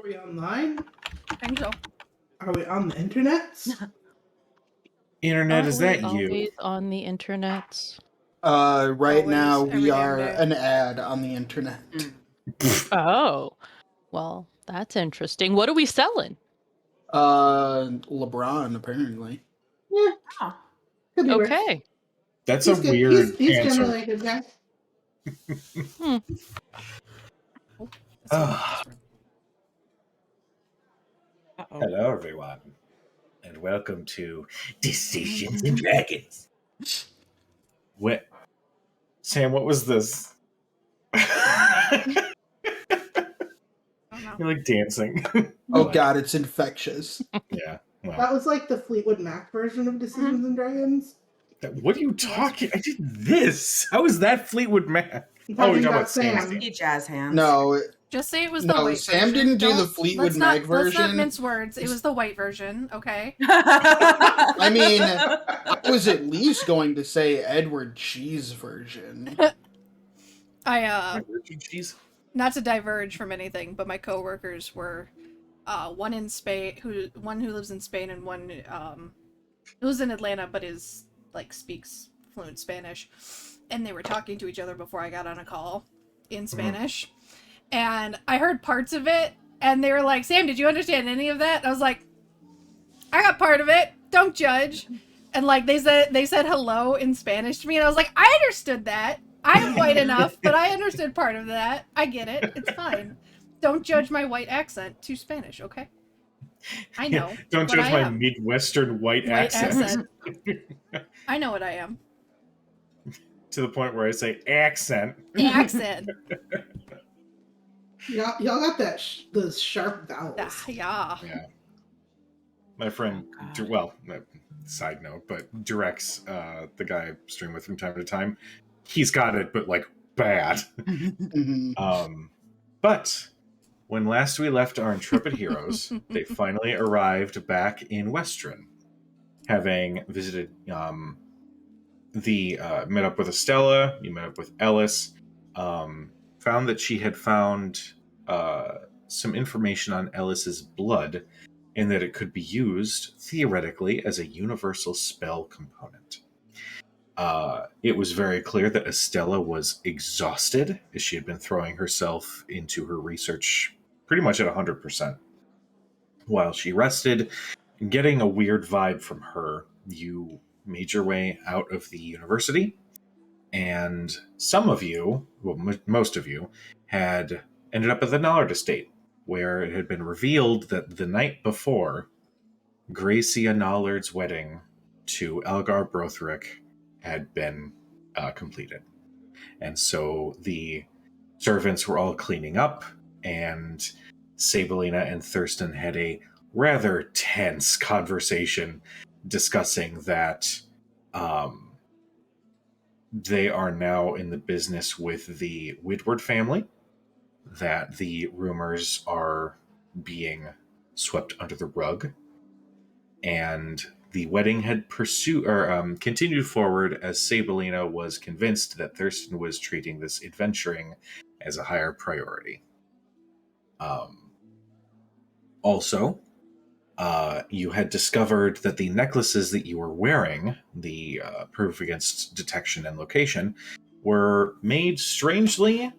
we online? I think so. Are we on the internet? Internet, Aren't is we that always you? on the internet? Right Always, now every we damn are day. an ad on the internet. Oh, well, that's interesting. What are we selling? LeBron apparently. Yeah, Oh. could be worse. Okay. That's He's a good. weird He's answer. generally a good guy. Uh-oh. Hello, everyone, and welcome to Decisions and Dragons. What, Sam? What was this? You're like dancing. Oh god, it's infectious. Yeah. Well, That was like the Fleetwood Mac version of Decisions and Dragons. what are you talking? I did this. How is that Fleetwood Mac? I'm Oh, talking you're talking about about Sam's Sam. He jazz hands. No, Just say it was the no, white Sam version. didn't do the Don't- Fleetwood let's Mac not, Let's not version. mince words. It was the white version, okay? I mean, I was at least going to say Edward Cheese version. Richard Cheese. Not to diverge from anything, but my coworkers were one in Spain, one who lives in Spain, and one who lives in Atlanta, but is like speaks fluent Spanish. And they were talking to each other before I got on a call in Spanish, and I heard parts of it, and they were like, "Sam, did you understand any of that?" And I was like, "I got part of it. Don't judge." And like they said hello in Spanish to me, and I was like, "I understood that. I'm white enough, but I understood part of that. I get it. It's fine. Don't judge my white accent to Spanish, okay? I know. Don't what judge I my am. Midwestern white accent. I know what I am. To the point where I say accent. Accent. Y'all got that those sharp vowels. Yeah. Yeah. My friend, side note, but Durex, the guy I stream with from time to time, he's got it, but like bad. Mhm. But when last we left our intrepid heroes, they finally arrived back in Westron, having visited met up with Estella, you met up with Ellis, found that she had found some information on Ellis's blood, and that it could be used, theoretically, as a universal spell component. It was very clear that Estella was exhausted, as she had been throwing herself into her research pretty much at 100%. While she rested, getting a weird vibe from her, you made your way out of the university, and some of you, well, most of you, had ended up at the Nallard estate, where it had been revealed that the night before, Gracia Nallard's wedding to Elgar Brothric had been completed. And so the servants were all cleaning up, and Sabelina and Thurston had a rather tense conversation discussing that they are now in the business with the Woodward family, that the rumors are being swept under the rug, and the wedding had continued forward as Sabelina was convinced that Thurston was treating this adventuring as a higher priority. Also, you had discovered that the necklaces that you were wearing, the proof against detection and location, were made strangely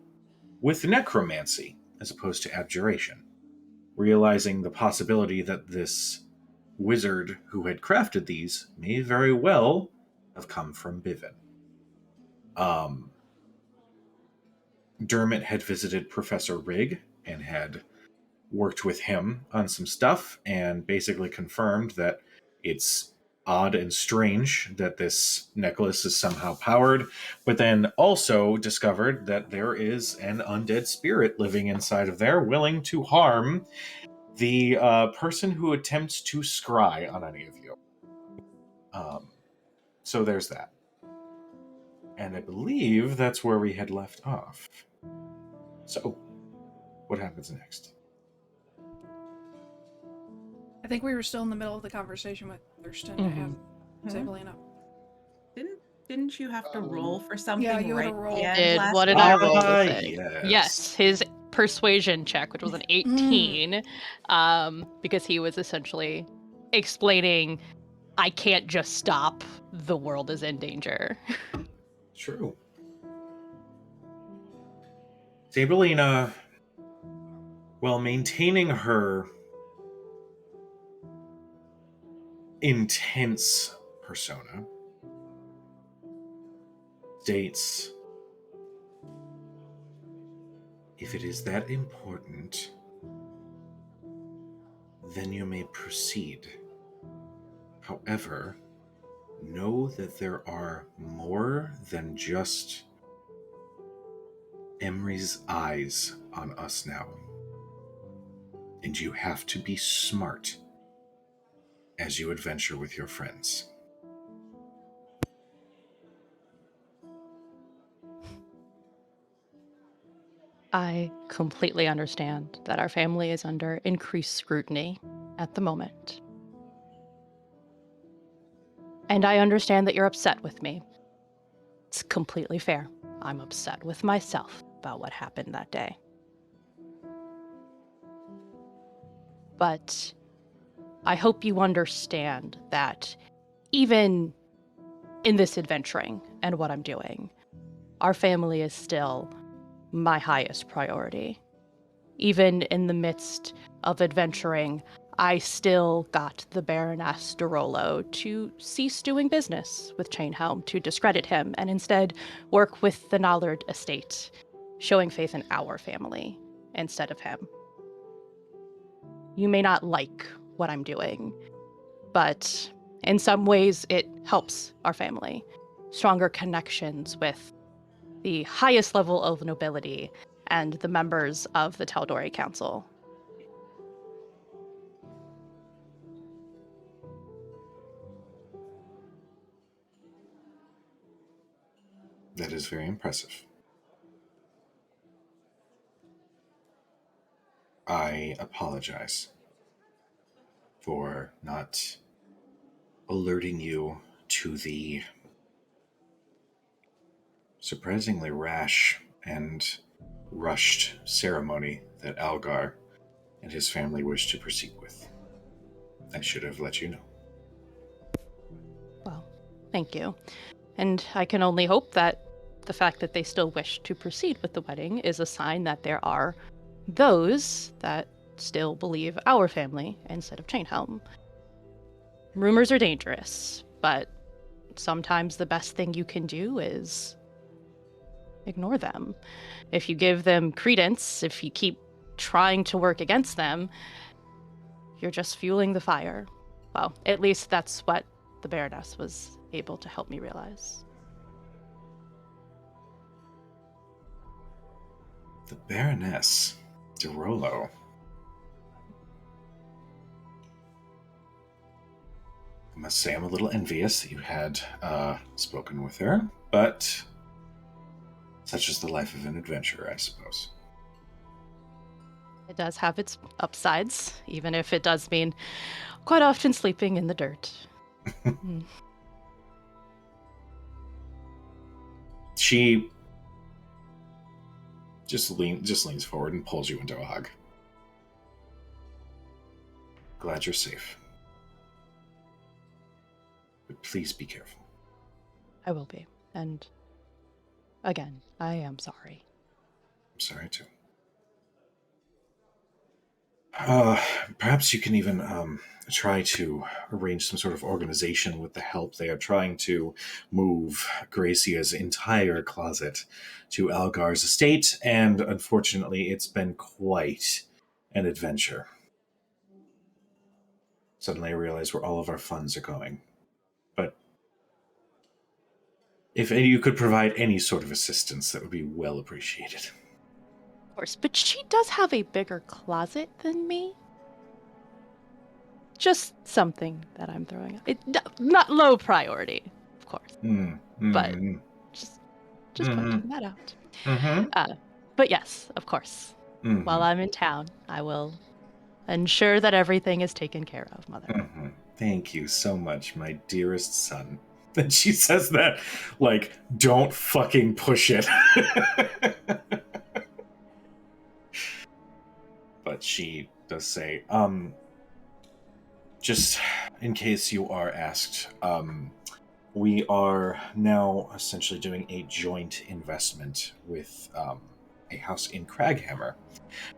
with necromancy as opposed to abjuration, realizing the possibility that this wizard who had crafted these may very well have come from Bivin. Dermot had visited Professor Rigg and had worked with him on some stuff, and basically confirmed that it's odd and strange that this necklace is somehow powered, but then also discovered that there is an undead spirit living inside of there willing to harm the person who attempts to scry on any of you. So there's that. And I believe that's where we had left off. So, what happens next? I think we were still in the middle of the conversation with Thurston and Sabelina. Didn't you have to roll for something Yeah, you had right to roll. at the end last What did time? I roll with it? Yes. Yes, his persuasion check, which was an 18, because he was essentially explaining, I can't just stop. The world is in danger. True. Sabrina, while maintaining her intense persona, states, if it is that important, then you may proceed. However, know that there are more than just Emery's eyes on us now. And you have to be smart as you adventure with your friends. I completely understand that our family is under increased scrutiny at the moment. And I understand that you're upset with me. It's completely fair. I'm upset with myself about what happened that day. But I hope you understand that even in this adventuring and what I'm doing, our family is still my highest priority. Even in the midst of adventuring, I still got the Baroness de Rollo to cease doing business with Chainhelm, to discredit him, and instead work with the Nallard estate, showing faith in our family instead of him. You may not like what I'm doing, but in some ways it helps our family. Stronger connections with the highest level of nobility and the members of the Tal'Dorei Council. That is very impressive. I apologize for not alerting you to the surprisingly rash and rushed ceremony that Algar and his family wish to proceed with. I should have let you know. Well, thank you. And I can only hope that the fact that they still wish to proceed with the wedding is a sign that there are those that still believe our family instead of Chainhelm. Rumors are dangerous, but sometimes the best thing you can do is ignore them. If you give them credence, if you keep trying to work against them, you're just fueling the fire. Well, at least that's what the Baroness was able to help me realize. The Baroness de Rollo. I must say I'm a little envious that you had spoken with her, but such is the life of an adventurer, I suppose. It does have its upsides, even if it does mean quite often sleeping in the dirt. She just leans forward and pulls you into a hug. Glad you're safe. But please be careful. I will be. And again, I am sorry. I'm sorry too. Perhaps you can even try to arrange some sort of organization with the help. They are trying to move Gracia's entire closet to Algar's estate, and unfortunately, it's been quite an adventure. Suddenly, I realize where all of our funds are going. But if you could provide any sort of assistance, that would be well appreciated. Of course, but she does have a bigger closet than me. Just something that I'm throwing out. Not low priority, of course, but just pointing that out. But yes, of course. While I'm in town, I will ensure that everything is taken care of, Mother. Thank you so much, my dearest son. And she says that, like, don't fucking push it. she does say, just in case you are asked, we are now essentially doing a joint investment with a house in Craghammer.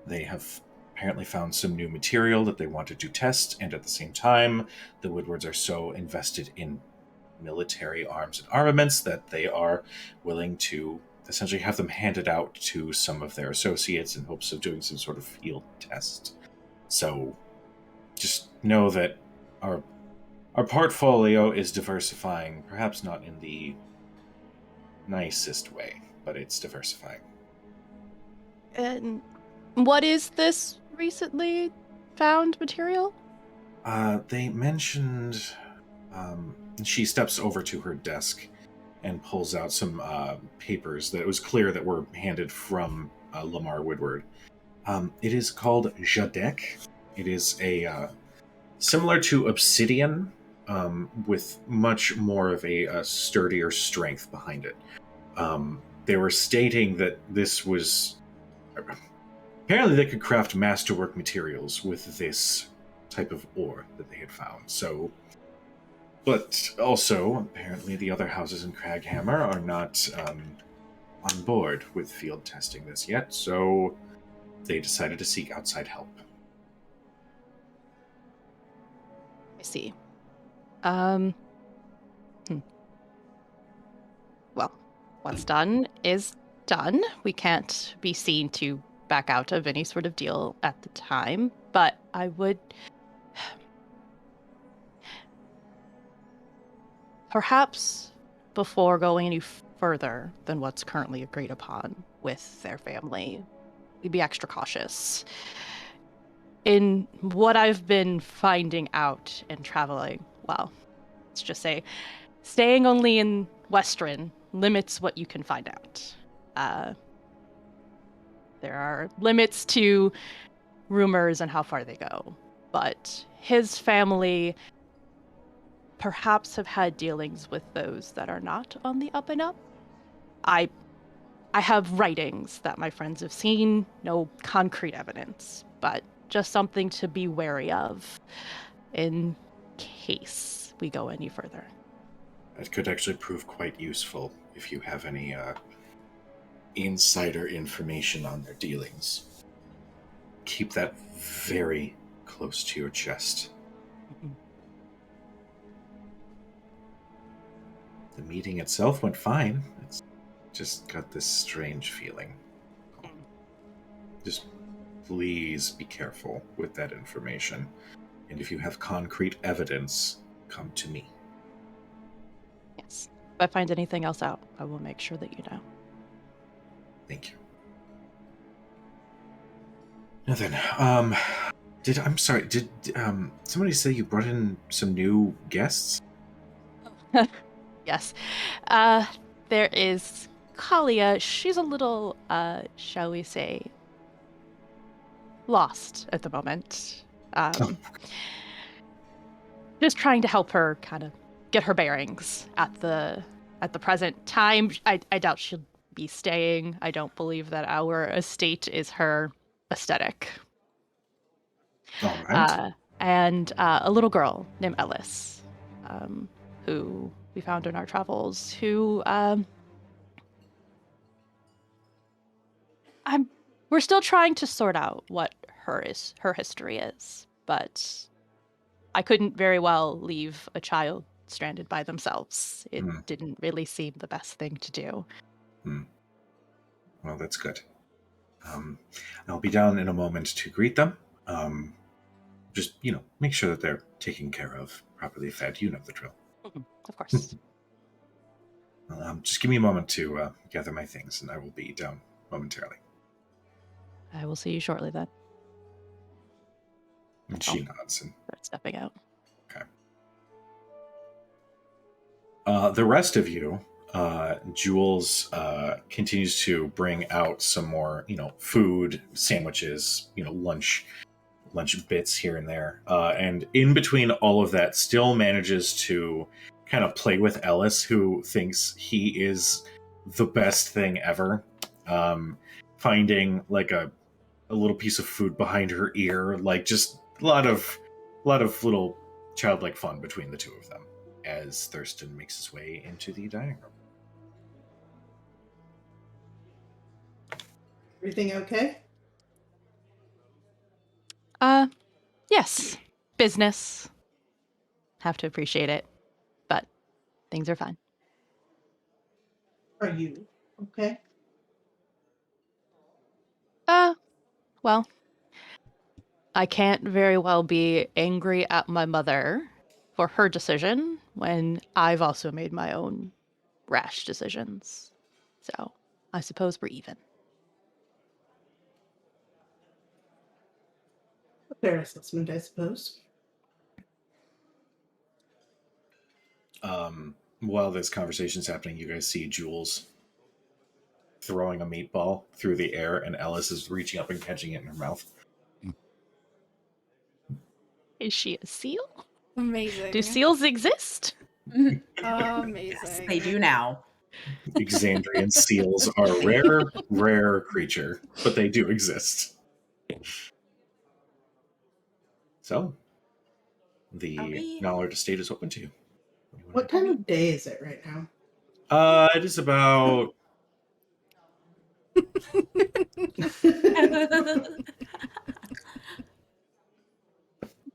They have apparently found some new material that they wanted to test, and at the same time, the Woodwards are so invested in military arms and armaments that they are willing to essentially have them handed out to some of their associates in hopes of doing some sort of field test. So just know that our portfolio is diversifying, perhaps not in the nicest way, but it's diversifying. And what is this recently found material? They mentioned... she steps over to her desk and pulls out some papers that it was clear that were handed from Lamar Woodward. It is called Jadek. It is a similar to obsidian, with much more of a sturdier strength behind it. They were stating that this was... Apparently they could craft masterwork materials with this type of ore that they had found. So, but also, apparently the other houses in Craghammer are not on board with field testing this yet, so they decided to seek outside help. I see. Well, what's done is done. We can't be seen to back out of any sort of deal at the time, but I would perhaps, before going any further than what's currently agreed upon with their family, we'd be extra cautious. In what I've been finding out and traveling, well, let's just say, staying only in Western limits what you can find out. There are limits to rumors and how far they go, but his family perhaps have had dealings with those that are not on the up and up. I have writings that my friends have seen, no concrete evidence, but just something to be wary of in case we go any further. That could actually prove quite useful if you have any insider information on their dealings. Keep that very close to your chest. Mhm. The meeting itself went fine. It's just got this strange feeling. Just please be careful with that information. And if you have concrete evidence, come to me. Yes. If I find anything else out, I will make sure that you know. Thank you. Now then, I'm sorry, did somebody say you brought in some new guests? Yes. There is Kalia. She's a little, shall we say, lost at the moment. Just trying to help her kind of get her bearings at the present time. I doubt she'll be staying. I don't believe that our estate is her aesthetic. All right. And a little girl named Ellis, who we found in our travels, who we're still trying to sort out what her history is, but I couldn't very well leave a child stranded by themselves. It didn't really seem the best thing to do. Well, that's good. I'll be down in a moment to greet them. Just, make sure that they're taken care of, properly fed. You know the drill. Of course. Just give me a moment to gather my things, and I will be down momentarily. I will see you shortly then. And she nods and Start stepping out. okay. The rest of you, Jules continues to bring out some more, food, sandwiches, lunch bits here and there. And in between all of that, still manages to kind of play with Ellis, who thinks he is the best thing ever. Finding like a a little piece of food behind her ear, like just a lot of little childlike fun between the two of them as Thurston makes his way into the dining room. Everything okay? Yes. Business. Have to appreciate it. But things are fine. Are you okay? Well, I can't very well be angry at my mother for her decision when I've also made my own rash decisions. So, I suppose we're even. A fair assessment, I suppose. While this conversation's happening, you guys see Jules throwing a meatball through the air, and Ellis is reaching up and catching it in her mouth. Is she a seal? Amazing. Do seals exist? Amazing. Yes, they do now. Exandrian seals are a rare creature, but they do exist. So, the we- Nallard estate is open to you. What time of day is it right now? It is about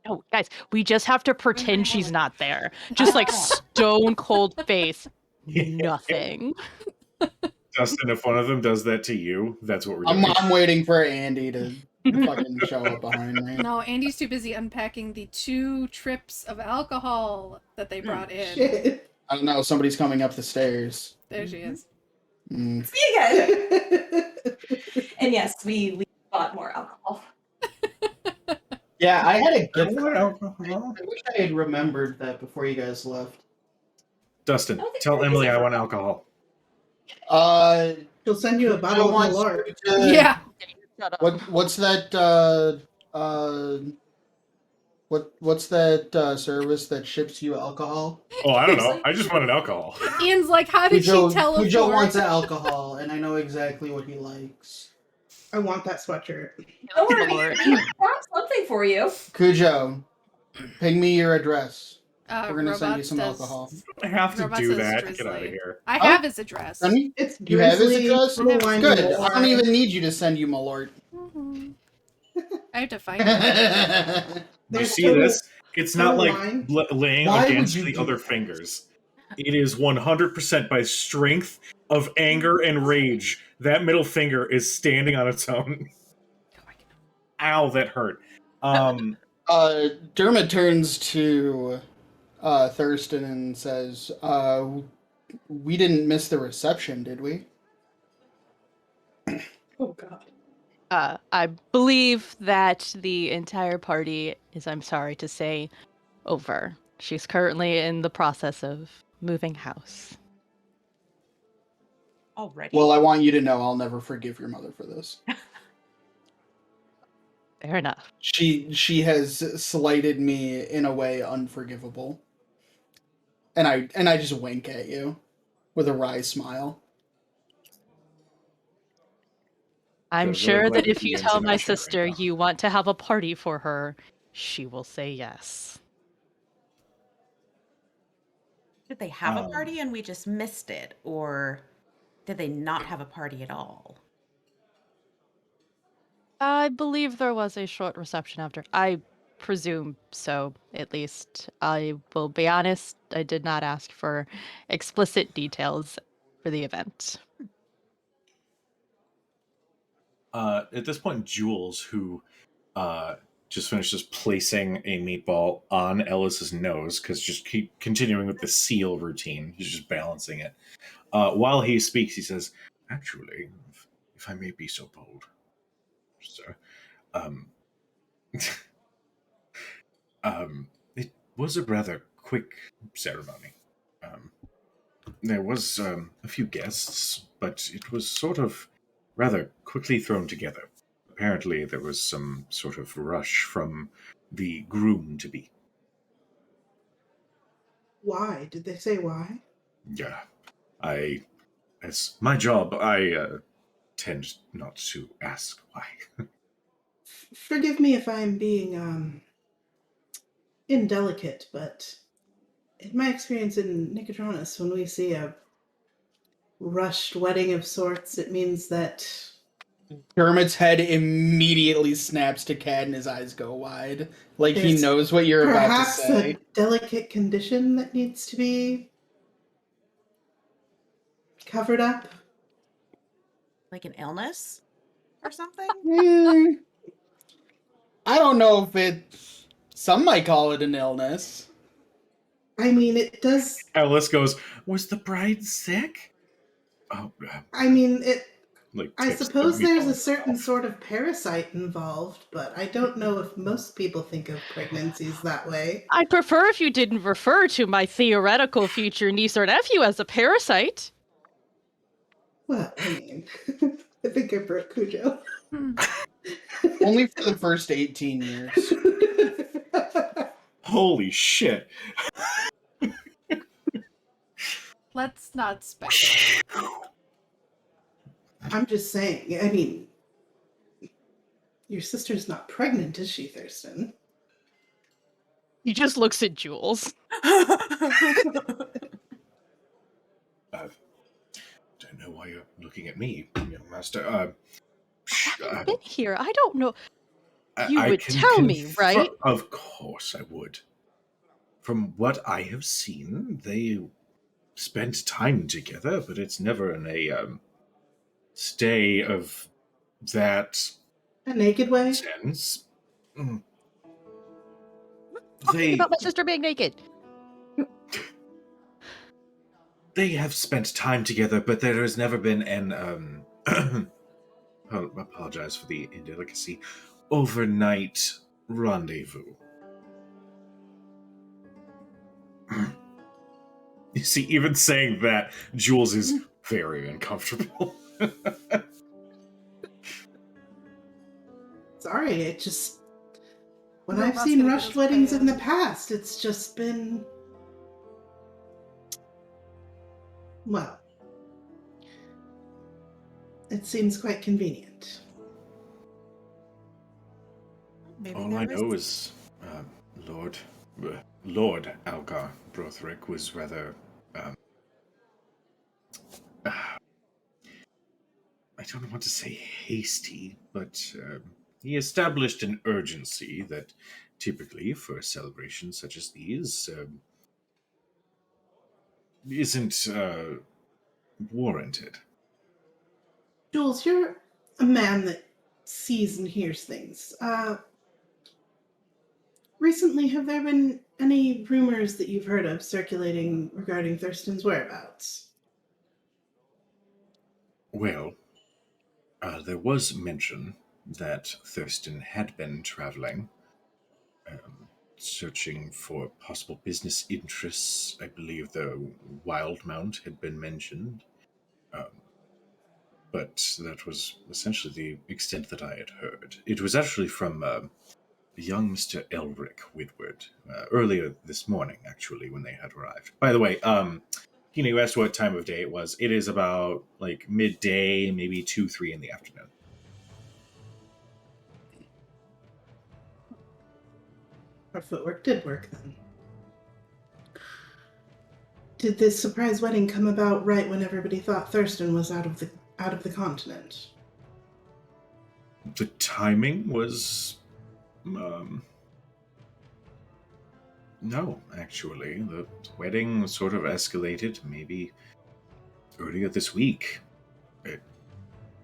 Oh, guys, we just have to pretend she's not there. Just like stone cold face. Nothing. Dustin. If one of them does that to you, that's what we're I'm, doing. I'm waiting for Andy to fucking show up behind me. No, Andy's too busy unpacking the 2 trips of alcohol that they brought in. Shit. I don't know. Somebody's coming up the stairs. There she is. Mm. See you guys. And yes, we bought more alcohol. Yeah, I had a I gift want card. alcohol. I wish I had remembered that before you guys left. Dustin, I don't think tell there is Emily a- I want alcohol. She'll send you a bottle of wants Malort. to- Yeah. Shut up. What's that? What's that service that ships you alcohol? Oh, I don't know. I just wanted alcohol. Ian's like, how did she teleport? Cujo wants alcohol, and I know exactly what he likes. I want that sweatshirt. Don't worry, Malort. we brought something for you. Cujo, ping me your address. We're gonna send you Robots some does- alcohol. I have to Robots do says that. Drizzly. Get out of here. I Oh. have his address. Send me? It's You have his Drizzly, address? little wine Good. Malort. I don't even need you to send you Malort. Mhm. I have to find it. You There's see so- this? It's not so like wine. laying Why would against you the do other that? fingers. It is 100% by strength of anger and rage. That middle finger is standing on its own. Ow, that hurt. Dermot turns to Thurston and says, we didn't miss the reception, did we? Oh god. I believe that the entire party is, I'm sorry to say, over. She's currently in the process of moving house. Already. Well, I want you to know I'll never forgive your mother for this. Fair enough. She has slighted me in a way unforgivable. And I just wink at you with a wry smile. I'm really sure glad that that if you Ian's tell in my our chat right sister now. you want to have a party for her, she will say yes. Did they have a Um, party and we just missed it? Or did they not have a party at all? I believe there was a short reception after. I presume so, at least. I will be honest, I did not ask for explicit details for the event. At this point, Jules, who just finishes placing a meatball on Ellis's nose, because just keep continuing with the seal routine. He's just balancing it. While he speaks, he says, "Actually, if I may be so bold, sir, it was a rather quick ceremony. There was a few guests, but it was sort of rather quickly thrown together. Apparently, there was some sort of rush from the groom-to-be. Why? Did they say why? Yeah, as my job, I tend not to ask why. Forgive me if I'm being indelicate, but in my experience in Nicodranus, when we see a rushed wedding of sorts, it means that Dermot's head immediately snaps to Cad and his eyes go wide. Like he There's knows what you're about to perhaps say. a delicate condition that needs to be covered up. Like an illness or something? Hmm, I don't know if it. Some might call it an illness. I mean, it does. Ellis goes, "Was the bride sick?" Oh, I mean, it. like I tips the suppose there's a meatballs certain off. sort of parasite involved, but I don't know if most people think of pregnancies that way. I'd prefer if you didn't refer to my theoretical future niece or nephew as a parasite. Well, I mean, I think I broke Cujo. Only for the first 18 years. Holy shit! Let's not speculate. I'm just saying, I mean, your sister's not pregnant, is she, Thurston? He just looks at Jules. Don't know why you're looking at me, young master. I've been here. I don't know. I- You I would can tell me, confirm- right? Of course I would. From what I have seen, they spent time together, but it's never in a stay of that A naked way? sense. Mm. Talking about my sister being naked. They have spent time together, but there has never been an apologize for the indelicacy, overnight rendezvous. You see, even saying that, Jules is very uncomfortable. Sorry, it just. When No, I've that's seen gonna rushed get us weddings in the banned. past, it's just been. Well. It seems quite convenient. Maybe All there I was- know is Lord Algar Brothric was rather I don't want to say hasty, but he established an urgency that typically for celebrations such as these isn't warranted. Jules, you're a man that sees and hears things. Recently, have there been any rumors that you've heard of circulating regarding Thurston's whereabouts? Well, there was mention that Thurston had been traveling, searching for possible business interests. I believe the Wildmount had been mentioned, but that was essentially the extent that I had heard. It was actually from young Mr. Elric Whitward, earlier this morning, actually, when they had arrived. By the way, you asked what time of day it was. It is about like midday, maybe 2, 3 in the afternoon. Our footwork did work then. Did this surprise wedding come about right when everybody thought Thurston was out of the continent? The timing was no, actually. The wedding sort of escalated maybe earlier this week. It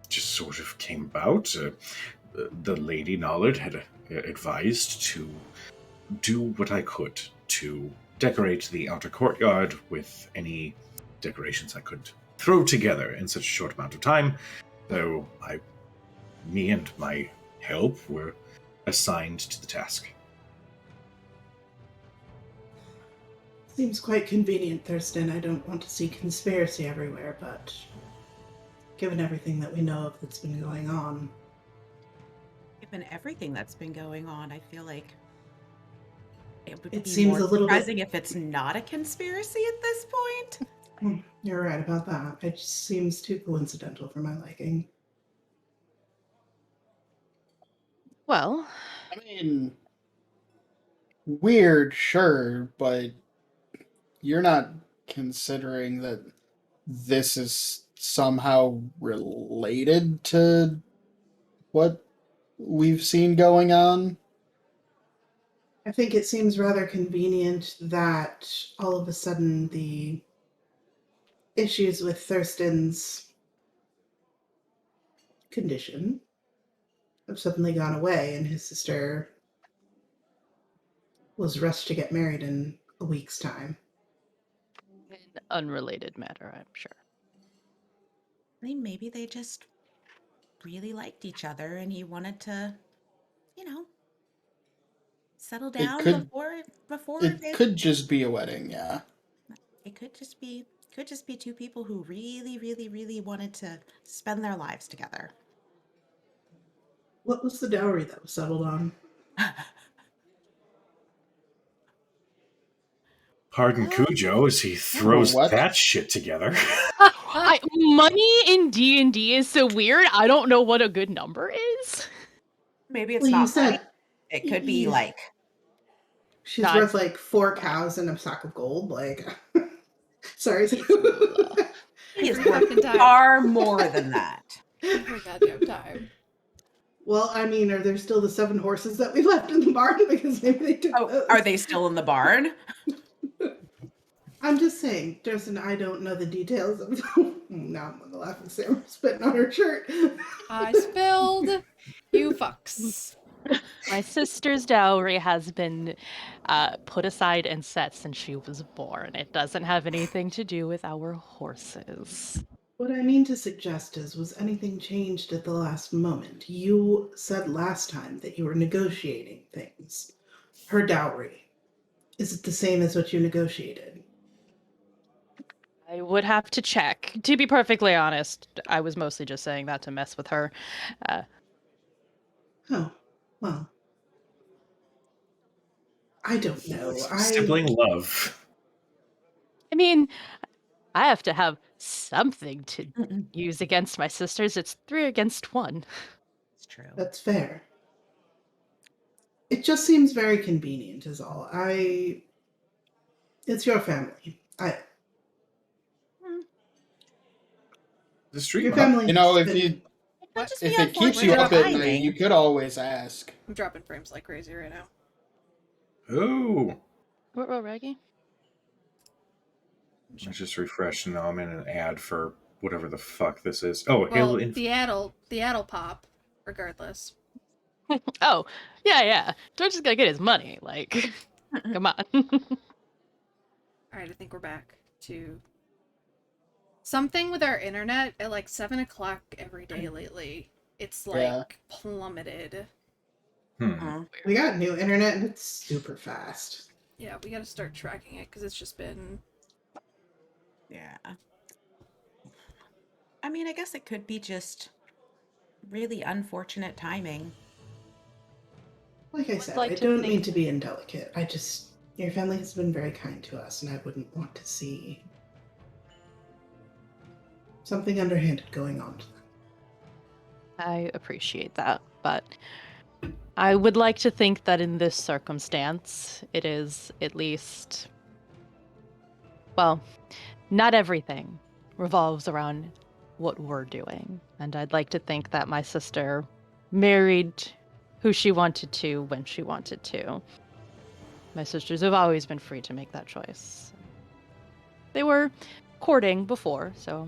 just sort of came about. The Lady Nollard had advised to do what I could to decorate the outer courtyard with any decorations I could throw together in such a short amount of time. So me and my help were assigned to the task. Seems quite convenient, Thurston. I don't want to see conspiracy everywhere, but given everything that we know of that's been going on, Given everything that's been going on, I feel like it would It be seems more a little bit- surprising if it's not a conspiracy at this point. you're right about that. It just seems too coincidental for my liking. Well, I mean, weird, sure, but you're not considering that this is somehow related to what we've seen going on? I think it seems rather convenient that all of a sudden the issues with Thurston's condition have suddenly gone away, and his sister was rushed to get married in a week's time. an unrelated matter, I'm sure. I mean, maybe they just really liked each other and he wanted to, you know, settle It down could before it they, could just be a wedding, yeah. it could just be two people who really, really, really wanted to spend their lives together. What was the dowry that was settled on? Pardon Cujo as he throws what? that shit together. Money in D&D is so weird. I don't know what a good number is. Maybe it's Well, you not said money. It could be you- like, she's God. worth like 4 cows and a sack of gold. Like, sorry. he is Every worth fucking time. far more than that. Every goddamn time. Well, I mean, are there still the 7 horses that we left in the barn? Because maybe they took Oh, those. are they still in the barn? I'm just saying, Justin, I don't know the details of now I'm on the laughing Sam spitting on her shirt. I spilled. You fucks. My sister's dowry has been put aside and set since she was born. It doesn't have anything to do with our horses. What I mean to suggest is, was anything changed at the last moment? You said last time that you were negotiating things. Her dowry. Is it the same as what you negotiated? I would have to check. To be perfectly honest, I was mostly just saying that to mess with her. Oh, well. I don't know. Sibling love. I mean, I have to have something to Mm-mm. use against my sisters. It's 3 against 1. It's true. That's fair. It just seems very convenient, is all. It's your family. The street Your up. family. You know, has if been- you It could just if be it keeps you unfortunate up at night, timing. you could always ask. I'm dropping frames like crazy right now. Oh, What roll, Reggie? I just refreshed and now I'm in an ad for whatever the fuck this is. Oh, Well, Halo Infinite. the Addle pop, regardless. Oh, yeah. George is gonna get his money. Like, come on. Alright, I think we're back to something with our internet at like 7 o'clock every day lately. It's like Yeah. plummeted. Hmm. We got new internet and it's super fast. Yeah, we gotta start tracking it because it's just been. Yeah. I mean, I guess it could be just really unfortunate timing. Like I Would said, like I to don't think- mean to be indelicate. Your family has been very kind to us, and I wouldn't want to see something underhanded going on to them. I appreciate that, but I would like to think that in this circumstance, it is at least. Well, not everything revolves around what we're doing. And I'd like to think that my sister married who she wanted to when she wanted to. My sisters have always been free to make that choice. They were courting before, so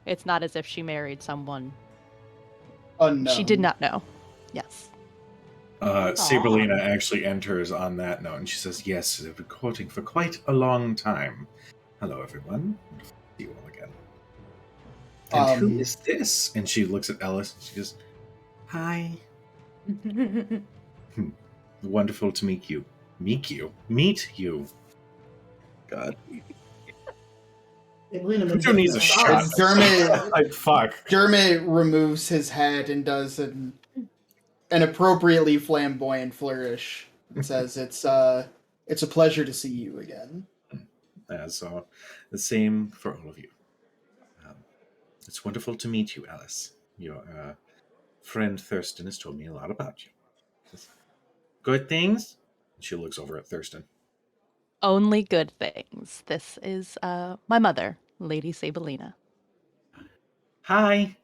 it's not as if she married someone Unknown. she did not know. Yes. Saberlina actually enters on that note and she says, yes, they've been courting for quite a long time. Hello, everyone. Wonderful to see you all again. And who is this? And she looks at Ellis and she goes, hi. Wonderful to meet you. Meet you. God. Who needs a shot? Dermot- Like, fuck. Dermot removes his hat and does an appropriately flamboyant flourish and says, "It's a pleasure to see you again." So the same for all of you. It's wonderful to meet you, Alice. friend Thurston has told me a lot about you. Good things? She looks over at Thurston. Only good things. This is my mother, Lady Sabelina. Hi.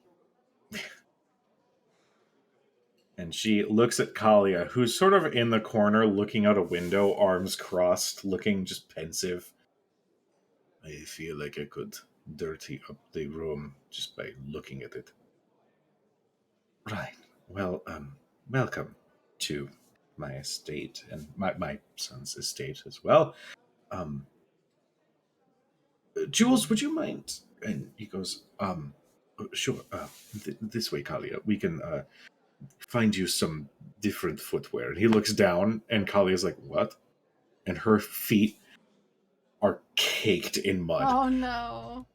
And she looks at Kalia, who's sort of in the corner looking out a window, arms crossed, looking just pensive. I feel like I could dirty up the room just by looking at it. Right. Well, welcome to my estate and my son's estate as well. Jules, would you mind? And he goes, sure. This way, Kalia. We can find you some different footwear. And he looks down, and Kalia's like, what? And her feet are caked in mud. Oh no.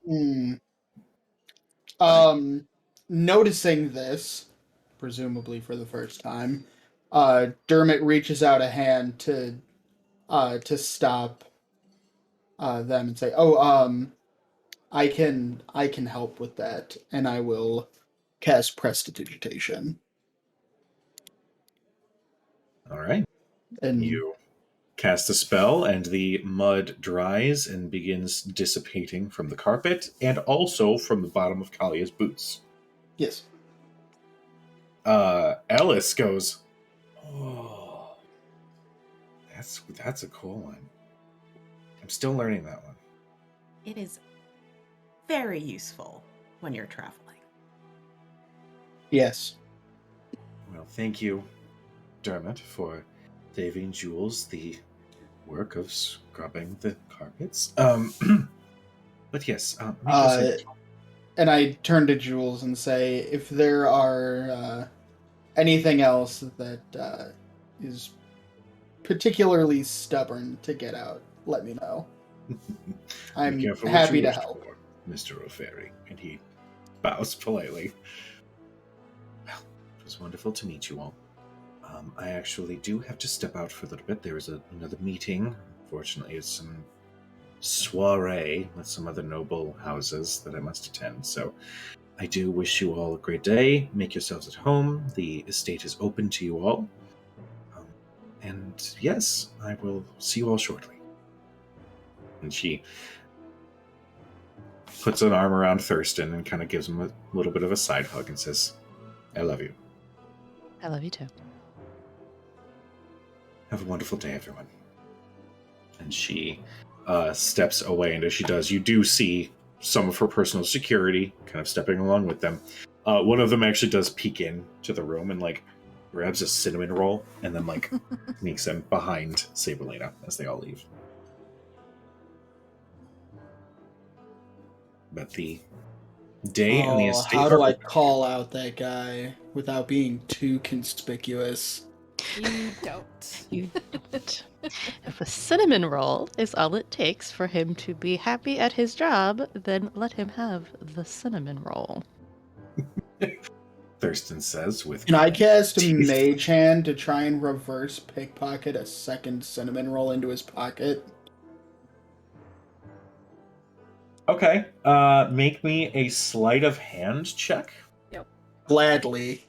Noticing this, presumably for the first time, Dermot reaches out a hand to stop them and say, "Oh, I can help with that, and I will cast Prestidigitation." All right. And You cast a spell, and the mud dries and begins dissipating from the carpet and also from the bottom of Kalia's boots. yes, Ellis goes, oh, that's a cool one. I'm still learning that one. It is very useful when you're traveling. yes. Well, thank you, Dermot, for saving Jules the work of scrubbing the carpets. But yes, make yourself- And I turn to Jules and say, if there are anything else that is particularly stubborn to get out, let me know. I'm Be careful what happy you to wish help. for, Mr. O'Ferry. And he bows politely. Well, it was wonderful to meet you all. I actually do have to step out for a little bit. There is another meeting. Unfortunately, it's some soiree with some other noble houses that I must attend. So I do wish you all a great day. Make yourselves at home. The estate is open to you all. And yes, I will see you all shortly. And she puts an arm around Thurston and kind of gives him a little bit of a side hug and says, I love you. I love you too. Have a wonderful day, everyone. And she steps away, and as she does, you do see some of her personal security kind of stepping along with them. One of them actually does peek in to the room and like grabs a cinnamon roll and then like sneaks in behind Sabelina as they all leave. But the day and the estate. How do I call out that guy without being too conspicuous? You don't. You don't. If a cinnamon roll is all it takes for him to be happy at his job, then let him have the cinnamon roll. Thurston says with. Can I cast teeth. Mage Hand to try and reverse pickpocket a second cinnamon roll into his pocket? Okay. Make me a sleight of hand check. Gladly.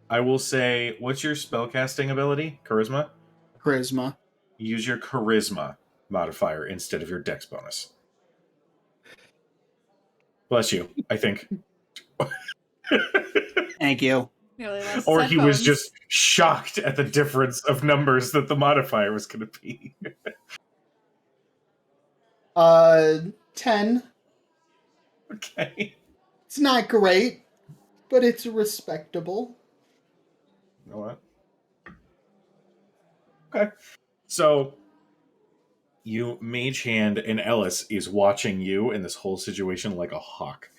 I will say, what's your spellcasting ability? Charisma? Charisma. Use your charisma modifier instead of your dex bonus. Bless you, I think. Thank you. Nearly lost Or his he was headphones. just shocked at the difference of numbers that the modifier was going to be. 10. Okay. It's not great, but it's respectable. You know what? Okay. So, you Mage Hand and Ellis is watching you in this whole situation like a hawk.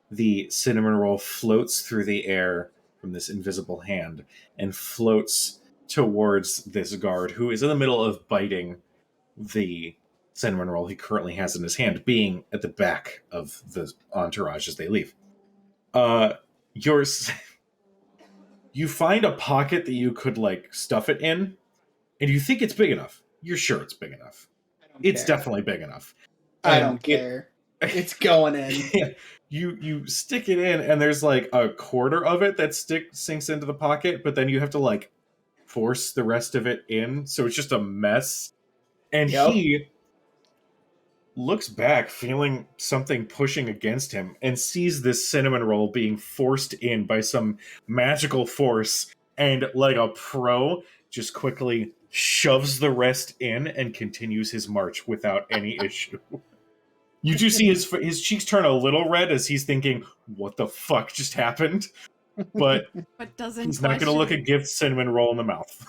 The cinnamon roll floats through the air from this invisible hand and floats towards this guard who is in the middle of biting the cinnamon roll he currently has in his hand, being at the back of the entourage as they leave. You find a pocket that you could like stuff it in, and you think it's big enough. You're sure it's big enough. It's care. definitely big enough. I And don't care. It's going in. you stick it in, and there's like a quarter of it that sinks into the pocket, but then you have to like force the rest of it in, so it's just a mess. And Yep. he looks back, feeling something pushing against him, and sees this cinnamon roll being forced in by some magical force, and like a pro, just quickly shoves the rest in and continues his march without any issue. You do see his cheeks turn a little red as he's thinking, "What the fuck just happened?" But But doesn't he's not going to look a question. gift cinnamon roll in the mouth.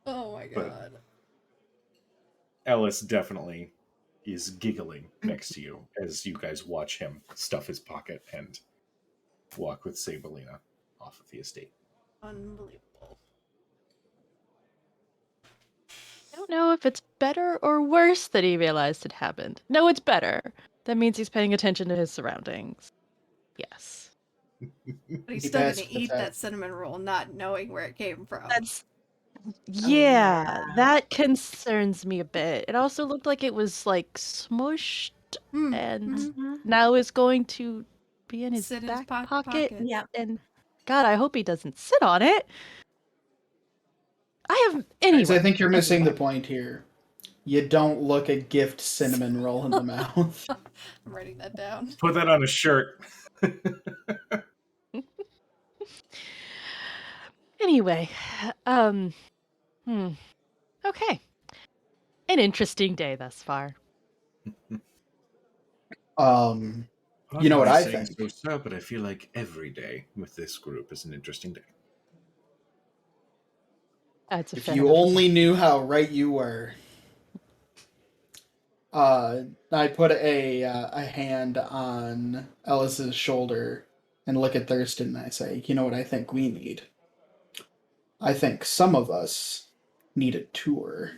Oh my But- god. Ellis definitely is giggling next to you as you guys watch him stuff his pocket and walk with Sabrina off of the estate. Unbelievable. I don't know if it's better or worse that he realized it happened. No, it's better. That means he's paying attention to his surroundings. Yes. But he's He still gonna passed the eat test. that cinnamon roll, not knowing where it came from. That's yeah. that concerns me a bit. It also looked like it was like smushed Mm, and mhm. Mhm. now is going to be in his Sit in his back pocket. Yep. and God, I hope he doesn't sit on it. I have Guys, anyway. I think you're missing the point here. You don't look a gift cinnamon roll in the mouth. I'm writing that down. Put that on a shirt. Anyway, okay. An interesting day thus far. You know what I saying think? so, sir, but I feel like every day with this group is an interesting day. That's a If fair you enough only knew how right you were. I put a hand on Ellis's shoulder and look at Thurston and I say, "You know what I think we need? I think some of us need a tour."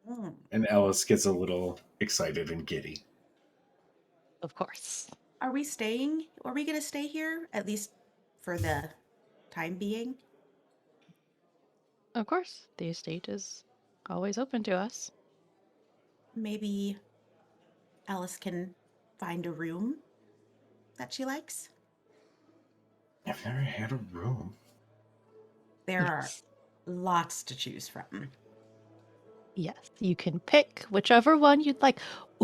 Mm. And Ellis gets a little excited and giddy. of course. Are we staying? Are we going to stay here at least for the time being? Of course. The estate is always open to us. Maybe Alice can find a room that she likes. I've never had a room. There are Yes. lots to choose from. Yes, you can pick whichever one you'd like.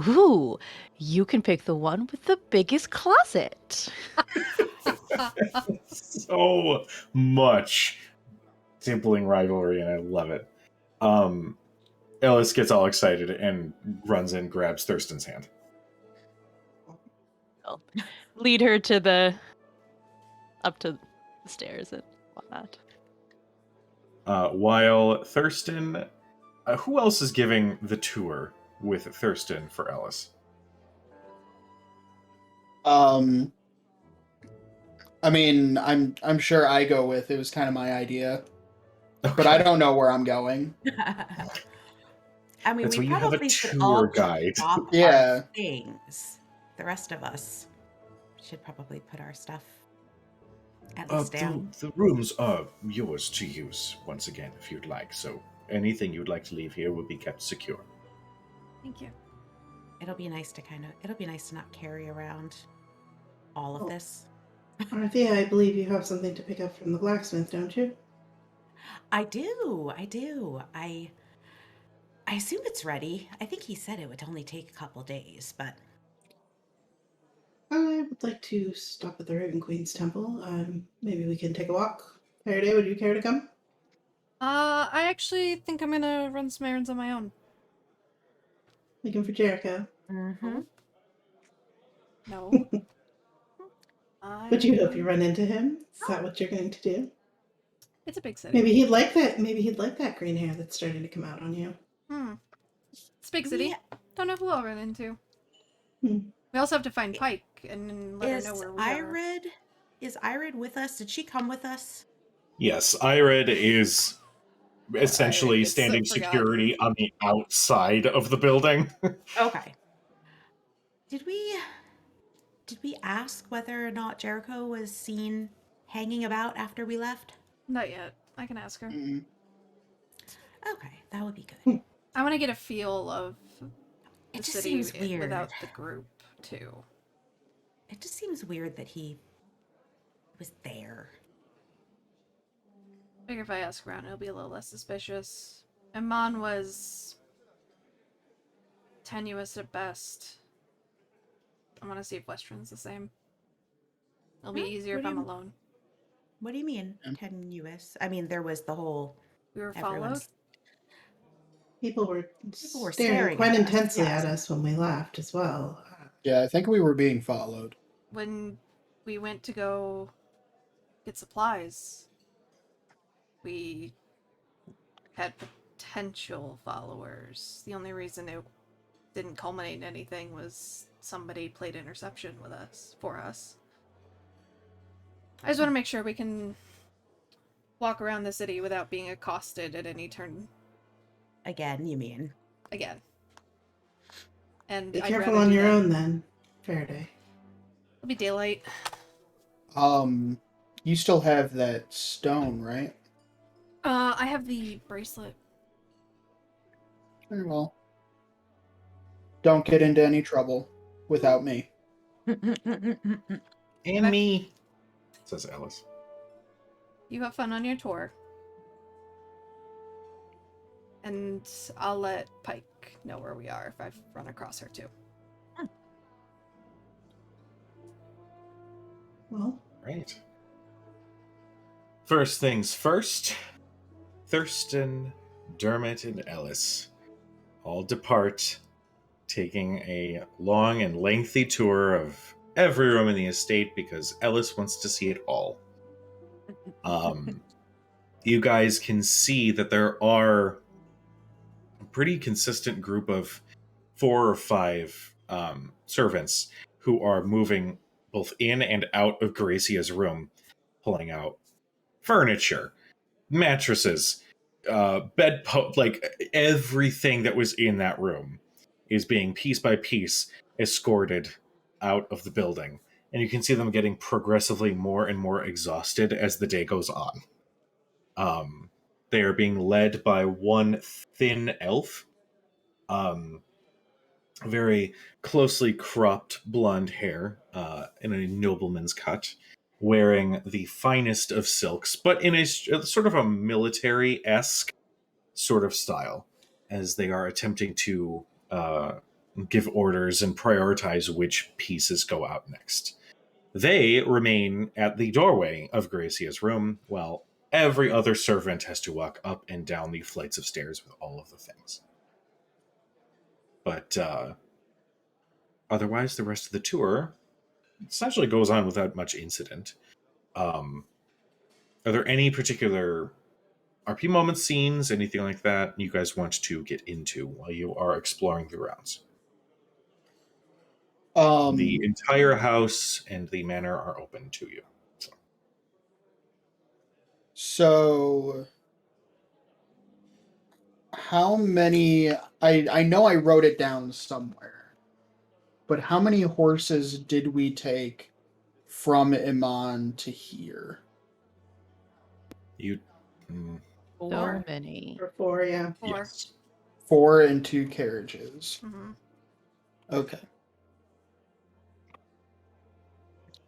Ooh, you can pick the one with the biggest closet. So much sibling rivalry, and I love it. Ellis gets all excited and runs in, grabs Thurston's hand. Lead her up to the stairs and whatnot. While Thurston, who else is giving the tour with Thurston for Ellis? I mean, I'm sure I go with. It was kind of my idea, but I don't know where I'm going. I mean, That's we why you have a probably should tour all guide. drop Yeah. our things. The rest of us should probably put our stuff at least down. The rooms are yours to use once again if you'd like. So anything you'd like to leave here will be kept secure. Thank you. It'll be nice to not carry around all of Oh. this. Arthea, I believe you have something to pick up from the blacksmith, don't you? I do. I assume it's ready. I think he said it would only take a couple days, but I would like to stop at the Raven Queen's temple. Maybe we can take a walk. Faraday, would you care to come? I actually think I'm gonna run some errands on my own. Looking for Jericho. mm-hmm. No. Would you hope you run into him? Is that what you're going to do? It's a big city. Maybe he'd like that. Maybe he'd like that green hair that's starting to come out on you. It's a big city. Yeah. Don't know who I'll run into. Hmm. We also have to find Pike and let her Is know where we are. Irid with us? Did she come with us? Yes, Ired is essentially gets so standing forgotten. security on the outside of the building. Okay. Did we ask whether or not Jericho was seen hanging about after we left? Not yet. I can ask her. Mm. Okay, that would be good. I want to get a feel of the It just city seems weird. without the group too. It just seems weird that he was there. I figure if I ask around, it'll be a little less suspicious. Iman was tenuous at best. I want to see if Westron's the same. It'll be Huh? easier What if do I'm you- alone. What do you mean, tenuous? I mean, there was the whole We were followed. everyone's. People were were staring staring quite at us, intensely yes. at us when we left as well. Yeah, I think we were being followed. When we went to go get supplies, we had potential followers. The only reason it didn't culminate in anything was somebody played interception with us for us. I just want to make sure we can walk around the city without being accosted at any turn Again, you mean? again. And Be I'd careful rather on do your that. own then, Faraday. It'll be daylight. You still have that stone, right? I have the bracelet. Very well. Don't get into any trouble without me. And Okay. me, says Ellis. You have fun on your tour. And I'll let Pike know where we are if I've run across her too. Well, Right. First things first, Thurston, Dermot, and Ellis all depart, taking a long and lengthy tour of every room in the estate because Ellis wants to see it all. You guys can see that there are a pretty consistent group of 4 or 5 servants who are moving both in and out of Gracie's room, pulling out furniture, mattresses, like everything that was in that room is being piece by piece escorted out of the building. And you can see them getting progressively more and more exhausted as the day goes on. They are being led by one thin elf, very closely cropped blonde hair in a nobleman's cut, wearing the finest of silks, but in a sort of a military-esque sort of style, as they are attempting to give orders and prioritize which pieces go out next. They remain at the doorway of Gracie's room, while every other servant has to walk up and down the flights of stairs with all of the things. But otherwise, the rest of the tour essentially goes on without much incident. Are there any particular RP moments, scenes, anything like that you guys want to get into while you are exploring the grounds? The entire house and the manor are open to you. So how many I know I wrote it down somewhere, but how many horses did we take from Iman to here? You So Or many. or 4, yeah. 4. yes. 4 and 2 carriages. Mm-hmm. Okay.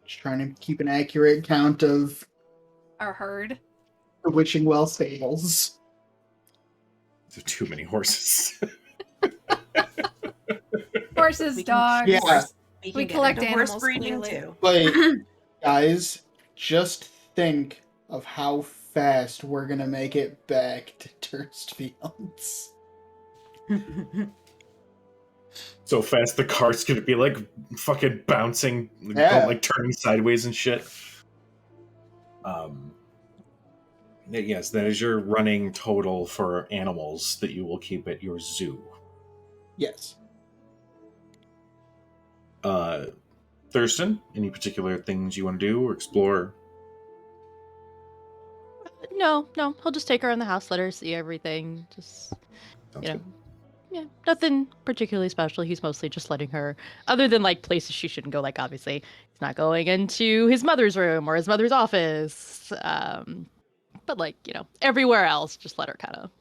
Just trying to keep an accurate count of Our herd. the Witching Well stables. There are too many horses. Horses, We can- dogs. Yeah. we We can get collect into horse animals, breeding clearly. too. But guys, just think of how fast we're gonna make it back to Durstfields. So fast the cart's gonna be like fucking bouncing, Yeah. like turning sideways and shit. Yes, that is your running total for animals that you will keep at your zoo. Yes. Thurston, any particular things you want to do or explore? No, he'll just take her in the house, let her see everything. Just, Sounds you know, good. yeah, nothing particularly special. He's mostly just letting her, other than like places she shouldn't go. Like obviously, he's not going into his mother's room or his mother's office. But like everywhere else, just let her kind of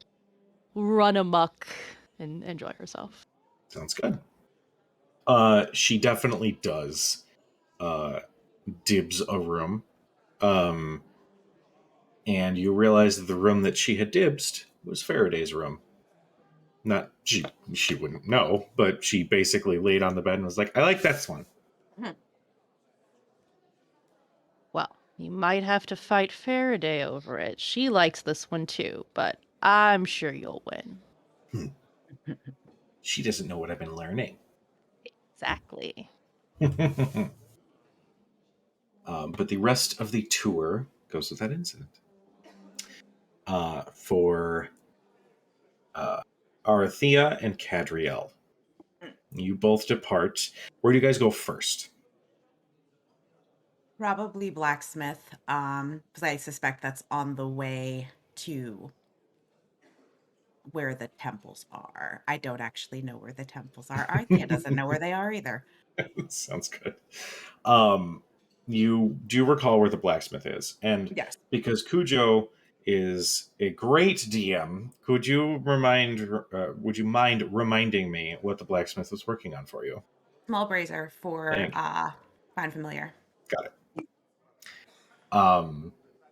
run amok and enjoy herself. Sounds good. She definitely does dibs a room. And you realize that the room that she had dibsed was Faraday's room. Not she wouldn't know, but she basically laid on the bed and was like, I like this one. Well, you might have to fight Faraday over it. She likes this one too, but I'm sure you'll win. She doesn't know what I've been learning. Exactly. But the rest of the tour goes with that incident. For Arathea and Cadriel, you both depart. Where do you guys go first? Probably blacksmith, because I suspect that's on the way to where the temples are. I don't actually know where the temples are. Arthea doesn't know where they are either. Sounds good. You do recall where the blacksmith is, and Yes. because Cujo is a great DM, would you mind reminding me what the blacksmith was working on for you? Small brazier for Thank you. Find Familiar. Got it.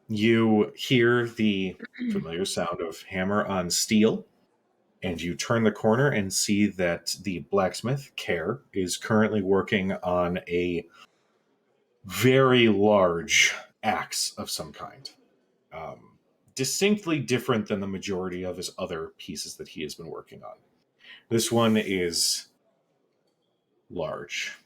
You hear the familiar sound of hammer on steel, and you turn the corner and see that the blacksmith, Care, is currently working on a very large axe of some kind. Distinctly different than the majority of his other pieces that he has been working on. This one is large,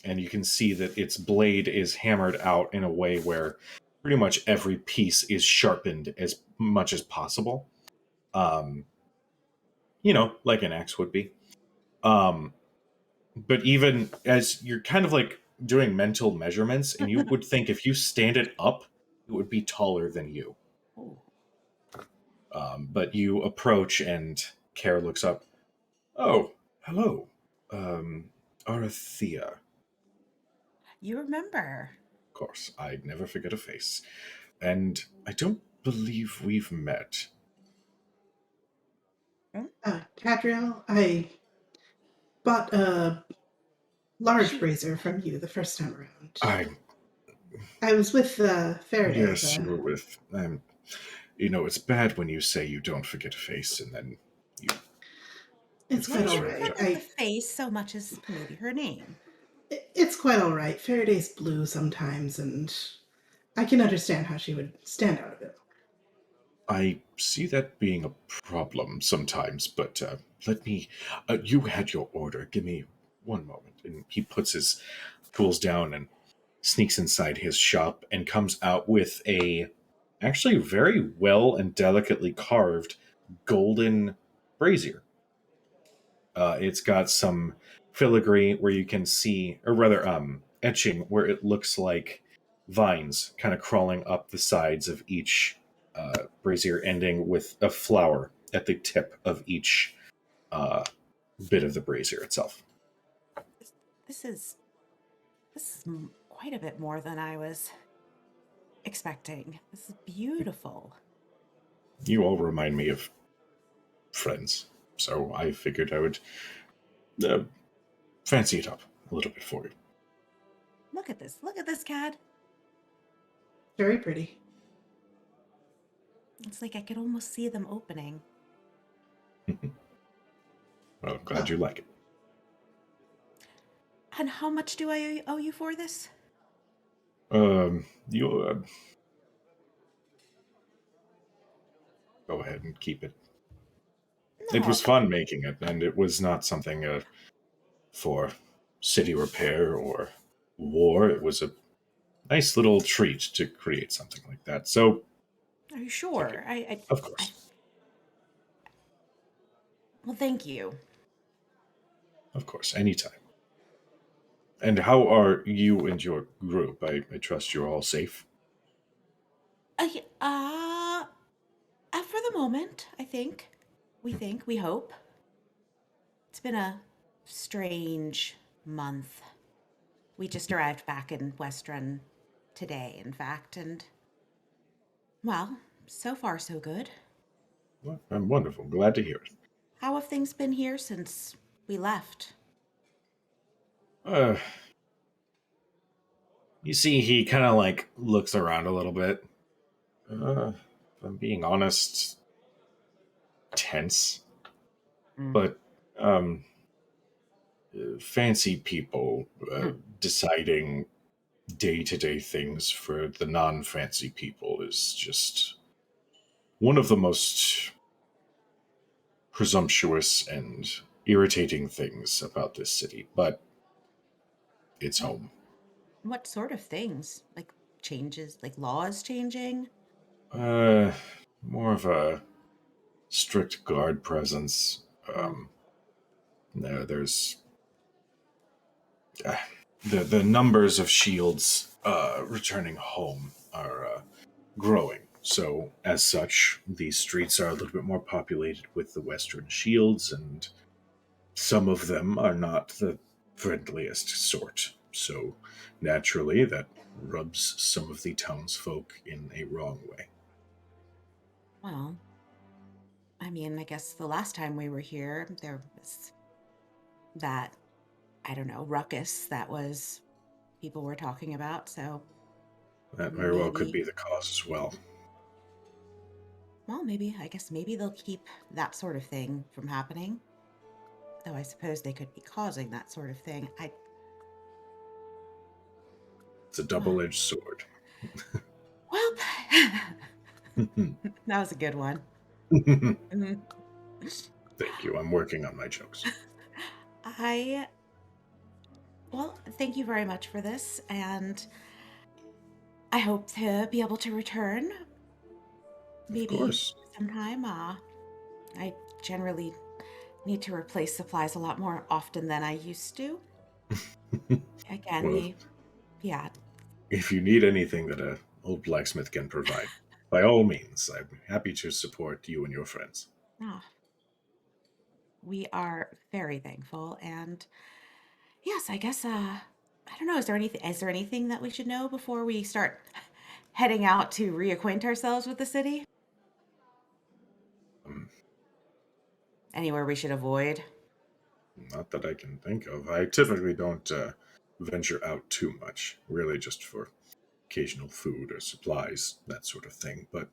and you can see that its blade is hammered out in a way where pretty much every piece is sharpened as much as possible. Like an axe would be. But even as you're kind of like doing mental measurements, and you would think if you stand it up, it would be taller than you. Ooh. But you approach, and Care looks up. Oh, hello, Arathea. You remember. Of course, I never forget a face. And I don't believe we've met. Cadriel, I bought a large brazier from you the first time around. I was with Faraday. Yes, you were with. It's bad when you say you don't forget a face, and then you. It's Well, quite you all didn't right. forget the face so much as maybe her name. It's quite all right. Faraday's blue sometimes, and I can understand how she would stand out a bit. I see that being a problem sometimes, but let me. You had your order. Give me one moment. And he puts his tools down and sneaks inside his shop and comes out with a actually very well and delicately carved golden brazier. It's got some filigree where you can see, or rather, etching where it looks like vines kind of crawling up the sides of each brazier, ending with a flower at the tip of each bit of the brazier itself. This is quite a bit more than I was expecting. This is beautiful. You all remind me of friends, so I figured I would fancy it up a little bit for you. Look at this. Look at this, Cad. Very pretty. It's like I could almost see them opening. Well, I'm glad you like it. And how much do I owe you for this? You go ahead and keep it. It was fun making it, and it was not something for city repair or war. It was a nice little treat to create something like that. So, Are you sure? of course, Well, thank you. of course, anytime. And how are you and your group? I trust you're all safe. For the moment, I think. We hope. It's been a strange month. We just arrived back in Westrun today, in fact, and well, so far so good. Well, I'm wonderful. Glad to hear it. How have things been here since we left? Uh, you see, he kind of like looks around a little bit. If I'm being honest, tense. Mm. But fancy people deciding day-to-day things for the non-fancy people is just one of the most presumptuous and irritating things about this city. But it's home. What sort of things? Like changes, like laws changing? More of a strict guard presence. Mm. No, there's uh, the numbers of shields returning home are growing. So, as such, these streets are a little bit more populated with the Western shields, and some of them are not the friendliest sort. So, naturally, that rubs some of the townsfolk in a wrong way. Well, I mean, I guess the last time we were here, there was that, I don't know, ruckus that was people were talking about. So That very well could maybe, be the cause as well. well, maybe, I guess maybe they'll keep that sort of thing from happening. Though I suppose they could be causing that sort of thing. It's a double-edged sword. Well, that was a good one. Mhm. Thank you. I'm working on my jokes. Well, thank you very much for this, and I hope to be able to return Of maybe course. sometime. I generally need to replace supplies a lot more often than I used to. Again, Well, yeah, if you need anything that a old blacksmith can provide, by all means, I'm happy to support you and your friends. ah, we are very thankful, and yes, I guess, I don't know, is there anything that we should know before we start heading out to reacquaint ourselves with the city? Um, Anywhere we should avoid? Not that I can think of. I typically don't venture out too much, really just for occasional food or supplies, that sort of thing. But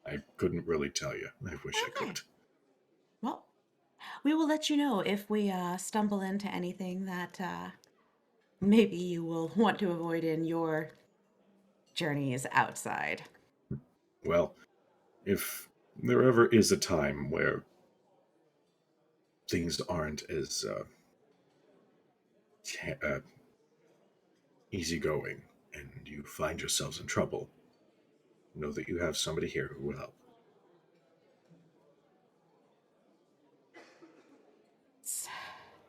I couldn't really tell you. I wish I Okay. could. Well, we will let you know if we stumble into anything that maybe you will want to avoid in your journeys outside. Well, if there ever is a time where things aren't as easygoing and you find yourselves in trouble, know that you have somebody here who will help.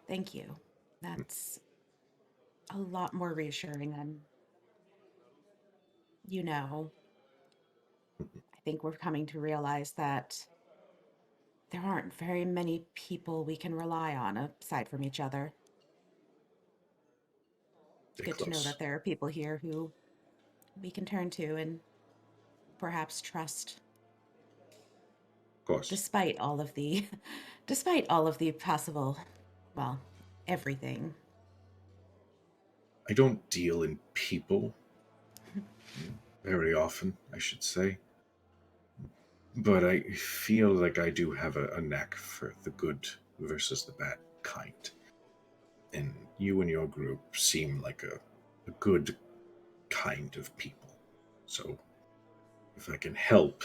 Thank you. That's a lot more reassuring than you know. I think we're coming to realize that there aren't very many people we can rely on aside from each other. It's Stay good to know close. that there are people here who we can turn to and perhaps trust Of course. despite all of the despite all of the possible, well, everything. I don't deal in people very often, I should say. But I feel like I do have a knack for the good versus the bad kind. And you and your group seem like a good kind of people. So if I can help,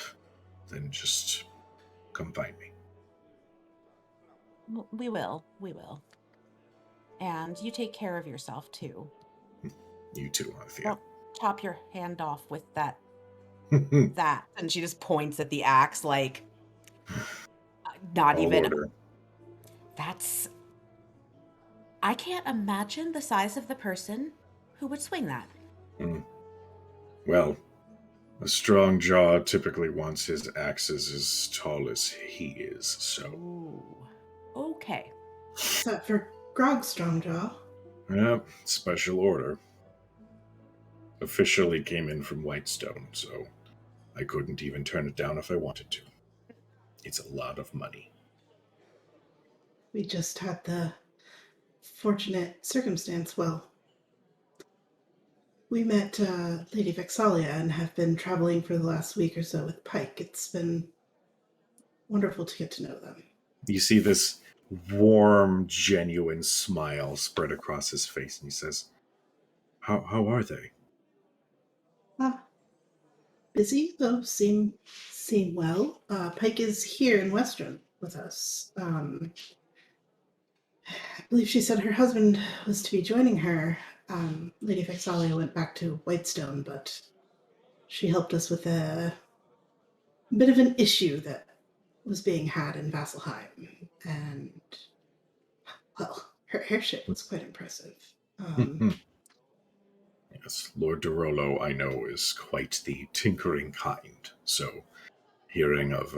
then just come find me. We will. We will. And you take care of yourself too. You too, Althea. Don't chop your hand off with that. And she just points at the axe like not All even order. that's I can't imagine the size of the person who would swing that. Mm. Well, a strong jaw typically wants his axes as tall as he is, so. Ooh. Okay. Except for Grog Strongjaw. Yep, special order. Officially came in from Whitestone, so I couldn't even turn it down if I wanted to. It's a lot of money. We just had the fortunate circumstance. Well, we met Lady Vexalia and have been traveling for the last week or so with Pike. It's been wonderful to get to know them. You see this warm, genuine smile spread across his face, and he says, How are they? Busy, though seem well. Pike is here in Western with us. I believe she said her husband was to be joining her. Lady Vexalia went back to Whitestone, but she helped us with a bit of an issue that was being had in Vasselheim. And, well, her airship was quite impressive. Yes, Lord Derolo, I know, is quite the tinkering kind, so hearing of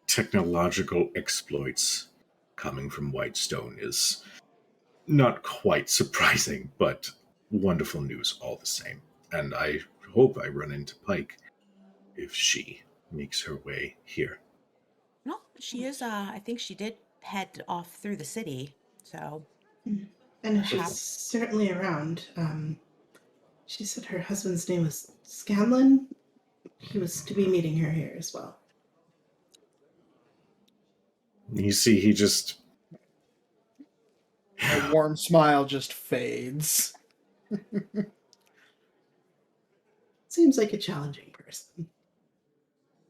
technological exploits coming from Whitestone is not quite surprising, but wonderful news all the same. And I hope I run into Pike if she makes her way here. No, she is. I think she did head off through the city. So, And she's Perhaps. certainly around. She said her husband's name was Scanlan. He was to be meeting her here as well. You see, he just... A warm smile just fades. Seems like a challenging person.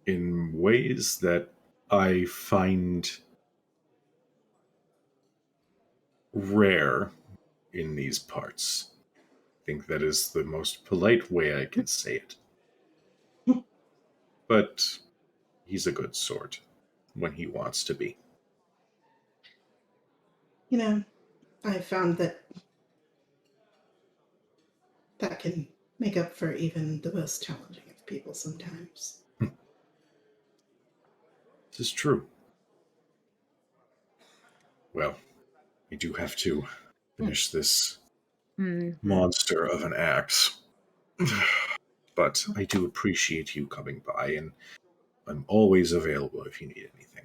in ways that I find rare in these parts. I think that is the most polite way I can say it. But he's a good sort when he wants to be. You know, I found that can make up for even the most challenging of people sometimes. This is true. Well, we do have to finish this monster of an axe. But I do appreciate you coming by, and I'm always available if you need anything.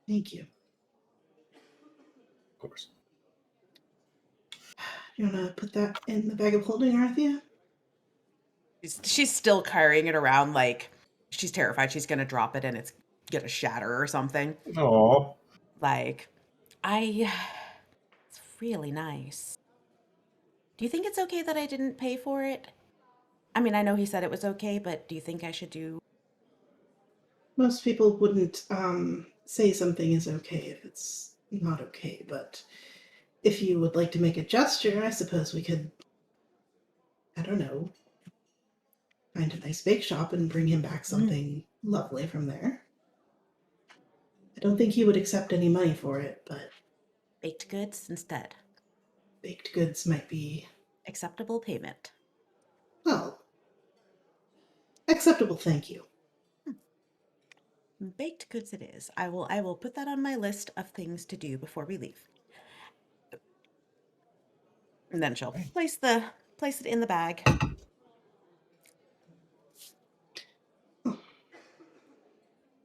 Thank you. Of course. You want to put that in the bag of holding, Arthea? she's still carrying it around like she's terrified she's gonna drop it and it's gonna shatter or something. Aww. Like, it's really nice. Do you think it's okay that I didn't pay for it? I mean, I know he said it was okay, but do you think I should do? Most people wouldn't say something is okay if it's not okay, but if you would like to make a gesture, I suppose we could, I don't know, find a nice bake shop and bring him back something lovely from there. I don't think he would accept any money for it, but Baked goods instead. baked goods might be, Acceptable payment. well, acceptable, thank you. Baked goods it is. I will put that on my list of things to do before we leave. And then she'll place it in the bag.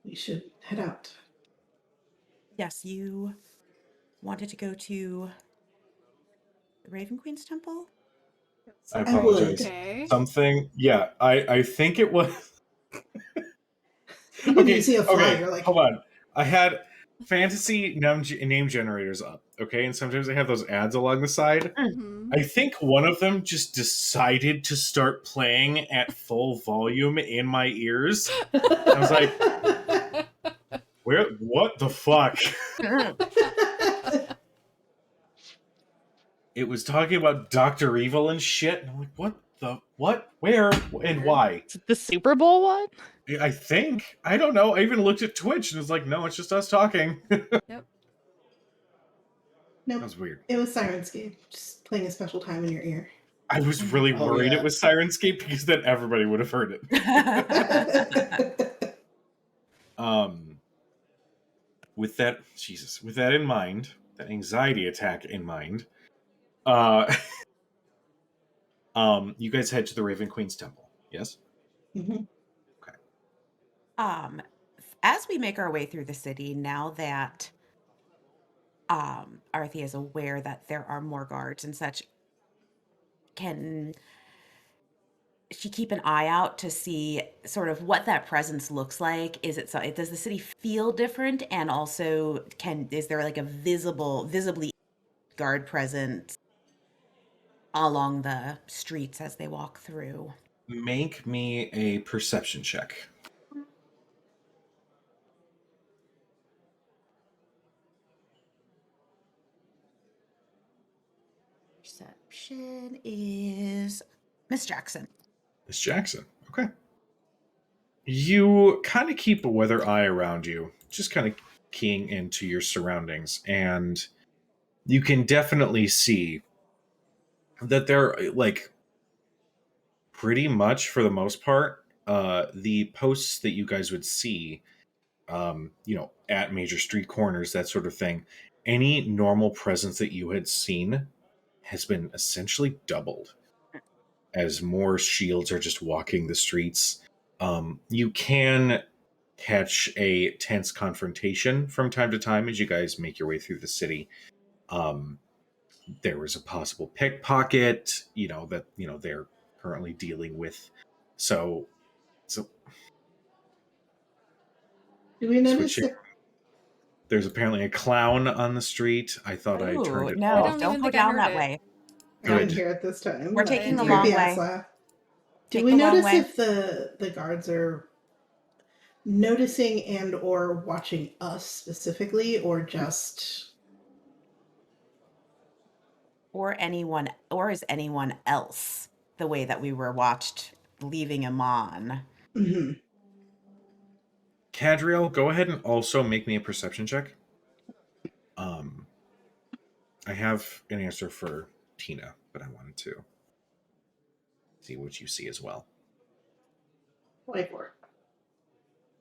We should head out. Yes, you wanted to go to the Raven Queen's temple? I I would. apologize. Okay. Something, yeah, I think it was... When you see a flyer, you're like, hold on. I had fantasy name generators up, okay? And sometimes they have those ads along the side. Mhm. I think one of them just decided to start playing at full volume in my ears. I was like, what the fuck? It was talking about Dr. Evil and shit. And I'm like, what? Where? And why? Is it the Super Bowl one? I think. I don't know. I even looked at Twitch and it was like, no, it's just us talking. Yep. That Nope, was weird. it was Sirenscape, just playing a special time in your ear. I was really Oh, worried yeah. it was Sirenscape because then everybody would have heard it. With that in mind, that anxiety attack in mind, you guys head to the Raven Queen's temple. Yes? Mhm. Um, as we make our way through the city, now that Arthea is aware that there are more guards and such, can she keep an eye out to see sort of what that presence looks like? Is it so? Does the city feel different? And also, is there like a visibly guard presence along the streets as they walk through? Make me a perception check. Perception is Miss Jackson. Miss Jackson. Okay. You kind of keep a weather eye around you, just kind of keying into your surroundings, and you can definitely see that they're like pretty much for the most part, the posts that you guys would see, at major street corners, that sort of thing, any normal presence that you had seen has been essentially doubled as more shields are just walking the streets. You can catch a tense confrontation from time to time as you guys make your way through the city. There was a possible pickpocket, that they're currently dealing with. So Do we notice switching. There's apparently a clown on the street. I thought I turned Ooh, it no, I off. don't don't even go think I down heard that it. way. I didn't Good. hear it this time. We're but taking the creepy long ass way. laugh. Do Take we the long notice way. if the guards are noticing and or watching us specifically, or just Or is anyone else the way that we were watched leaving Amon? Mhm. Cadriel, go ahead and also make me a perception check. I have an answer for Tina, but I wanted to see what you see as well. 24.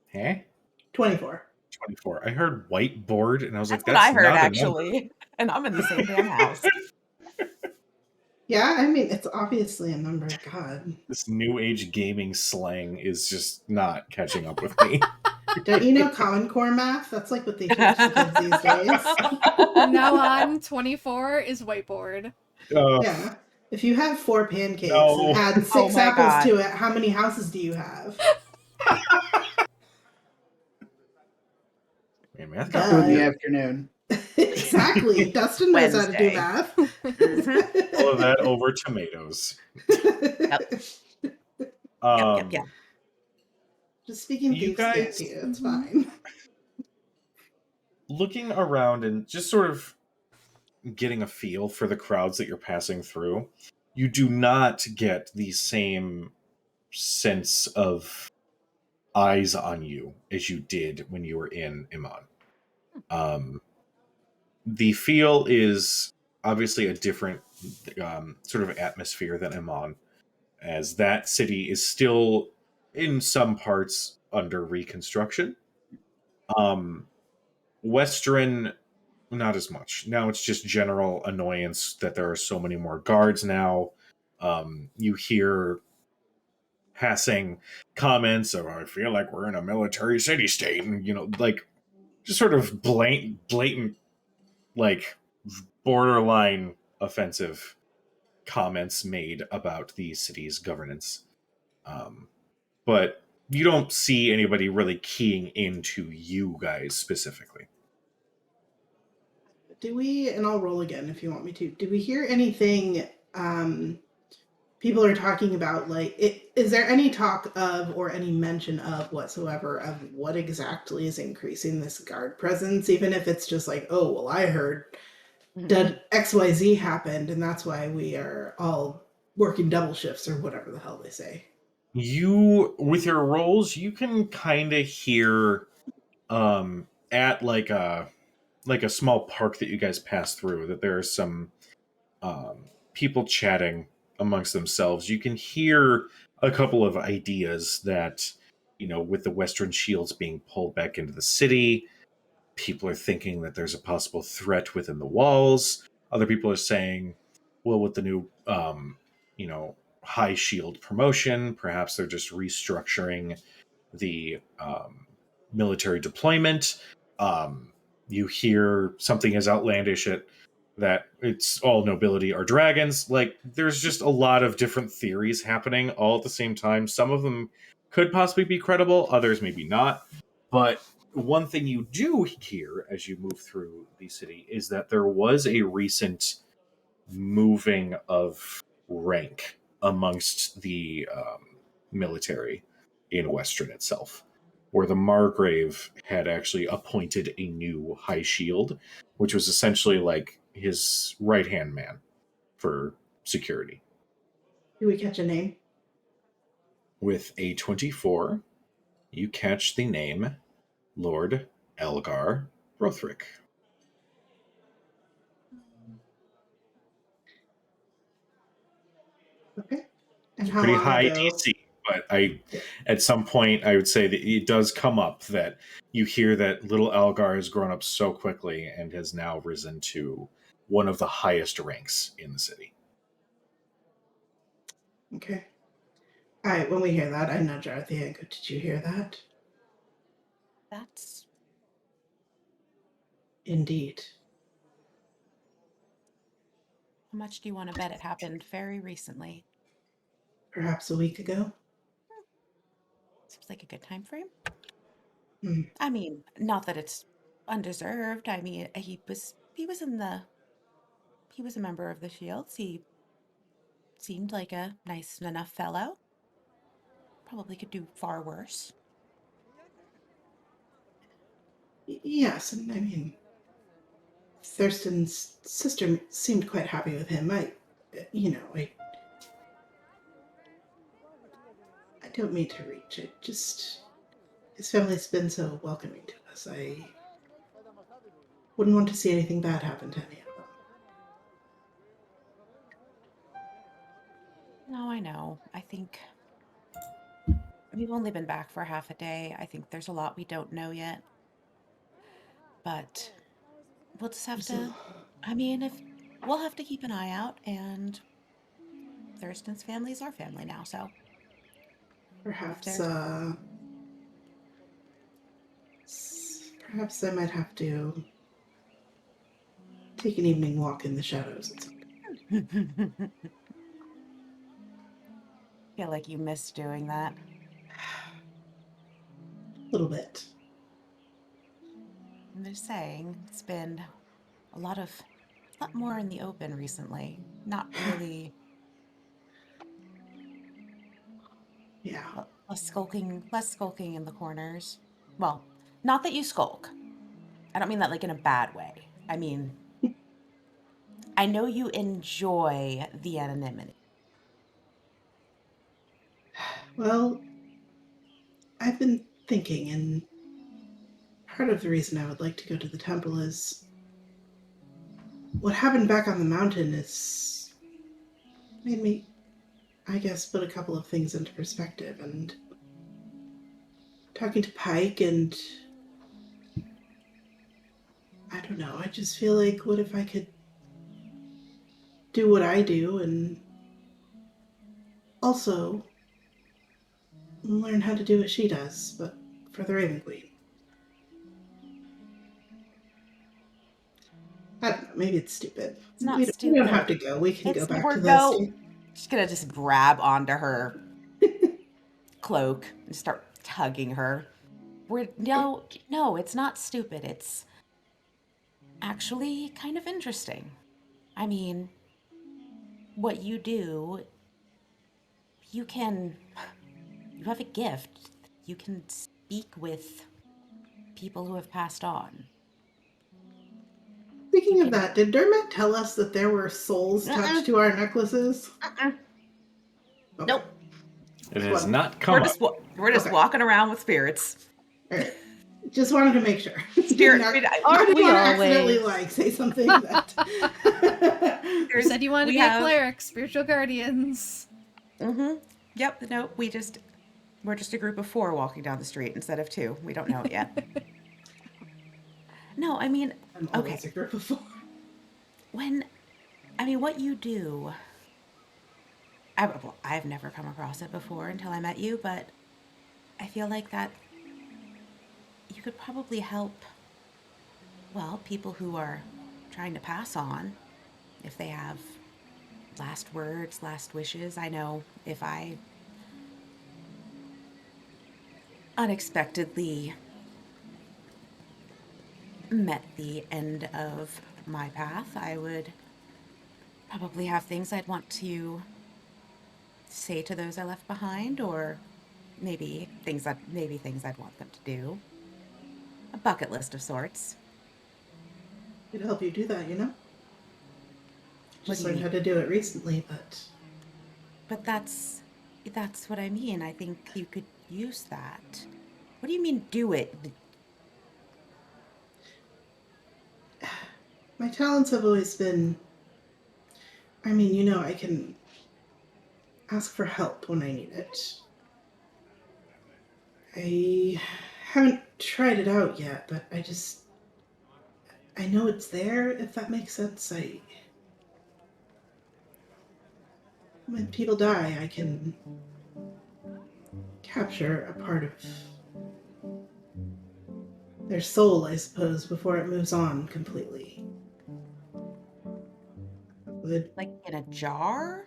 Hey? 24. 24. I heard whiteboard, and I was That's like, what that's I heard, not actually. And I'm in the same damn house. Yeah, I mean it's obviously a number. God, This new age gaming slang is just not catching up with me. don't you know Common Core math? That's like what they teach the kids these days. From now on, 24 is whiteboard. Yeah. If you have 4 pancakes No. and add 6 Oh my apples God. to it, how many houses do you have? Man, math Duh. got 2 in the weird. afternoon. Exactly. Dustin knows how to do Wednesday. math. Mhm. All of that over tomatoes. Yep. Just speaking You thieves can't guys- do. It's fine. Looking around and just sort of getting a feel for the crowds that you're passing through, you do not get the same sense of eyes on you as you did when you were in Iman. The feel is obviously a different sort of atmosphere than Iman, as that city is still in some parts under reconstruction. Western, not as much. Now it's just general annoyance that there are so many more guards now. You hear passing comments of, I feel like we're in a military city state, and like just sort of blatant, like borderline offensive comments made about the city's governance. But you don't see anybody really keying into you guys specifically. Do we, and I'll roll again if you want me to, do we hear anything people are talking about, like, is there any talk of or any mention of whatsoever of what exactly is increasing this guard presence, even if it's just like, oh, well, I heard that XYZ happened and that's why we are all working double shifts or whatever the hell they say. You, with your rolls, you can kind of hear at like a small park that you guys pass through, that there are some people chatting amongst themselves. You can hear a couple of ideas that, with the Western shields being pulled back into the city, people are thinking that there's a possible threat within the walls. Other people are saying, well, with the new high shield promotion, perhaps they're just restructuring the military deployment. You hear something as outlandish that it's all nobility are dragons. Like, there's just a lot of different theories happening all at the same time. Some of them could possibly be credible, others maybe not. But one thing you do hear as you move through the city is that there was a recent moving of rank amongst the military in Western itself, where the Margrave had actually appointed a new High Shield, which was essentially like his right hand man for security. Do we catch a name? With a 24, you catch the name Lord Elgar Rothric. Okay. And It's how pretty long high ago? DC, but at some point, I would say that it does come up that you hear that little Elgar has grown up so quickly and has now risen to one of the highest ranks in the city. Okay. All right. When we hear that, I nudge Arthea and go, "Did you hear that?" That's Indeed. how much do you want to bet it happened very recently? Perhaps a week ago. Seems like a good time frame. Hmm. I mean, not that it's undeserved. I mean, he was a member of the Shields. He seemed like a nice enough fellow. Probably could do far worse. Yes, and I mean, Thurston's sister seemed quite happy with him. I don't mean to reach. It just his family's been so welcoming to us. I wouldn't want to see anything bad happen to any of them. No, I know. I think we've only been back for half a day. I think there's a lot we don't know yet. But we'll just have to, I mean, if we'll have to keep an eye out, and Thurston's family is our family now, so Perhaps, there's perhaps I might have to take an evening walk in the shadows at some point. feel like you miss doing that. A little bit. I'm just saying, it's been a lot more in the open recently. Not really Yeah. less skulking in the corners. Well, not that you skulk. I don't mean that like in a bad way. I mean, I know you enjoy the anonymity. Well, I've been thinking, and part of the reason I would like to go to the temple is what happened back on the mountain is made me, I guess, put a couple of things into perspective. And talking to Pike, and I don't know, I just feel like, what if I could do what I do and also learn how to do what she does, but for the Raven Queen? I don't know, maybe it's stupid. It's not We don't have stupid. to go. We can go It's back we're to go. the Just gonna just grab onto her cloak and start tugging her. No, it's not stupid. It's actually kind of interesting. I mean, what you do, you have a gift. You can speak with people who have passed on. Speaking of that, did Dermot tell us that there were souls attached to our necklaces? Okay. Nope. It has Well, not come up. We're just Okay. walking around with spirits. All right. Just wanted to make sure. Spirit. Aren't we always. accidentally say something that? You said you wanted to we be have- a cleric, spiritual guardians. Mm-hmm. Yep. No, we're just a group of 4 walking down the street instead of 2. We don't know it yet. No, I mean, I'm always a group of 4. what you do, I've never come across it before until I met you, but I feel like that you could probably help, well, people who are trying to pass on, if they have last words, last wishes. I know if I unexpectedly met the end of my path, I would probably have things I'd want to say to those I left behind, or maybe things I'd want them to do. A bucket list of sorts. It'd help you do that, you know? What Just do you learned how mean? to do it recently, but But that's what I mean. I think you could use that. What do you mean do it? my talents have always been. I mean, you know, I can ask for help when I need it. I haven't tried it out yet, but I know it's there, if that makes sense. When people die, I can capture a part of their soul, I suppose, before it moves on completely. Would Like in a jar?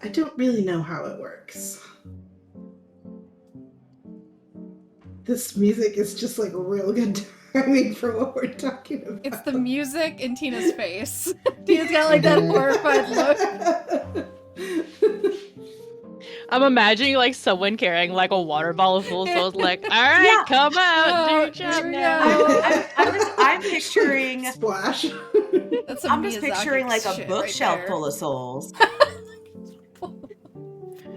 I don't really know how it works. This music is just like real good timing for what we're talking about. It's the music in Tina's face. Tina's got like that horrified look. I'm imagining like someone carrying like a water bottle full of souls, like, all right, Yeah. come out, do Oh, your job here we now. go. I'm picturing Splash. That's some I'm just Miyazaki picturing like a shit bookshelf right full of souls.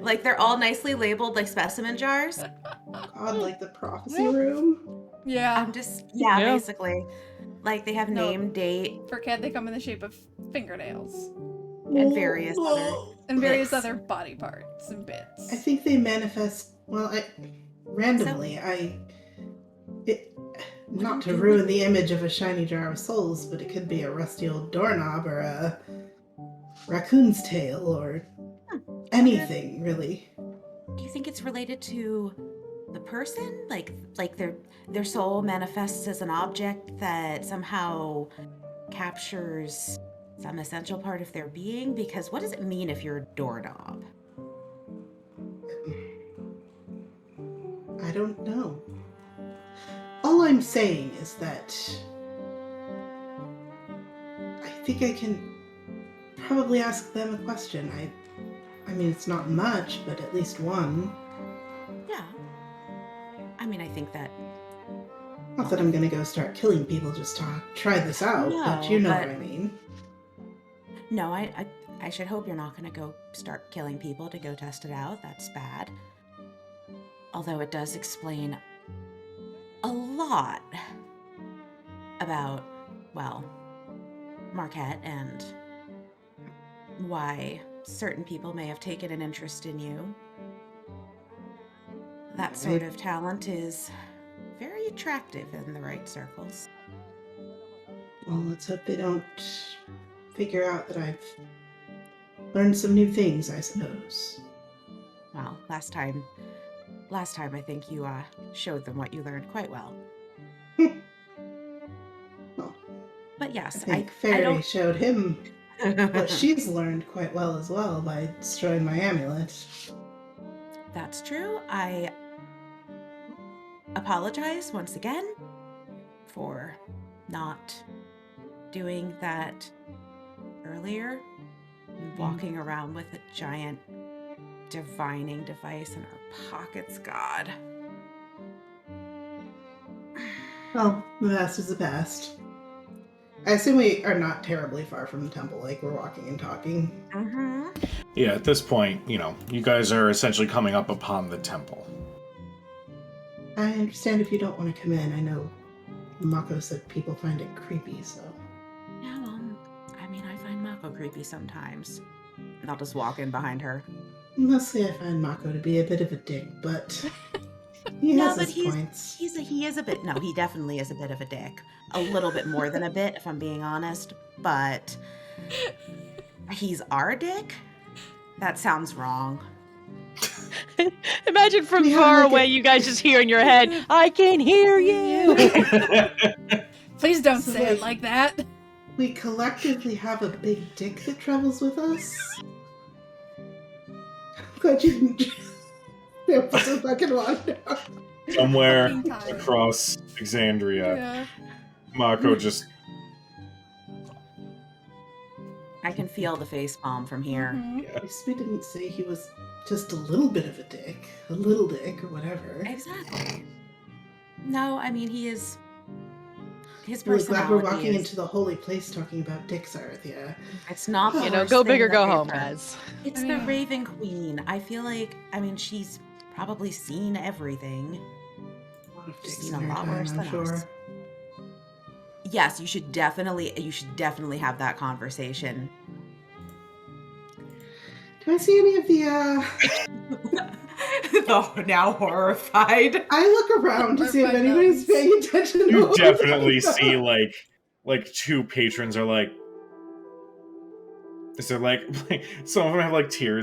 Like they're all nicely labeled like specimen jars. God, like the prophecy room. Yeah. I'm just Yeah. basically. Like they have No. name, date, For Cat, they come in the shape of fingernails and various other and various bits. other body parts and bits. I think they manifest. Well, randomly. Not to do ruin with- the image of a shiny jar of souls, but it could be a rusty old doorknob or a raccoon's tail or anything, really. Do you think it's related to the person? Like their soul manifests as an object that somehow captures some essential part of their being? Because what does it mean if you're a doorknob? I don't know. All I'm saying is that I think I can probably ask them a question. I mean, it's not much, but at least one. Yeah. I mean, I think that Not that I'm gonna go start killing people just to try this out, but you No, know but- what I mean. no, I should hope you're not going to go start killing people to go test it out. That's bad. Although it does explain a lot about, well, Marquette and why certain people may have taken an interest in you. That sort of talent is very attractive in the right circles. Well, let's hope they don't figure out that I've learned some new things, I suppose. Well, last time I think you showed them what you learned quite well. Well, But I yes, think I Faraday don't. showed him what she's learned quite well as well by destroying my amulet. That's true. I apologize once again for not doing that earlier. Walking around with a giant divining device in our pockets, God. Well, the best is the best. I assume we are not terribly far from the temple, like we're walking and talking. Mm-hmm. Yeah, at this point, you guys are essentially coming up upon the temple. I understand if you don't want to come in. I know Mako said people find it creepy, so. Yeah, well, I mean, I find Mako creepy sometimes. And I'll just walk in behind her. Mostly I find Mako to be a bit of a dick, but he No, has but his points. he is a bit. No, he definitely is a bit of a dick. A little bit more than a bit, if I'm being honest. But he's our dick. That sounds wrong. Imagine from We have far like away, you guys just hear in your head, "I can hear you." Please don't So, say it like- like that. We collectively have a big dick that travels with us. Glad you didn't put the fucking one down. Somewhere Fucking time. across Exandria, Yeah. Mako just I can feel the face palm from here. Mhm. At least we didn't say he was just a little bit of a dick. A little dick or whatever. Exactly. No, I mean, he is. His Really glad we're personality walking is. into the holy place talking about dicks, Arthia. It's not the You You know, worst go thing big or that go we've home, heard. guys. It's the Raven Queen. I feel like, I mean, she's probably seen everything. A lot of She's dicks seen in a her lot time, worse I'm than sure. us. Yes, you should definitely have that conversation. Do I see any of the Though now horrified. I look around to see if Horrified anybody's nuns. paying attention to you what definitely we're talking see about. like two patrons are like. So like some of them have like tear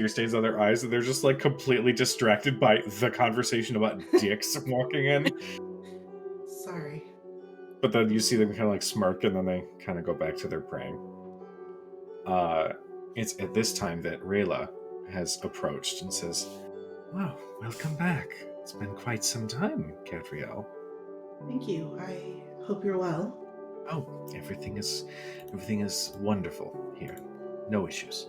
stains on their eyes, and they're just like completely distracted by the conversation about dicks walking in. Sorry. But then you see them kind of like smirk, and then they kind of go back to their praying. It's at this time that Rayla has approached and says, "Wow, welcome back. It's been quite some time, Catriel. Thank you. I hope you're well. Oh, everything is wonderful here. No issues."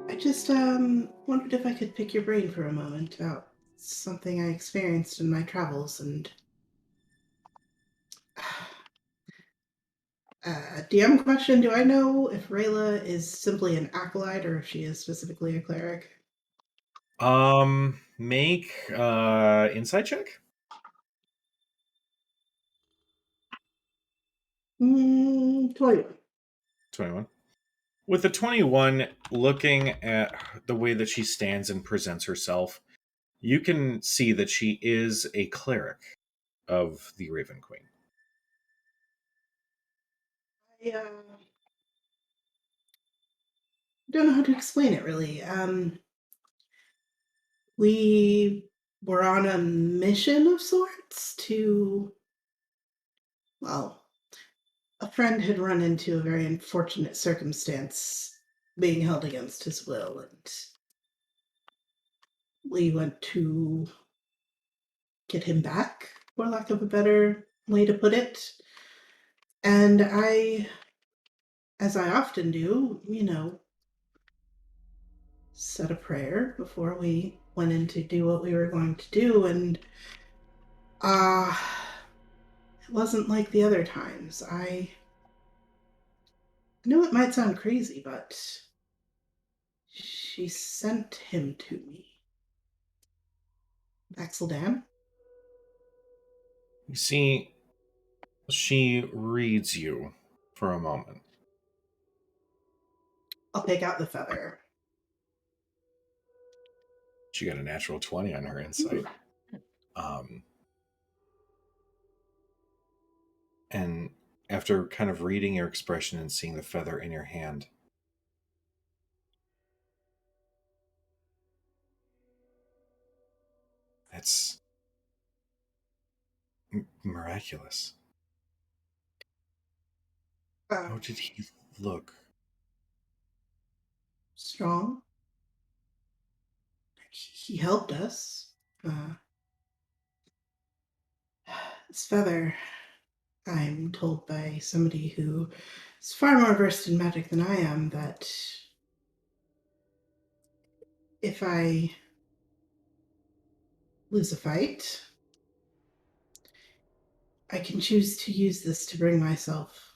I just wondered if I could pick your brain for a moment about something I experienced in my travels and DM question, do I know if Rayla is simply an acolyte or if she is specifically a cleric? Make insight check. 21. 21. With the 21, looking at the way that she stands and presents herself, you can see that she is a cleric of the Raven Queen. I don't know how to explain it really. We were on a mission of sorts to, well, a friend had run into a very unfortunate circumstance being held against his will, and we went to get him back, for lack of a better way to put it. And I, as I often do, said a prayer before we went in to do what we were going to do, and it wasn't like the other times. I know it might sound crazy, but she sent him to me. Axel Dan? You see, she reads you for a moment. I'll pick out the feather. She got a natural 20 on her insight. And after kind of reading your expression and seeing the feather in your hand, that's miraculous. How did he look? Strong. He helped us. This feather, I'm told by somebody who is far more versed in magic than I am, that if I lose a fight, I can choose to use this to bring myself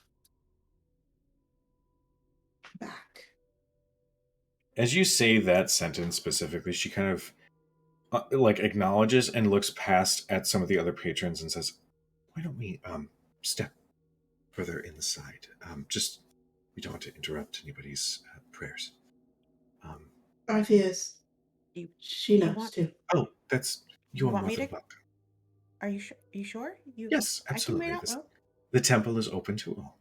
back. As you say that sentence specifically, she kind of like acknowledges and looks past at some of the other patrons and says, "Why don't we step further in the side? Just we don't want to interrupt anybody's prayers." Artheus, You, she you knows want- too. Oh, that's you are want more me than to- welcome. Are you sure? You sure? Yes, I can absolutely. wait out. Oh. The temple is open to all.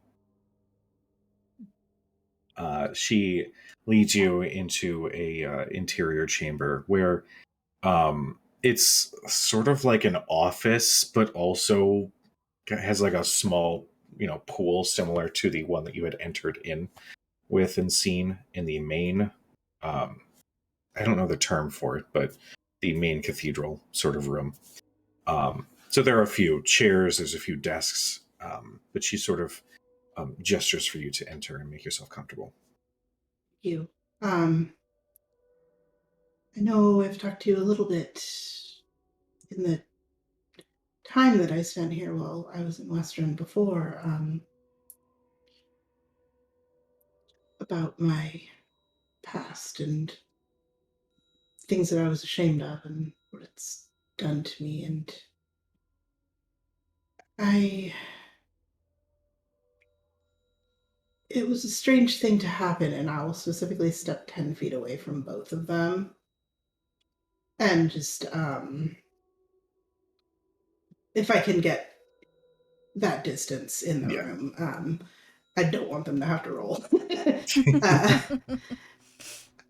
She leads you into a interior chamber where it's sort of like an office, but also has like a small, pool similar to the one that you had entered in with and seen in the main. Um, I don't know the term for it, but the main cathedral sort of room. So there are a few chairs, there's a few desks, but she sort of gestures for you to enter and make yourself comfortable. You. I know I've talked to you a little bit in the time that I spent here while I was in Western before, about my past and things that I was ashamed of and what it's done to me. And it was a strange thing to happen, and I will specifically step 10 feet away from both of them. And just, if I can get that distance in the Yeah. room, I don't want them to have to roll. uh,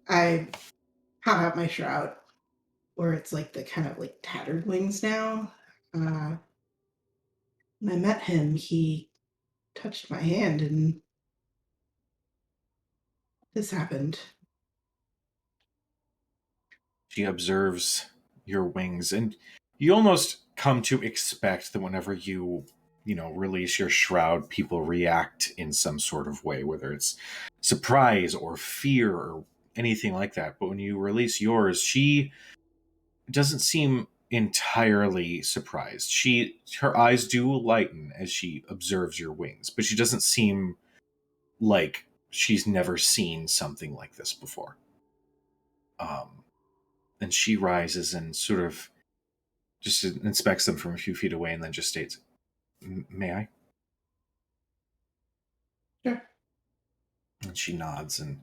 I have out my shroud, where it's like the kind of like tattered wings now. When I met him, he touched my hand, and this happened. She observes your wings, and you almost come to expect that whenever you release your shroud, people react in some sort of way, whether it's surprise or fear or anything like that. But when you release yours, she doesn't seem entirely surprised. Her eyes do lighten as she observes your wings, but she doesn't seem like she's never seen something like this before. Then she rises and sort of just inspects them from a few feet away and then just states, "May I?" Sure. And she nods and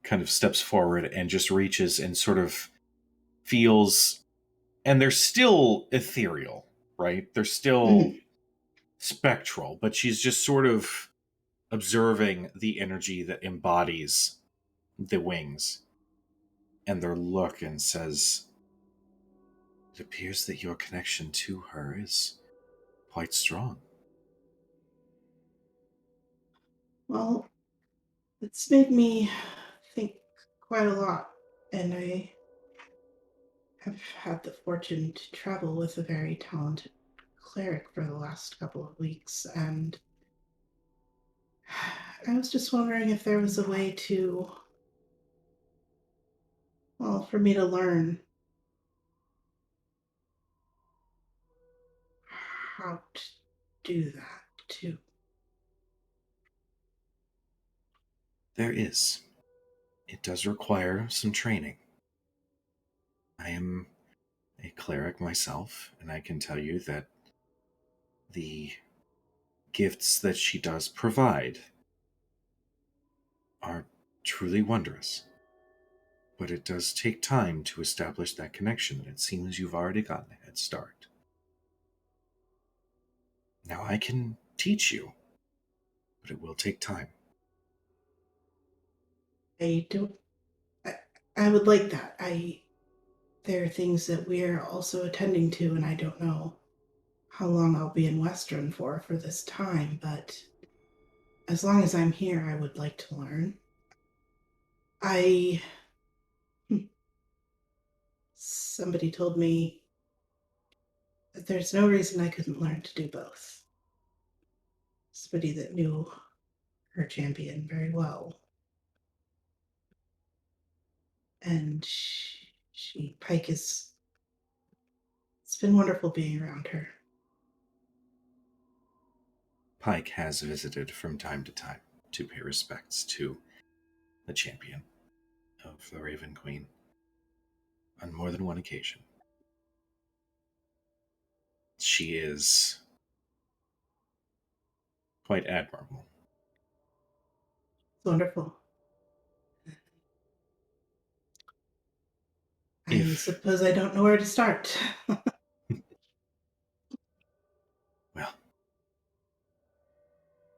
kind of steps forward and just reaches and sort of feels, and they're still ethereal, right? They're still spectral, but she's just sort of observing the energy that embodies the wings and their look and says, "It appears that your connection to her is quite strong." Well, it's made me think quite a lot, and I have had the fortune to travel with a very talented cleric for the last couple of weeks, and I was just wondering if there was a way to, well, for me to learn how to do that too. There is. It does require some training. I am a cleric myself, and I can tell you that the gifts that she does provide are truly wondrous. But it does take time to establish that connection, and it seems you've already gotten a head start. Now I can teach you, but it will take time. I don't. I would like that. There are things that we're also attending to, and I don't know how long I'll be in Western for this time, but as long as I'm here, I would like to learn. I. Somebody told me that there's no reason I couldn't learn to do both. Somebody that knew her champion very well. And Pike is. It's been wonderful being around her. Pike has visited from time to time to pay respects to the champion of the Raven Queen on more than one occasion. She is quite admirable. It's wonderful. I If, suppose I don't know where to start. well,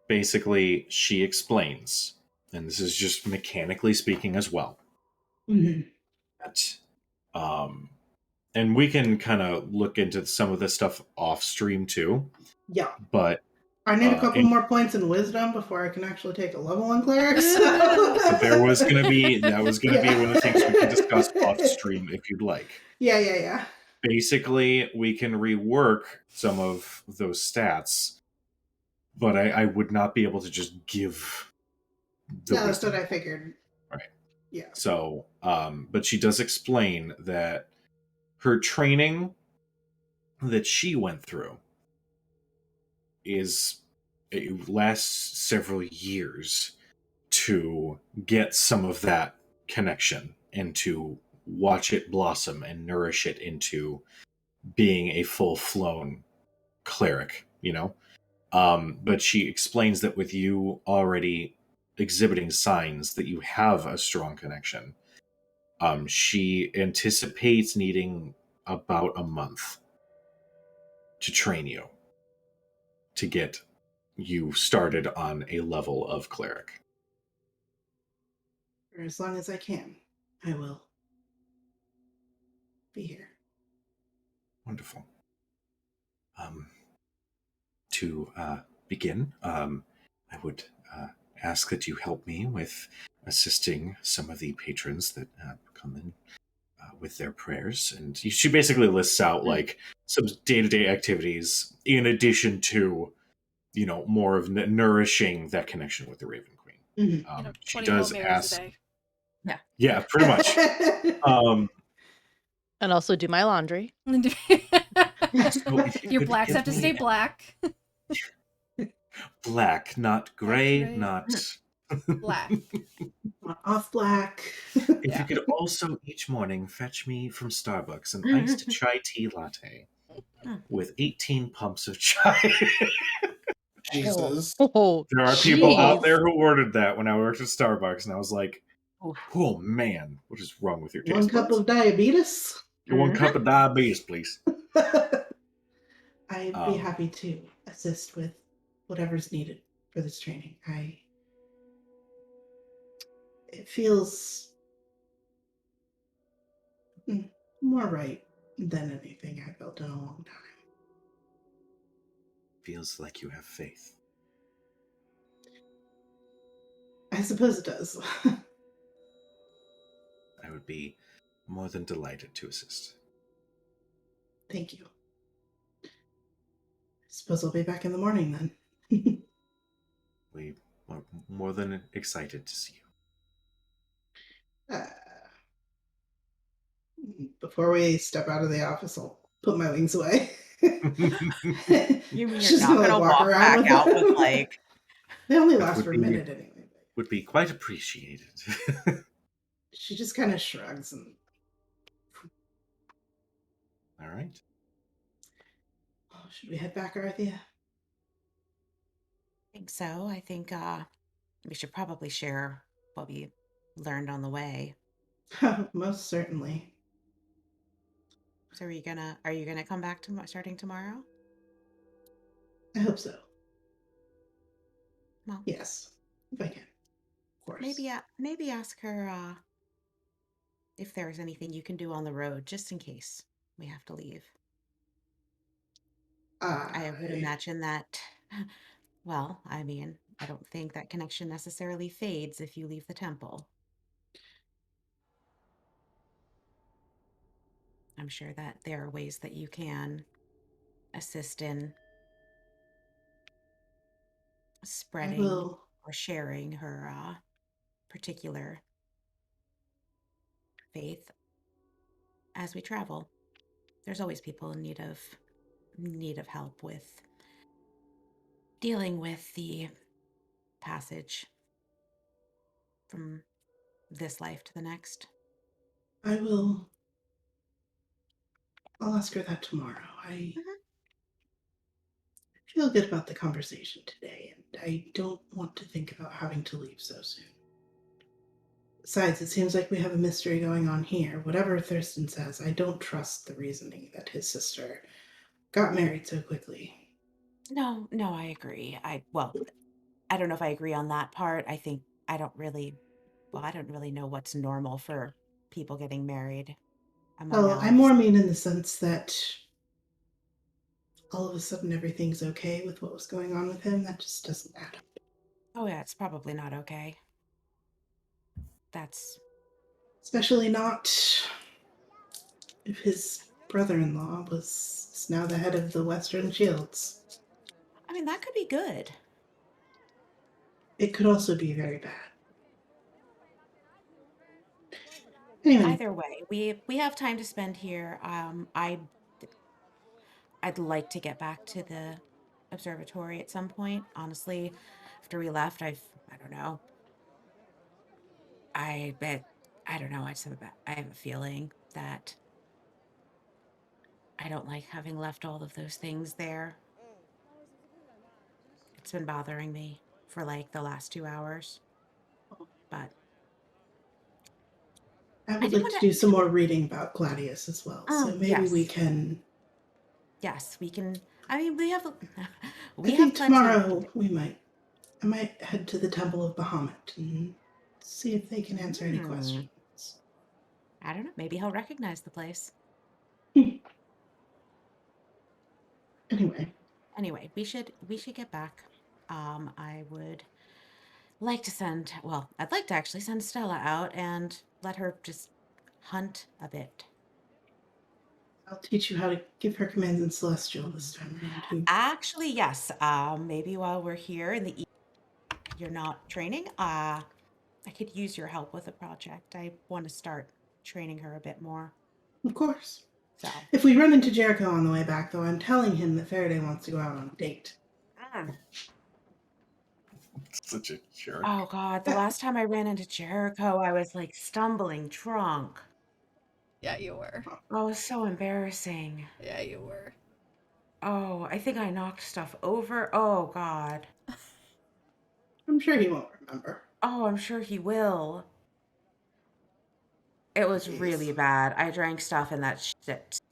basically, she explains and this is just mechanically speaking as well, Mhm. that, and we can kind of look into some of this stuff off stream too, Yeah. but I need a couple and more points in wisdom before I can actually take a level on cleric. so there was going to be that was going to be one of the things we can discuss off Yeah. stream if you'd like. Yeah. Basically, we can rework some of those stats, but I would not be able to just give the No, that's wisdom. what I figured. Right. Yeah. So, but she does explain that her training that she went through it lasts several years to get some of that connection and to watch it blossom and nourish it into being a full-flown cleric, you know? But she explains that with you already exhibiting signs that you have a strong connection, she anticipates needing about a month to train you to get you started on a level of cleric. For as long as I can, I will be here. Wonderful. To begin, I would ask that you help me with assisting some of the patrons that come in with their prayers. And she basically lists out like some day-to-day activities in addition to, more of nourishing that connection with the Raven Queen. Mhm. She 20 does Hail Marys ask. a day. Yeah, pretty much. And also do my laundry. So if you Your could blacks give have to me stay black. black, not gray, gray. not. Black. Off black. If Yeah. you could also each morning fetch me from Starbucks an iced chai tea latte with 18 pumps of chai. Jesus. Oh, There are people out jeez. there who ordered that when I worked at Starbucks, and I was like, Oof. oh man, what is wrong with your One taste cup buds? of diabetes. One cup of diabetes, please. I'd be happy to assist with whatever's needed for this training. It feels more right than anything I've built in a long time. Feels like you have faith. I suppose it does. I would be more than delighted to assist. Thank you. I suppose I'll be back in the morning then. We are more than excited to see Before we step out of the office, I'll put my wings away. you. You mean you're She's not gonna, gonna walk walk around back with out it. with like They only That last would for a be- minute anyway. Would be quite appreciated. She just kind of shrugs and. All right. Oh, should we head back, Arthea? I think so. I think we should probably share what we learned on the way. Most certainly. So are you gonna come back starting tomorrow? I hope so. Well, Yes, if I can. Of course. maybe ask her if there's anything you can do on the road, just in case we have to leave. I would imagine that. Well, I mean, I don't think that connection necessarily fades if you leave the temple. I'm sure that there are ways that you can assist in I spreading will. or sharing her particular faith as we travel. There's always people in need of help with dealing with the passage from this life to the next. I will. I'll ask her that tomorrow. I feel good about the conversation today, and I don't want to think about having to leave so soon. Besides, it seems like we have a mystery going on here. Whatever Thurston says, I don't trust the reasoning that his sister got married so quickly. No, I agree. I don't know if I agree on that part. I think I don't really know what's normal for people getting married among Well, I elves. more mean in the sense that all of a sudden everything's okay with what was going on with him. That just doesn't add up. Oh yeah, it's probably not okay. That's Especially not if his brother-in-law is now the head of the Western Shields. I mean, that could be good. It could also be very bad. Anyway, Either way, we have time to spend here. I'd like to get back to the observatory at some point. Honestly, after we left, I don't know. I bet I don't know. I have a feeling that I don't like having left all of those things there. It's been bothering me for like the last 2 hours. But I I would do like want to to. do some more reading about Gladius as well. So maybe we Yes, can. yes, we can. I mean, we have I we have think plenty of. tomorrow I might head to the Temple of Bahamut and see if they can answer any Hmm, questions. I don't know. Maybe he'll recognize the place. Anyway, Anyway, we should get back. I would like to send. Well, I'd like to actually send Stella out and let her just hunt a bit. I'll teach you how to give her commands in Celestial this time around too. Actually, yes. Maybe while we're here in the you're not training. I could use your help with a project. I want to start training her a bit more. Of course. So. If we run into Jericho on the way back, though, I'm telling him that Faraday wants to go out on a date. Mm. Such a jerk. Oh God, the last time I ran into Jericho, I was like stumbling drunk. Yeah, you were. Oh, it was so embarrassing. Yeah, you were. Oh, I think I knocked stuff over. Oh God. I'm sure he won't remember. Oh, I'm sure he will. It was Jeez. really bad. I drank stuff in that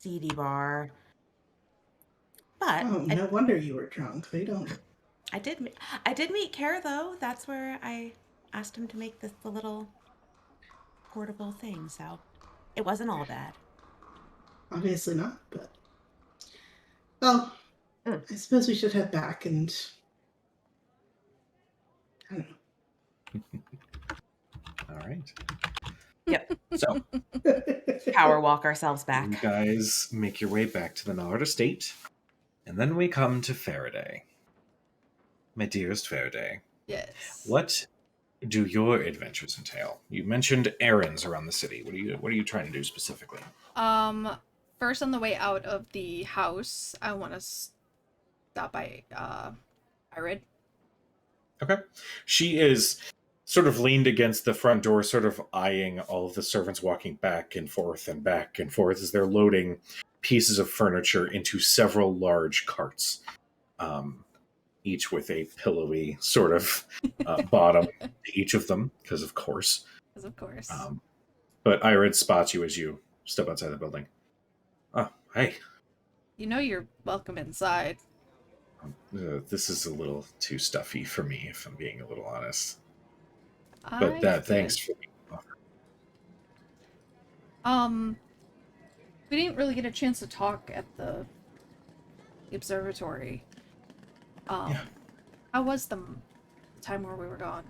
seedy bar. But Oh, no wonder you were drunk. They don't. I did. I did meet Care though. That's where I asked him to make the little portable thing. So it wasn't all bad. Obviously not, but. Well, Mm. I suppose we should head back and. I don't All right. Yep. So know. Power walk ourselves back. you guys make your way back to the Nard estate, and then we come to Faraday. My dearest Faraday, Yes. what do your adventures entail? You mentioned errands around the city. What are you trying to do specifically? First on the way out of the house, I want to stop by Irid. Okay. She is sort of leaned against the front door, sort of eyeing all of the servants walking back and forth as they're loading pieces of furniture into several large carts, each with a pillowy sort of bottom to each of them, because of course. Because of course. But Irid spots you as you step outside the building. Oh, hey. You know you're welcome inside. This is a little too stuffy for me, if I'm being a little honest. I But get thanks it. for the offer. We didn't really get a chance to talk at the observatory. Yeah. How was the time where we were gone?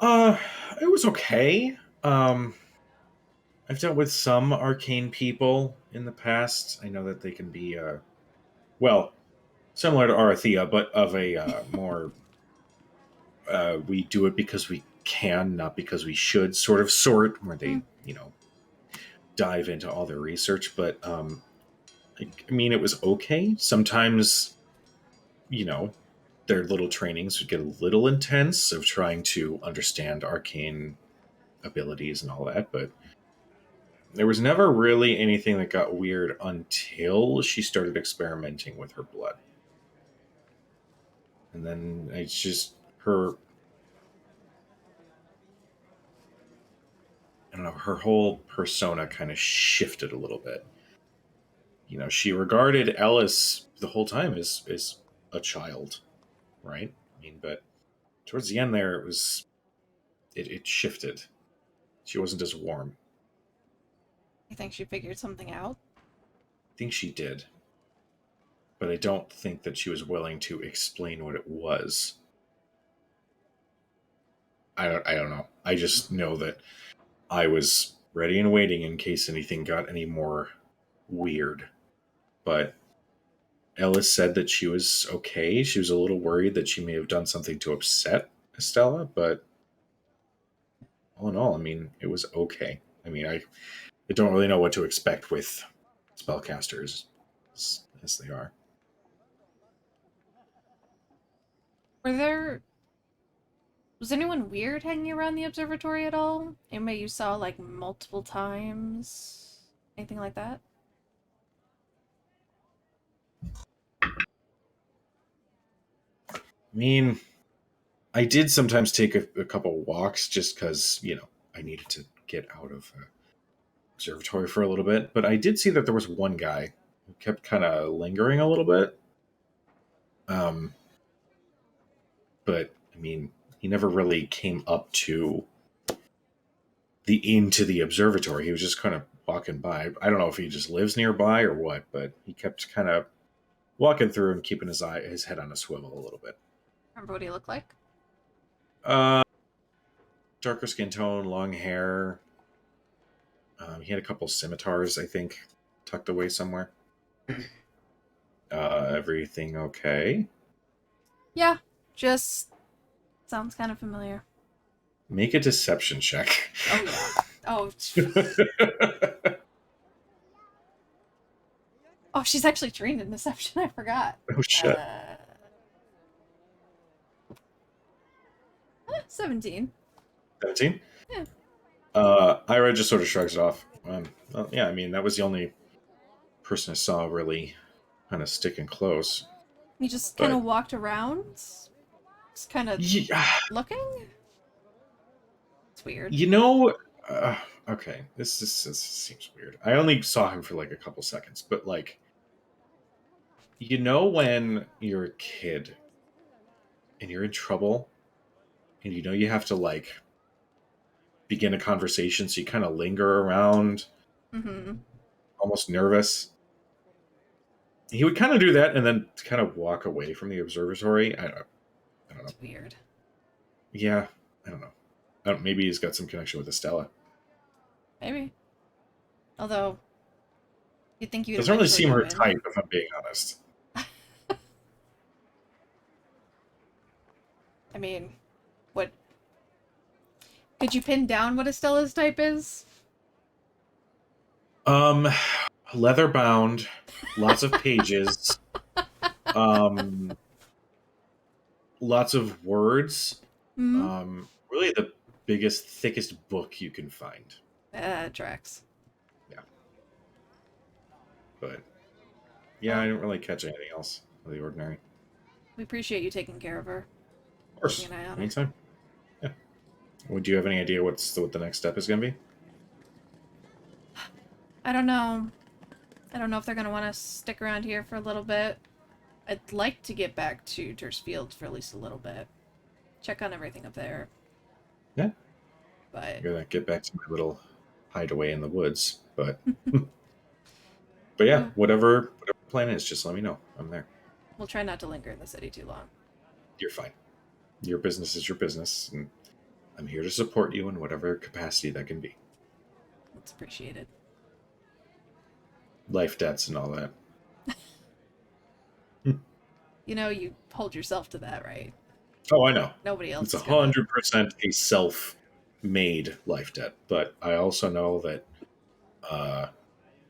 It was okay. I've dealt with some arcane people in the past. I know that they can be, well, similar to Arathea, but of a more, we do it because we can, not because we should sort of sort, where they, dive into all their research. But, I mean, it was okay. Sometimes, their little trainings would get a little intense of trying to understand arcane abilities and all that, but there was never really anything that got weird until she started experimenting with her blood. And then it's just her, I don't know, her whole persona kind of shifted a little bit. She regarded Ellis the whole time as a child, right? I mean, but towards the end there, it shifted. She wasn't as warm. You think she figured something out? I think she did, but I don't think that she was willing to explain what it was. I don't know. I just know that I was ready and waiting in case anything got any more weird. But Ellis said that she was okay. She was a little worried that she may have done something to upset Estella, but all in all, I mean, it was okay. I mean, I don't really know what to expect with spellcasters as they are. Was anyone weird hanging around the observatory at all? Anybody you saw like multiple times? Anything like that? I mean, I did sometimes take a couple walks just because, I needed to get out of the observatory for a little bit. But I did see that there was one guy who kept kind of lingering a little bit. But, I mean, he never really came up to into the observatory. He was just kind of walking by. I don't know if he just lives nearby or what, but he kept kind of walking through and keeping his head on a swivel a little bit. Remember what he looked like? Darker skin tone, long hair. He had a couple scimitars, I think, tucked away somewhere. Everything okay? Yeah, just sounds kind of familiar. Make a deception check. Oh yeah. Oh. Oh, she's actually trained in deception. I forgot. Oh shit. 17. 17? Yeah. Ira just sort of shrugs it off. Well, yeah, I mean, that was the only person I saw really kind of sticking close. He just kind of But- walked around, just kind of Yeah, looking. It's weird. okay, this seems weird. I only saw him for like a couple seconds, but like, when you're a kid and you're in trouble and you have to like begin a conversation, so you kind of linger around, Mm-hmm. almost nervous. He would kind of do that and then kind of walk away from the observatory. I don't know. It's weird. Yeah, I don't know. Maybe he's got some connection with Estella. Maybe. Although, you'd think you'd Doesn't really eventually seem her go in. type, if I'm being honest. I mean, what? Could you pin down what Estella's type is? Leather bound, lots of pages, lots of words. Hmm. Really the biggest, thickest book you can find. Drax. But yeah, I didn't really catch anything else of the ordinary. We appreciate you taking care of her. Of course, Keeping an eye on her. anytime. Yeah. Would you have any idea what the next step is going to be? I don't know. I don't know if they're going to want to stick around here for a little bit. I'd like to get back to Tersfield for at least a little bit. Check on everything up there. Yeah. But I'm gonna get back to my little hideaway in the woods, but but yeah, whatever the plan is, just let me know. I'm there. we'll try not to linger in the city too long. You're fine. Your business is your business, and I'm here to support you in whatever capacity that can be. It's appreciated. Life debts and all that. You hold yourself to that, right? Oh, I know. Nobody else It's is gonna- 100% a self-made life debt, but I also know that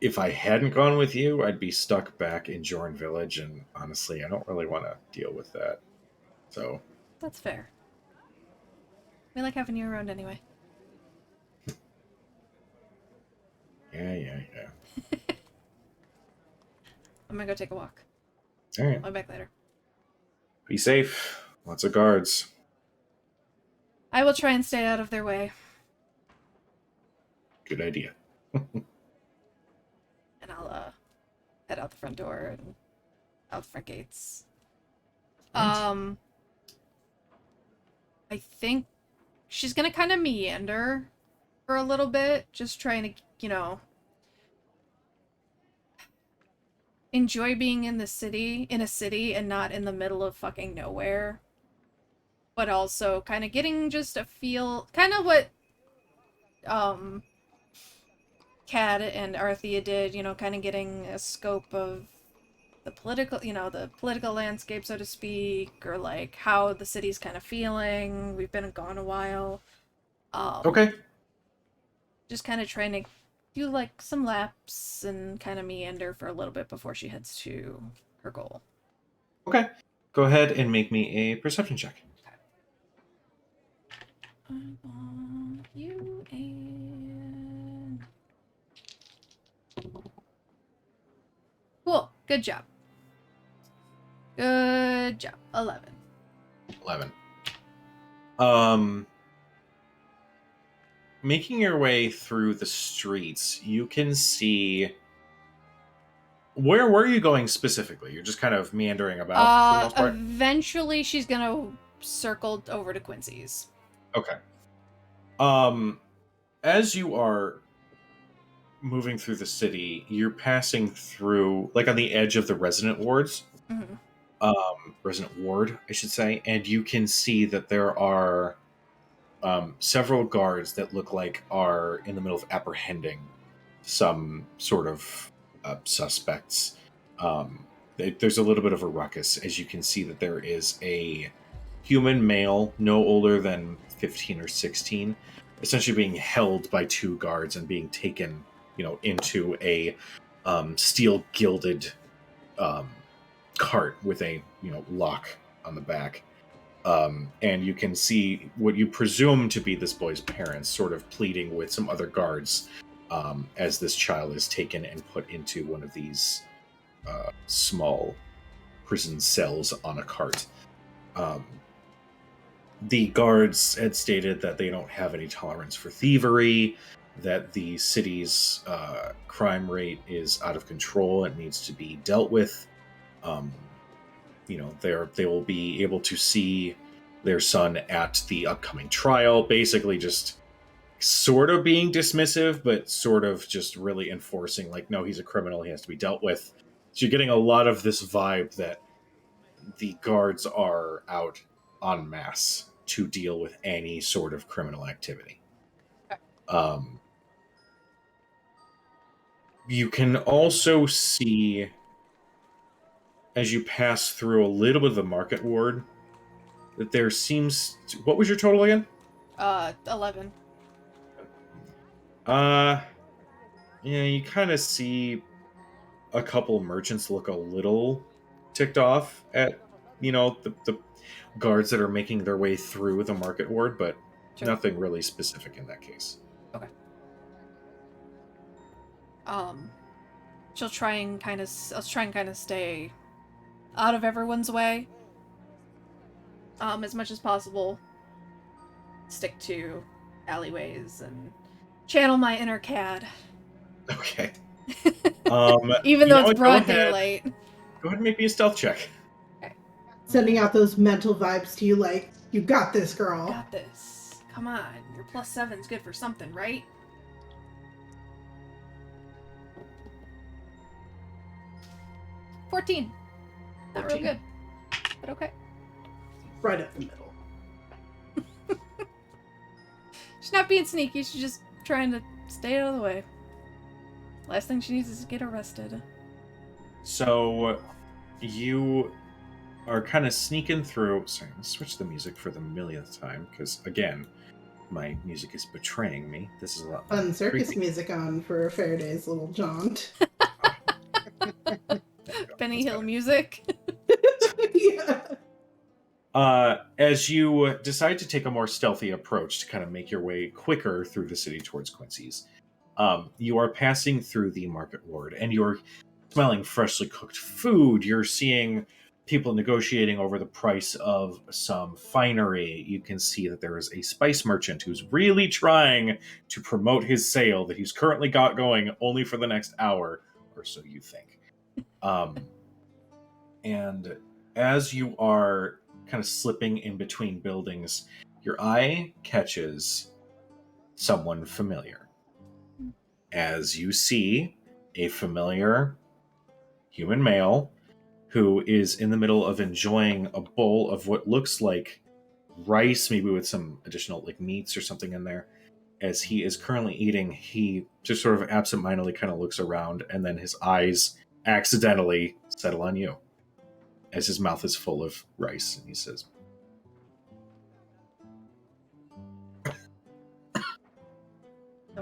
if I hadn't gone with you, I'd be stuck back in Jorn Village, and honestly, I don't really want to deal with that. So, That's fair. We like having you around anyway. yeah. I'm gonna go take a walk. All right. I'll be back later. Be safe. Lots of guards. I will try and stay out of their way. Good idea. And I'll head out the front door and out the front gates. Nice. I think she's gonna kind of meander for a little bit, just trying to, enjoy being in a city, and not in the middle of fucking nowhere. But also kind of getting just a feel, kind of what, Cad and Arthea did, kind of getting a scope of the political landscape, so to speak, or like how the city's kind of feeling. We've been gone a while. Okay. Just kind of trying to do like some laps and kind of meander for a little bit before she heads to her goal. Okay. Go ahead and make me a perception check. I want you and... Cool. Good job. Good job. 11. 11. Making your way through the streets, you can see... Where are you going specifically? You're just kind of meandering about for the most part? Eventually she's gonna circle over to Quincy's. Okay. As you are moving through the city, you're passing through, like, on the edge of the resident wards. Mm-hmm. Resident ward, I should say, and you can see that there are several guards that look like are in the middle of apprehending some sort of suspects. There's a little bit of a ruckus, as you can see that there is a human male, no older than 15 or 16, essentially being held by two guards and being taken, into a steel gilded cart with a lock on the back. And you can see what you presume to be this boy's parents sort of pleading with some other guards as this child is taken and put into one of these small prison cells on a cart. The guards had stated that they don't have any tolerance for thievery, that the city's crime rate is out of control and needs to be dealt with. They will be able to see their son at the upcoming trial, basically just sort of being dismissive, but sort of just really enforcing, like, no, he's a criminal, he has to be dealt with. So you're getting a lot of this vibe that the guards are out en masse to deal with any sort of criminal activity. You can also see, as you pass through a little bit of the market ward, that there seems to, what was your total again? 11. Yeah, you kind of see a couple merchants look a little ticked off at, the guards that are making their way through the market ward, but Sure. nothing really specific in that case. Okay. I'll try and kind of stay out of everyone's way. As much as possible. Stick to alleyways and channel my inner Cad. Okay. Even though it's broad daylight. Go ahead and make me a stealth check. Sending out those mental vibes to you like, you got this, girl. Got this. Come on. Your +7's good for something, right? $14. Not real 14. good. But okay. Right up the middle. She's not being sneaky, she's just trying to stay out of the way. Last thing she needs is to get arrested. So you are kind of sneaking through. Sorry, let's switch the music for the millionth time, because again, my music is betraying me. This is a lot Fun circus creepy. music on for Faraday's little jaunt. Benny Hill music. Yeah. As you decide to take a more stealthy approach to kind of make your way quicker through the city towards Quincy's, you are passing through the market ward, and you're smelling freshly cooked food. You're seeing people negotiating over the price of some finery. You can see that there is a spice merchant who's really trying to promote his sale that he's currently got going only for the next hour, or so you think. And as you are kind of slipping in between buildings, your eye catches someone familiar. As you see a familiar human male who is in the middle of enjoying a bowl of what looks like rice, maybe with some additional like meats or something in there. As he is currently eating, he just sort of absentmindedly kind of looks around, and then his eyes accidentally settle on you as his mouth is full of rice, and he says,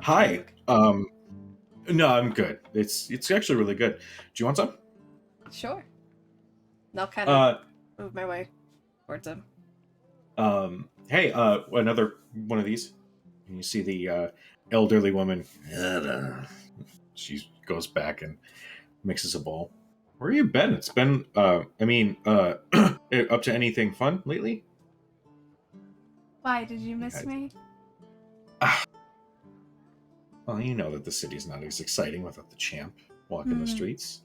"Hi. No, I'm good. It's actually really good. Do you want some?" Sure. And I'll kind of move my way towards him. Hey, another one of these. And you see the elderly woman. She goes back and mixes a bowl. Where have you been? It's been, up to anything fun lately? Why, did you miss I- me? Well, you know that the city's not as exciting without the champ walking the streets.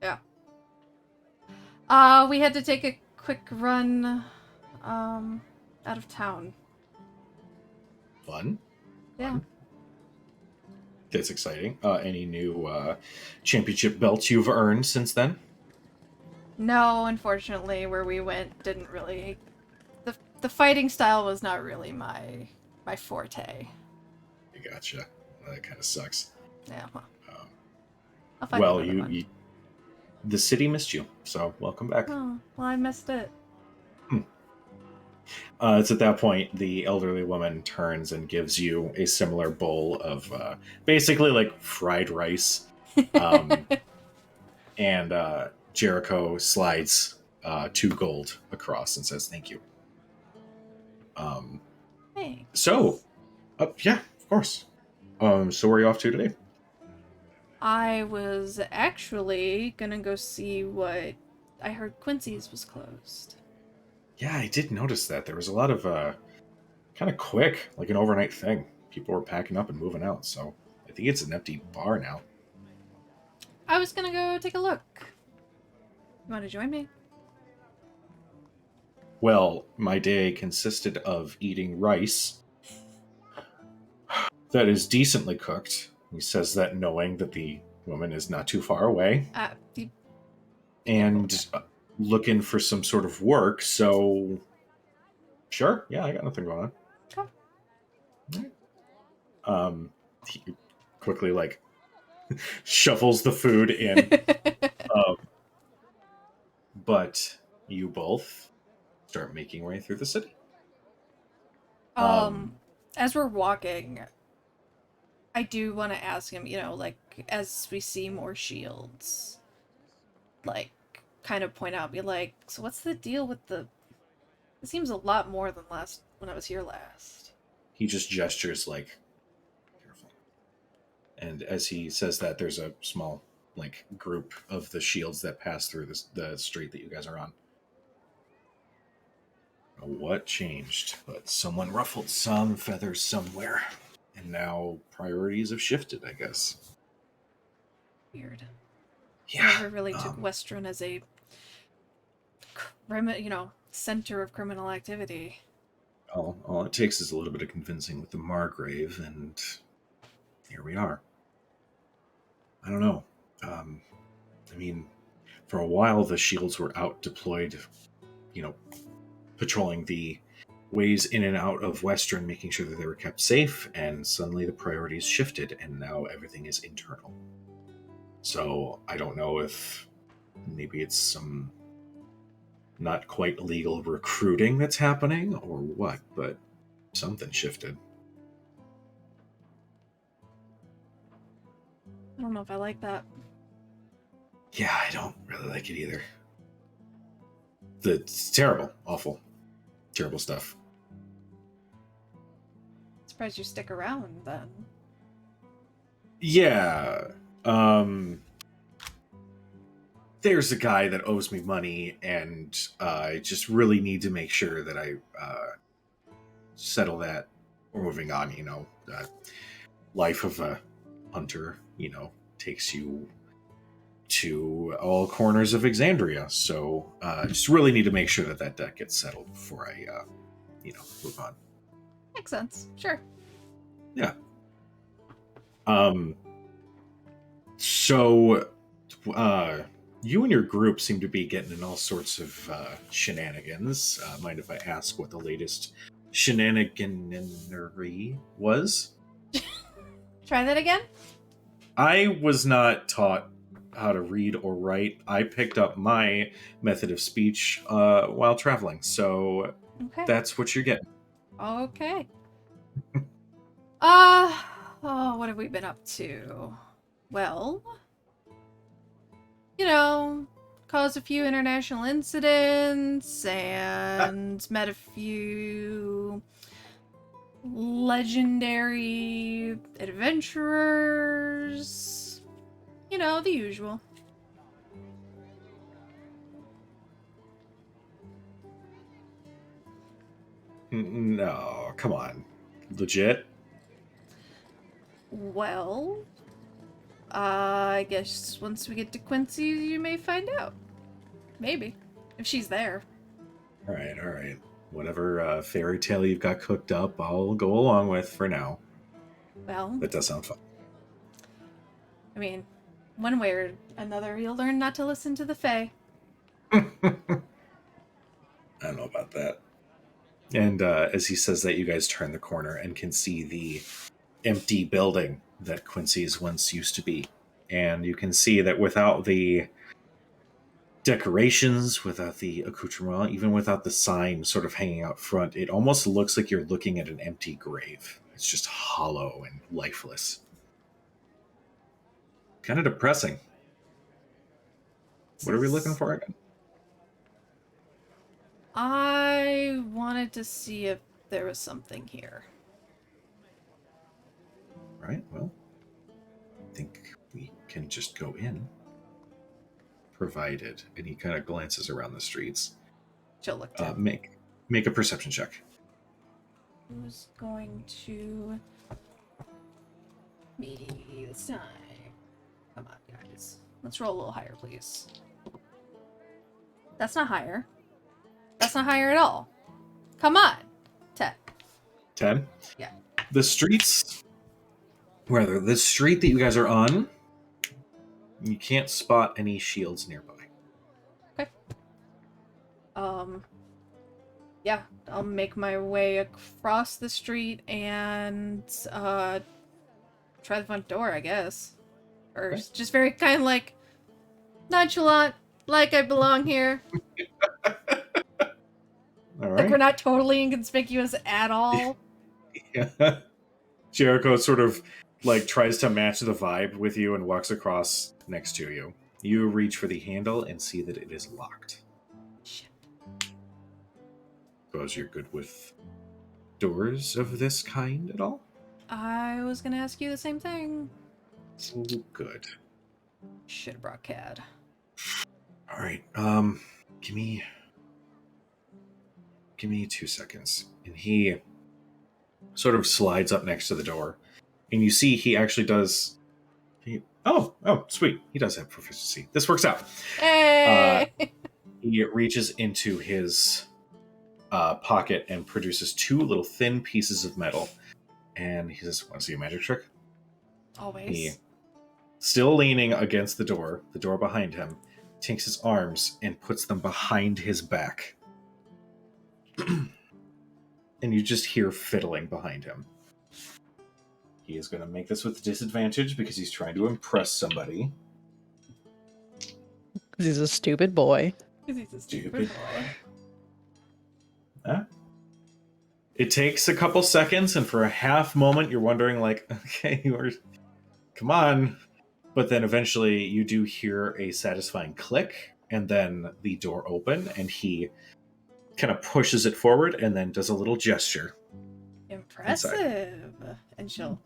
Yeah. We had to take a quick run, out of town. Fun? Yeah. That's exciting. Any new championship belts you've earned since then? No, unfortunately, where we went didn't really... The fighting style was not really my forte. I gotcha. That kind of sucks. Yeah, well, Um, I'll find well, another one. you, the city missed you, so welcome back. Oh, well, I missed it. It's at that point the elderly woman turns and gives you a similar bowl of basically like fried rice. And Jericho slides 2 gold across and says thank you. Hey. So, yeah, of course. So where are you off to today? I was actually gonna go see what... I heard Quincy's was closed. Yeah, I did notice that. There was a lot of kind of quick, like an overnight thing. People were packing up and moving out, so I think it's an empty bar now. I was gonna go take a look. You want to join me? Well, my day consisted of eating rice that is decently cooked. He says that knowing that the woman is not too far away, The... and looking for some sort of work, so sure, yeah, I got nothing going on. He quickly like shuffles the food in. But you both start making way through the city. As we're walking, I do want to ask him, you know, like, as we see more shields, like, kind of point out, be like, so what's the deal with the... It seems a lot more than when I was here last. He just gestures like, careful. And as he says that, there's a small like group of the shields that pass through the street that you guys are on. What changed? But someone ruffled some feathers somewhere, and now priorities have shifted, I guess. Weird. Yeah. I never really took Westron as a, center of criminal activity. All it takes is a little bit of convincing with the Margrave, and here we are. I don't know. I mean, for a while the shields were out deployed, patrolling the ways in and out of Western, making sure that they were kept safe, and suddenly the priorities shifted, and now everything is internal. So I don't know if maybe it's some not quite legal recruiting that's happening or what, but something shifted. I don't know if I like that. Yeah, I don't really like it either. It's terrible, awful, terrible stuff. Surprised you stick around then. Yeah. There's a guy that owes me money, and I just really need to make sure that I settle that. We're moving on, life of a hunter, takes you to all corners of Exandria. So I just really need to make sure that debt gets settled before I, move on. Makes sense. Sure. So, you and your group seem to be getting in all sorts of shenanigans. Mind if I ask what the latest shenaniganery was? Try that again? I was not taught how to read or write. I picked up my method of speech while traveling, so Okay. that's what you're getting. Okay. What have we been up to? Well, caused a few international incidents and met a few legendary adventurers. The usual. No, come on. Legit? Well, I guess once we get to Quincy, you may find out. Maybe. If she's there. All right. Whatever fairy tale you've got cooked up, I'll go along with for now. Well, That does sound fun. I mean, one way or another, you'll learn not to listen to the Fae. I don't know about that. And as he says that, you guys turn the corner and can see the empty building that Quincy's once used to be. And you can see that without the decorations, without the accoutrement, even without the sign sort of hanging out front, it almost looks like you're looking at an empty grave. It's just hollow and lifeless. Kind of depressing. What are we looking for again? I wanted to see if there was something here. Right, well, I think we can just go in. Provided, and he kind of glances around the streets. She'll look down. Make a perception check. Who's going to me this time? Come on, guys. Let's roll a little higher, please. That's not higher. That's not higher at all. Come on. 10. 10? Yeah. The street that you guys are on, you can't spot any shields nearby. Okay. Yeah, I'll make my way across the street and try the front door, I guess. Or Okay. just very kind of like nonchalant, like I belong here. All Like we're right. not totally inconspicuous at all. Yeah. Jericho sort of tries to match the vibe with you and walks across next to you. You reach for the handle and see that it is locked. Shit. Suppose you're good with doors of this kind at all? I was gonna ask you the same thing. Oh, good. Should have brought Cad. All right. Give me 2 seconds. And he sort of slides up next to the door, and you see he actually does. Oh, sweet. He does have proficiency. This works out. Hey! He reaches into his pocket and produces 2 little thin pieces of metal, and he says, "Want to see a magic trick?" Always. He, still leaning against the door behind him, takes his arms and puts them behind his back. And you just hear fiddling behind him. He is going to make this with disadvantage because he's trying to impress somebody. He's a stupid boy. Because he's a Stupid. stupid boy. It takes a couple seconds, and for a half moment, you're wondering, okay, come on. But then eventually, you do hear a satisfying click, and then the door open, and he kind of pushes it forward, and then does a little gesture. Impressive. And she'll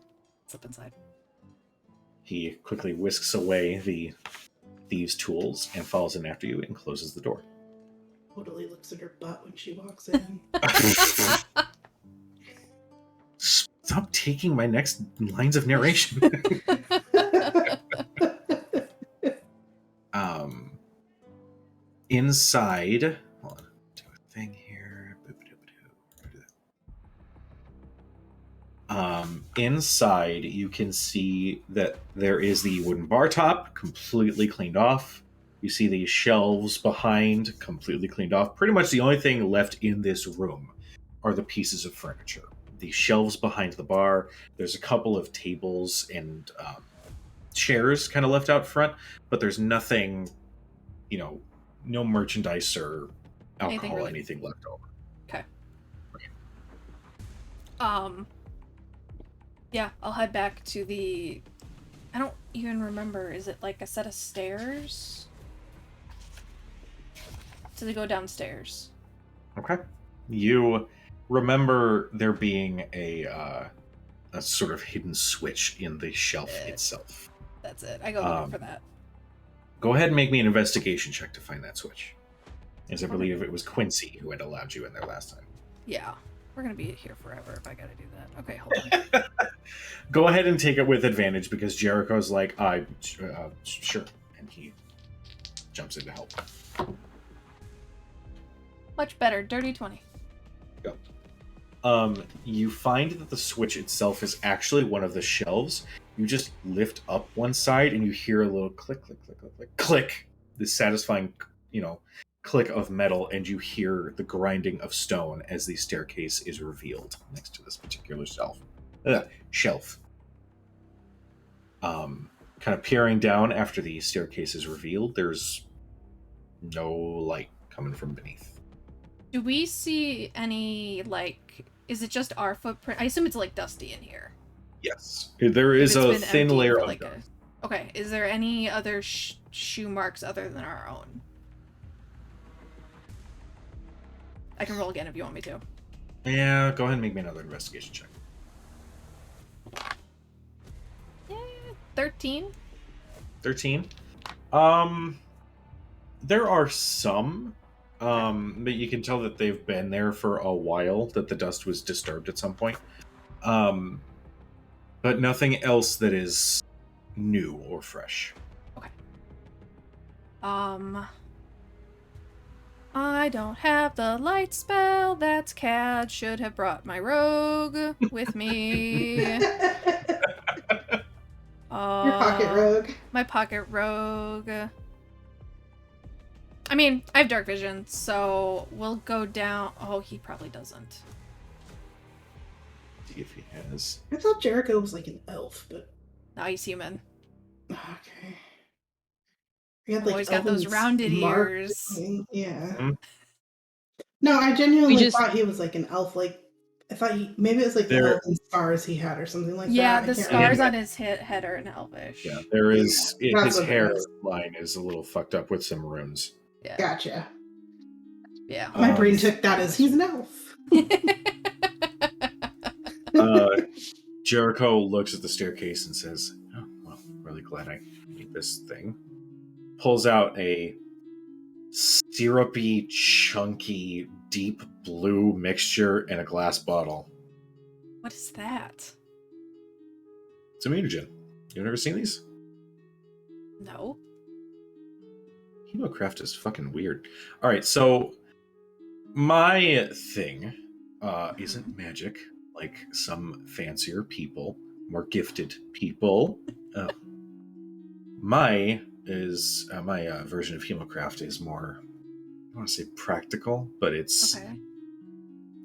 slip inside. He quickly whisks away the thieves' tools and follows in after you and closes the door. Totally looks at her butt when she walks in. Stop taking my next lines of narration. Inside, hold on, do a thing here. Inside, you can see that there is the wooden bar top completely cleaned off. You see the shelves behind completely cleaned off. Pretty much the only thing left in this room are the pieces of furniture. The shelves behind the bar. There's a couple of tables and chairs kind of left out front, but there's nothing, no merchandise or alcohol, anything left over. Okay. Yeah, I'll head back to the... I don't even remember. Is it like a set of stairs? So they go downstairs. Okay. You remember there being a sort of hidden switch in the shelf itself. That's it. I go looking for that. Go ahead and make me an investigation check to find that switch. As I believe it was Quincy who had allowed you in there last time. Yeah. We're gonna be here forever if I gotta do that. Okay, hold on. Go ahead and take it with advantage because Jericho's like, sure. And he jumps in to help. Much better. Dirty 20. Go. You find that the switch itself is actually one of the shelves. You just lift up one side and you hear a little click, click, click, click, click, click. This satisfying, click of metal, and you hear the grinding of stone as the staircase is revealed next to this particular shelf. Kind of peering down after the staircase is revealed, there's no light coming from beneath. Do we see any, is it just our footprint? I assume it's, dusty in here. Yes. There is a thin layer of dust. Okay, is there any other shoe marks other than our own? I can roll again if you want me to. Yeah, go ahead and make me another investigation check. Yeah, 13. 13. There are some, but you can tell that they've been there for a while, that the dust was disturbed at some point. But nothing else that is new or fresh. Okay. I don't have the light spell. That's Cad. Should have brought my rogue with me. Your pocket rogue. My pocket rogue. I mean, I have dark vision, so we'll go down. Oh, he probably doesn't. See if he has. I thought Jericho was like an elf, but No, he's human. okay. He had, Oh, he's got those elven rounded marks. ears. Yeah. Mhm. No, I genuinely just- thought he was like an elf. I thought maybe it was like the There- elven scars he had or something like Yeah, that. the I can't scars remember. on his head are in elvish. Yeah, there is. That's His what it hair was. line is a little fucked up with some runes. Yeah. Gotcha. Yeah. My brain took that as he's an elf. Jericho looks at the staircase and says, "Oh, well, really glad I made this thing." Pulls out a syrupy, chunky, deep blue mixture in a glass bottle. What is that? It's a mutagen. You've never seen these? No. Hemocraft is fucking weird. Alright, so my thing isn't magic like some fancier people, more gifted people. My version of Hemocraft is more, I want to say practical, but it's Okay.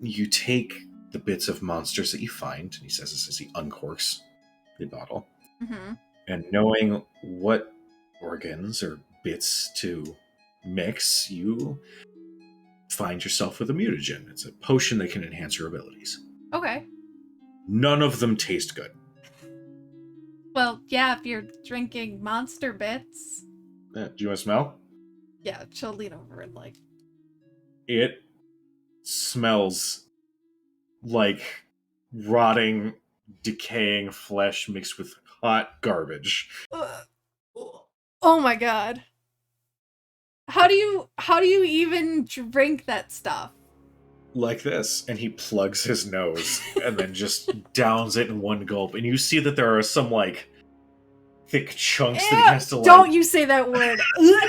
you take the bits of monsters that you find, and he says this as he uncorks the bottle, Mm-hmm. and knowing what organs or bits to mix, you find yourself with a mutagen. It's a potion that can enhance your abilities. Okay. None of them taste good. Well, yeah, if you're drinking monster bits. Do you want to smell? Yeah, she'll lean over and It smells like rotting, decaying flesh mixed with hot garbage. Oh my god. How do you even drink that stuff? Like this, and he plugs his nose and then just downs it in one gulp, and you see that there are some thick chunks that he has to Don't you say that word. Yeah,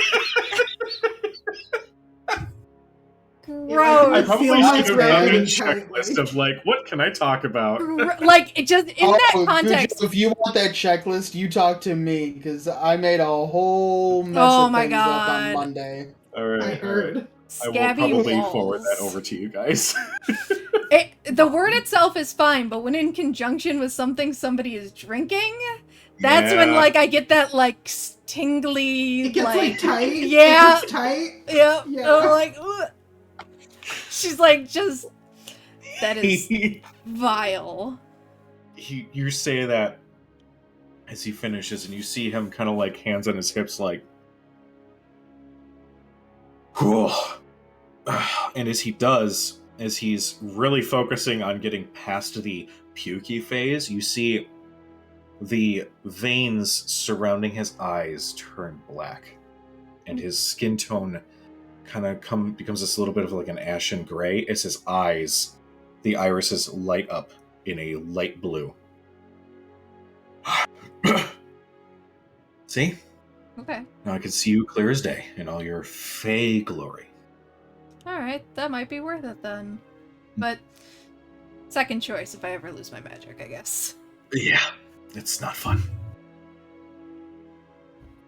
Gross. I would probably feel my should have done a brain checklist tightly. of like, what can I talk about? Like it just in that Cujo, context. if you want that checklist, you talk to me because I made a whole mess Oh of my things up on God. Monday. All I right, all right. heard. I will Scabby probably walls. forward that over to you guys. The word itself is fine, but when in conjunction with something somebody is drinking, that's when Yeah. like I get that like tingly It gets like tight. Yeah. It gets tight. Yeah. Yeah. I'm like, ugh. She's like just that is vile. You say that as he finishes, and you see him kind of like hands on his hips, like, whew. And as he does, as he's really focusing on getting past the pukey phase, you see the veins surrounding his eyes turn black, and his skin tone kind of becomes this little bit of like an ashen gray as his eyes, the irises light up in a light blue. See? Okay. Now I can see you clear as day in all your fey glory. Alright, that might be worth it then. But second choice if I ever lose my magic, I guess. Yeah, it's not fun.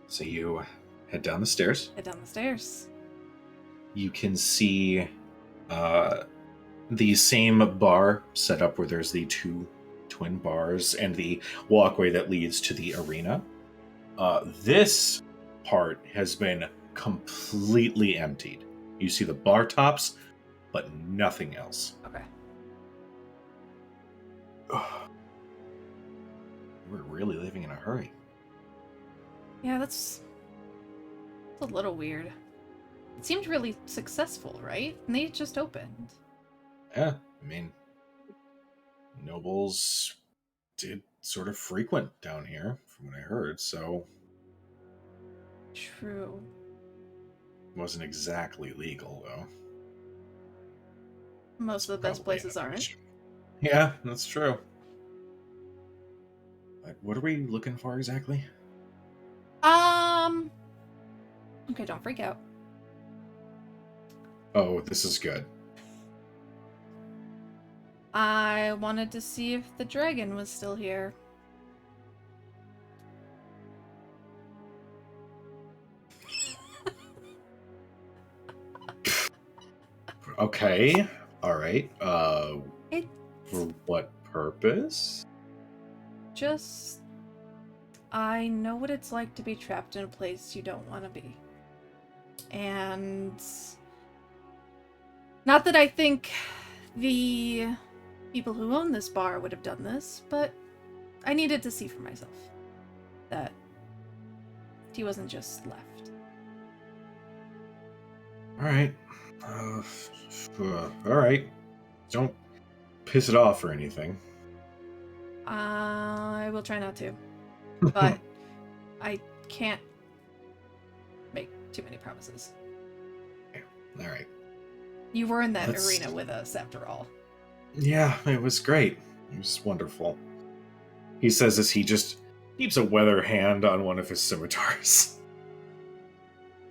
So you head down the stairs. Head down the stairs. You can see the same bar set up where there's the two twin bars and the walkway that leads to the arena. This part has been completely emptied. You see the bar tops, but nothing else. Okay. We're really living in a hurry. Yeah, that's a little weird. It seemed really successful, right? And they just opened. Yeah, I mean, nobles did sort of frequent down here, from what I heard, so True. it wasn't exactly legal, though. Most of the best Probably places an aren't. issue. Yeah, that's true. Like, what are we looking for exactly? Okay, don't freak out. Oh, this is good. I wanted to see if the dragon was still here. Okay, alright. It For what purpose? just... I know what it's like to be trapped in a place you don't want to be. And... Not that I think the people who own this bar would have done this, but I needed to see for myself that he wasn't just left. Alright. Alright. Don't piss it off or anything. I will try not to, but I can't make too many promises. Alright. You were in that That's- arena with us, after all. Yeah, it was great. It was wonderful. He says as he just keeps a weather hand on one of his scimitars.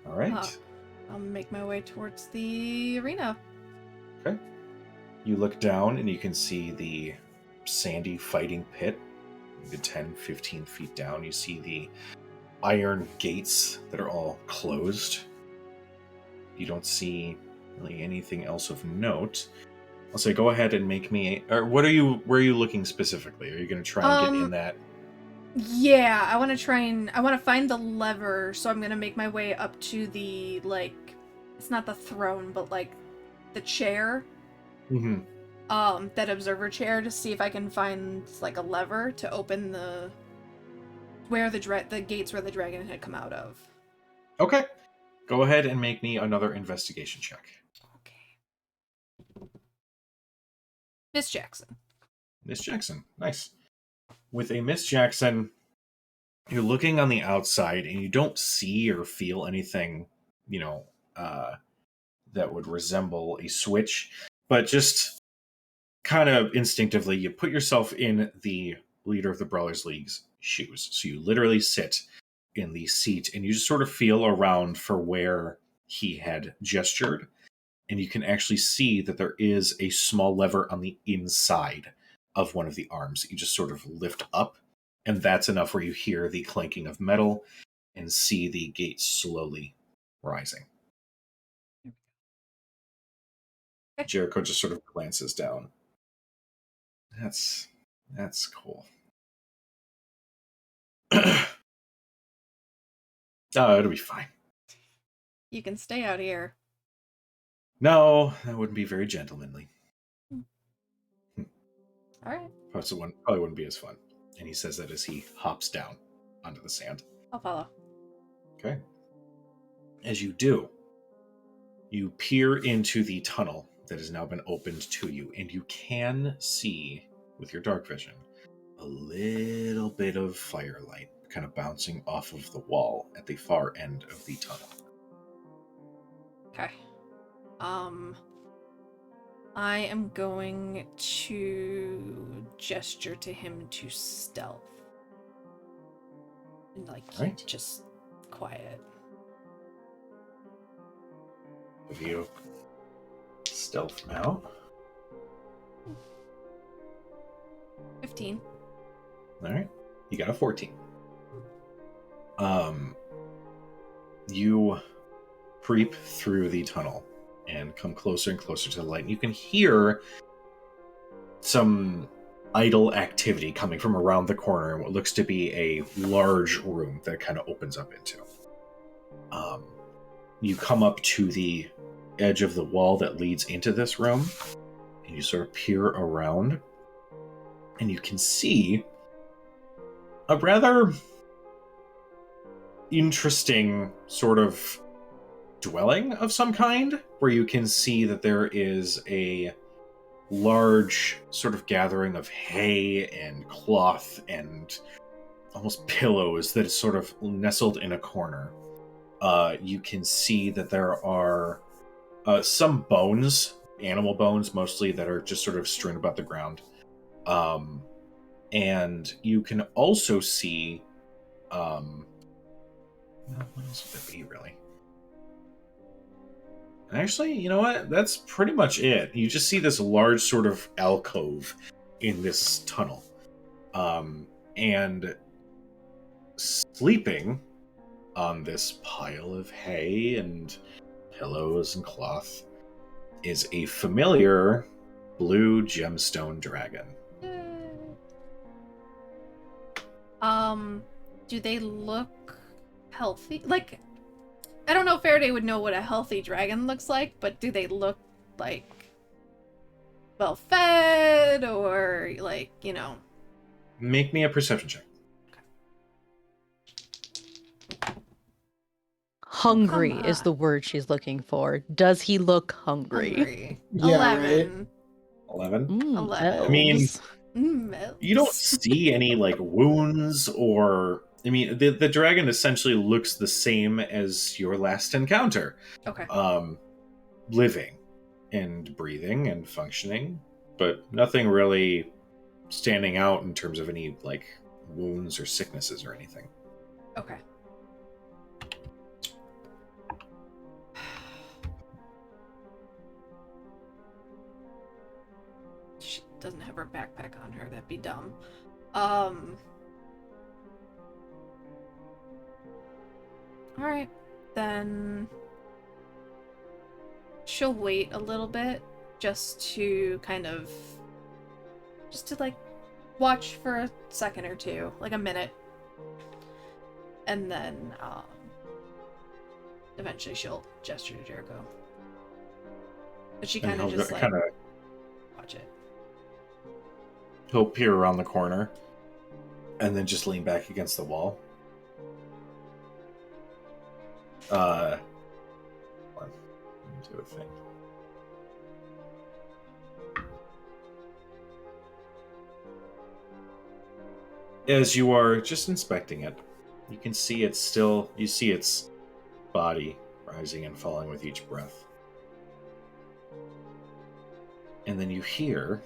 Alright. I'll make my way towards the arena. Okay. You look down and you can see the sandy fighting pit. Maybe 10, 15 feet down, you see the iron gates that are all closed. You don't see really anything else of note. I'll say go ahead and make me or where are you looking specifically? Are you gonna try and get in that? Yeah, I want to find the lever, so I'm gonna make my way up to the, like, it's not the throne, but, like, the chair, Mm-hmm. that observer chair, to see if I can find, like, a lever to open the gates where the dragon had come out of. Okay. Go ahead and make me another investigation check. Okay. Miss Jackson. Miss Jackson. Nice. With a Miss Jackson, you're looking on the outside and you don't see or feel anything, that would resemble a switch, but just kind of instinctively, you put yourself in the leader of the Brawlers League's shoes. So you literally sit in the seat and you just sort of feel around for where he had gestured. and you can actually see that there is a small lever on the inside of one of the arms that you just sort of lift up, and that's enough where you hear the clanking of metal and see the gate slowly rising. Jericho just sort of glances down. That's cool. It'll be fine. You can stay out here. No, that wouldn't be very gentlemanly. All right, Probably wouldn't be as fun. And he says that as he hops down onto the sand. I'll follow. Okay. As you do, you peer into the tunnel that has now been opened to you, and you can see, with your dark vision, a little bit of firelight kind of bouncing off of the wall at the far end of the tunnel. Okay. I am going to gesture to him to stealth. And keep Right. just quiet. Have you stealth now? 15. All right. You got a 14. You creep through the tunnel and come closer and closer to the light. And you can hear some idle activity coming from around the corner in what looks to be a large room that kind of opens up into. You come up to the edge of the wall that leads into this room, and you sort of peer around, and you can see a rather interesting sort of dwelling of some kind, where you can see that there is a large sort of gathering of hay and cloth and almost pillows that is sort of nestled in a corner. You can see that there are some bones, animal bones mostly, that are just sort of strewn about the ground. And you can also see what else would it be, really? Actually, you know what? That's pretty much it. You just see this large sort of alcove in this tunnel. And sleeping on this pile of hay and pillows and cloth is a familiar blue gemstone dragon. Do they look healthy? I don't know if Faraday would know what a healthy dragon looks like, but do they look well fed or Make me a perception check. Hungry Come is on. the word she's looking for. Does he look hungry? Yeah, 11. 11? 11. I mean, elves. you don't see any wounds or... I mean, the dragon essentially looks the same as your last encounter. Okay. Living and breathing and functioning, but nothing really standing out in terms of any wounds or sicknesses or anything. Okay. She doesn't have her backpack on her. That'd be dumb. Alright, then she'll wait a little bit just to watch for a second or two, like a minute. And then eventually she'll gesture to Jericho. But she kind of just watch it. He'll peer around the corner and then just lean back against the wall. Let me do a thing. As you are just inspecting it, you can see you see its body rising and falling with each breath. And then you hear,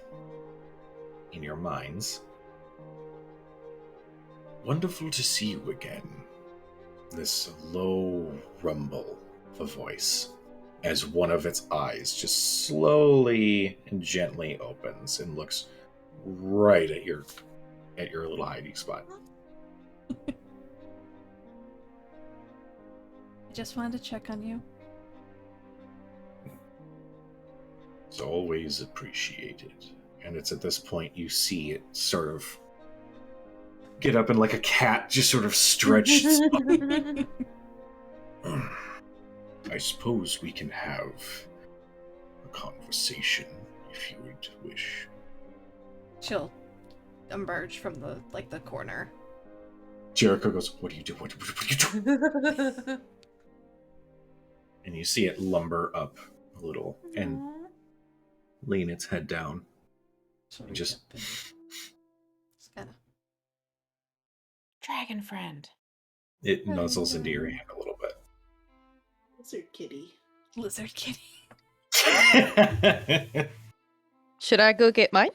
in your minds, "Wonderful to see you again." This low rumble of a voice as one of its eyes just slowly and gently opens and looks right at your little hiding spot. I just wanted to check on you. It's always appreciated. And it's at this point you see it sort of get up and like a cat just sort of stretch its I suppose we can have a conversation if you would wish. She'll emerge from the corner. Jericho goes, "What do you do? What do you do?" And you see it lumber up a little and lean its head down. She'll And reach just up and kind of. Dragon friend. it nuzzles into your hand a little Lizard kitty. Lizard kitty. bit. Should I go get mine?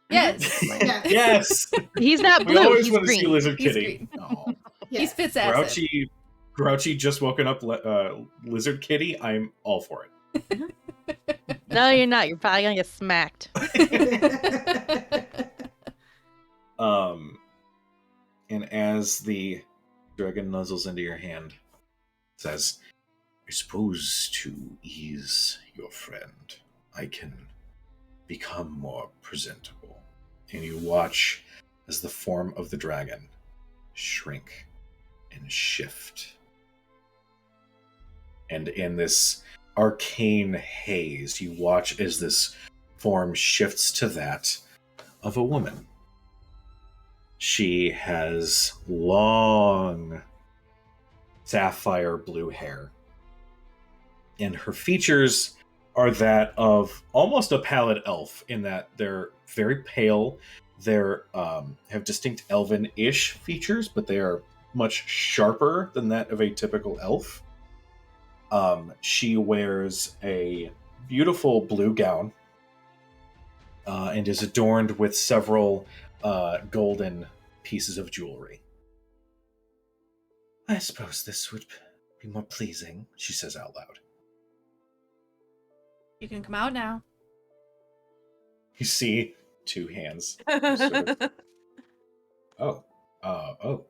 Yes. Yeah. Yes! He's not We blue. always He's want to see green. Lizard He's Kitty. green. Aw. Yes. He's Fitzacid. Grouchy just woken up Lizard Kitty. I'm all for it. No, you're not. You're probably gonna get smacked. And as the dragon nuzzles into your hand, it says, I suppose to ease your friend, I can become more presentable. And you watch as the form of the dragon shrink and shift. And in this arcane haze, you watch as this form shifts to that of a woman. She has long sapphire blue hair, and her features are that of almost a pallid elf in that they're very pale. They're have distinct elven-ish features, but they are much sharper than that of a typical elf. She wears a beautiful blue gown and is adorned with several golden pieces of jewelry. I suppose this would be more pleasing, she says out loud. You can come out now. You see two hands. Oh. Oh.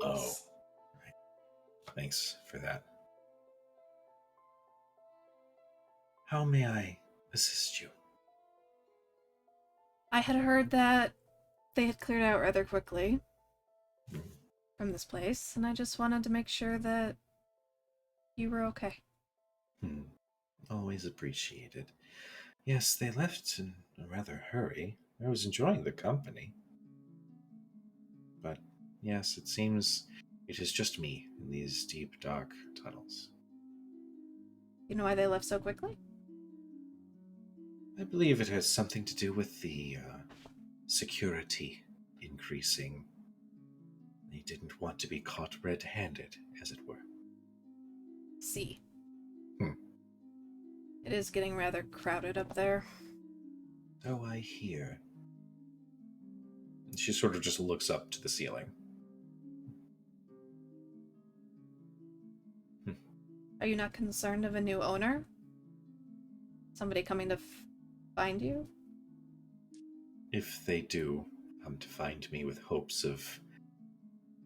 Oh. Thanks for that. How may I assist you? I had heard that they had cleared out rather quickly from this place, and I just wanted to make sure that you were okay. Always appreciated. Yes, they left in a rather hurry. I was enjoying the company. But yes, it seems it is just me in these deep, dark tunnels. You know why they left so quickly? I believe it has something to do with the security increasing. They didn't want to be caught red-handed, as it were. See. It is getting rather crowded up there. So I hear. And she sort of just looks up to the ceiling. Are you not concerned of a new owner? Somebody coming to find you? If they do come to find me with hopes of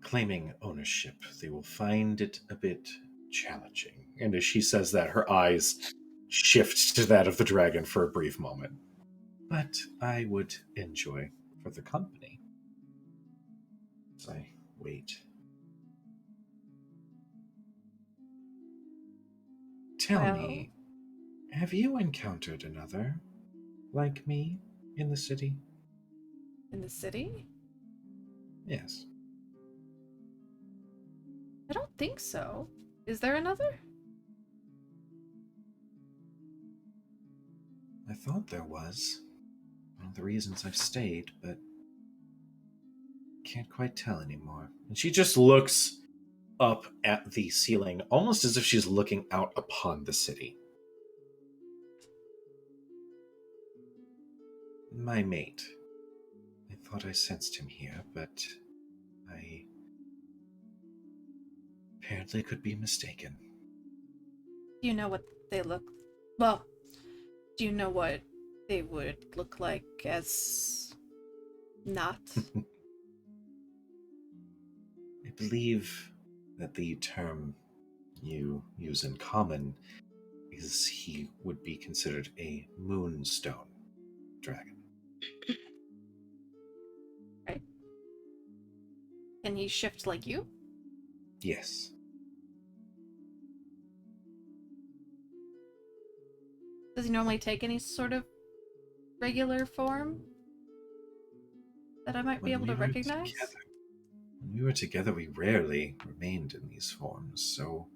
claiming ownership, they will find it a bit challenging. And as she says that, her eyes shift to that of the dragon for a brief moment. But I would enjoy for the company. As I wait. Tell me, have you encountered another like me in the city? In the city? Yes. I don't think so. Is there another? I thought there was. One of the reasons I've stayed, but can't quite tell anymore. And she just looks up at the ceiling, almost as if she's looking out upon the city. My mate. I thought I sensed him here, but I apparently could be mistaken. Do you know what they look... Well, do you know what they would look like as... not? I believe that the term you use in common is he would be considered a moonstone dragon. Right. Can he shift like you? Yes. Does he normally take any sort of regular form that I might be able to recognize? When we were together, we rarely remained in these forms, so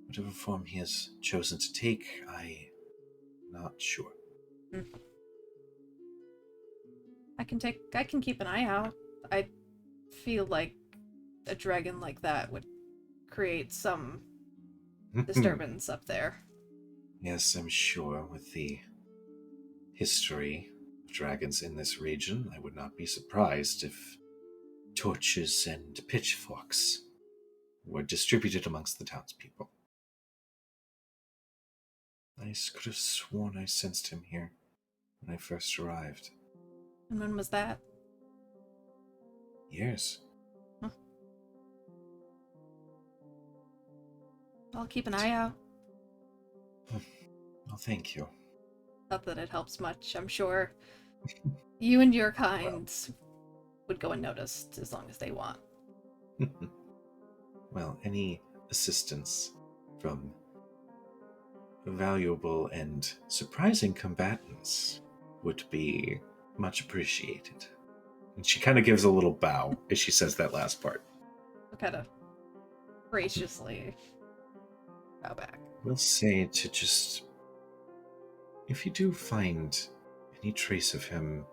whatever form he has chosen to take, I'm not sure. I can keep an eye out. I feel like a dragon like that would create some disturbance up there. Yes, I'm sure. With the history of dragons in this region, I would not be surprised if torches and pitchforks were distributed amongst the townspeople. I could have sworn I sensed him here when I first arrived. And when was that? Years. Huh. I'll keep an eye out. Well, thank you. Not that it helps much. I'm sure you and your kind would go unnoticed as long as they want. Well, any assistance from valuable and surprising combatants would be much appreciated. And she kind of gives a little bow as she says that last part. I'll kind of graciously bow back. We'll say to just... If you do find any trace of him,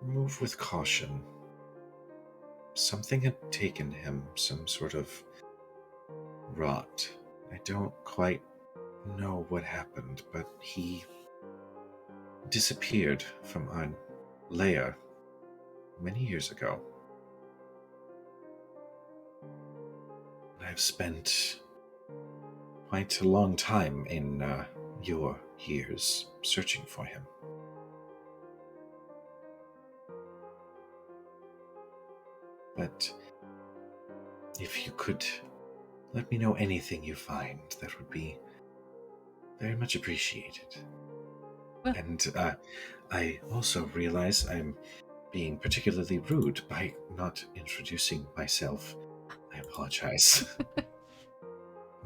move with caution. Something had taken him, some sort of rot. I don't quite know what happened, but he disappeared from our lair many years ago. I've spent quite a long time in your years searching for him. But if you could let me know anything you find, that would be very much appreciated. Well- And I also realize I'm being particularly rude by not introducing myself. I apologize.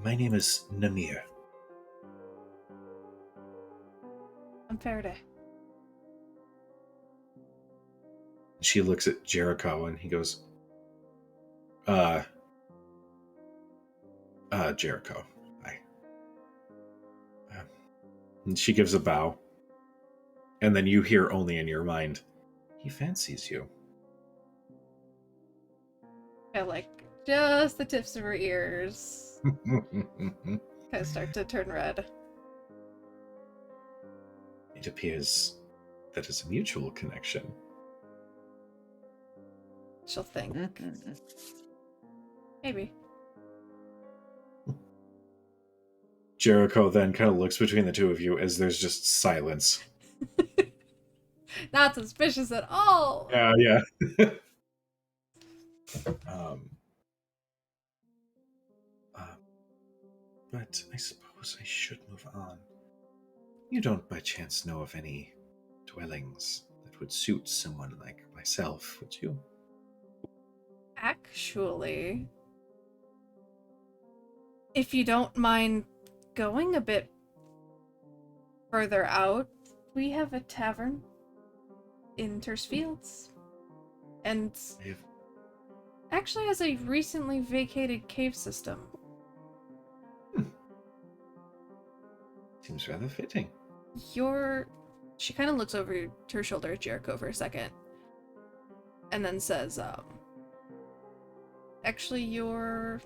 My name is Namir. I'm Faraday. She looks at Jericho and he goes, Jericho. And she gives a bow. And then you hear only in your mind, he fancies you. I like just the tips of her ears. Kind of start to turn red. It appears that it's a mutual connection. She'll think. Maybe. Jericho then kind of looks between the two of you as there's just silence. Not suspicious at all. Yeah. But I suppose I should move on. You don't by chance know of any dwellings that would suit someone like myself, would you? Actually, if you don't mind going a bit further out, we have a tavern in Terse Fields. And actually has a recently vacated cave system. Seems rather fitting. She kind of looks over to her shoulder at Jericho for a second. And then says, actually, your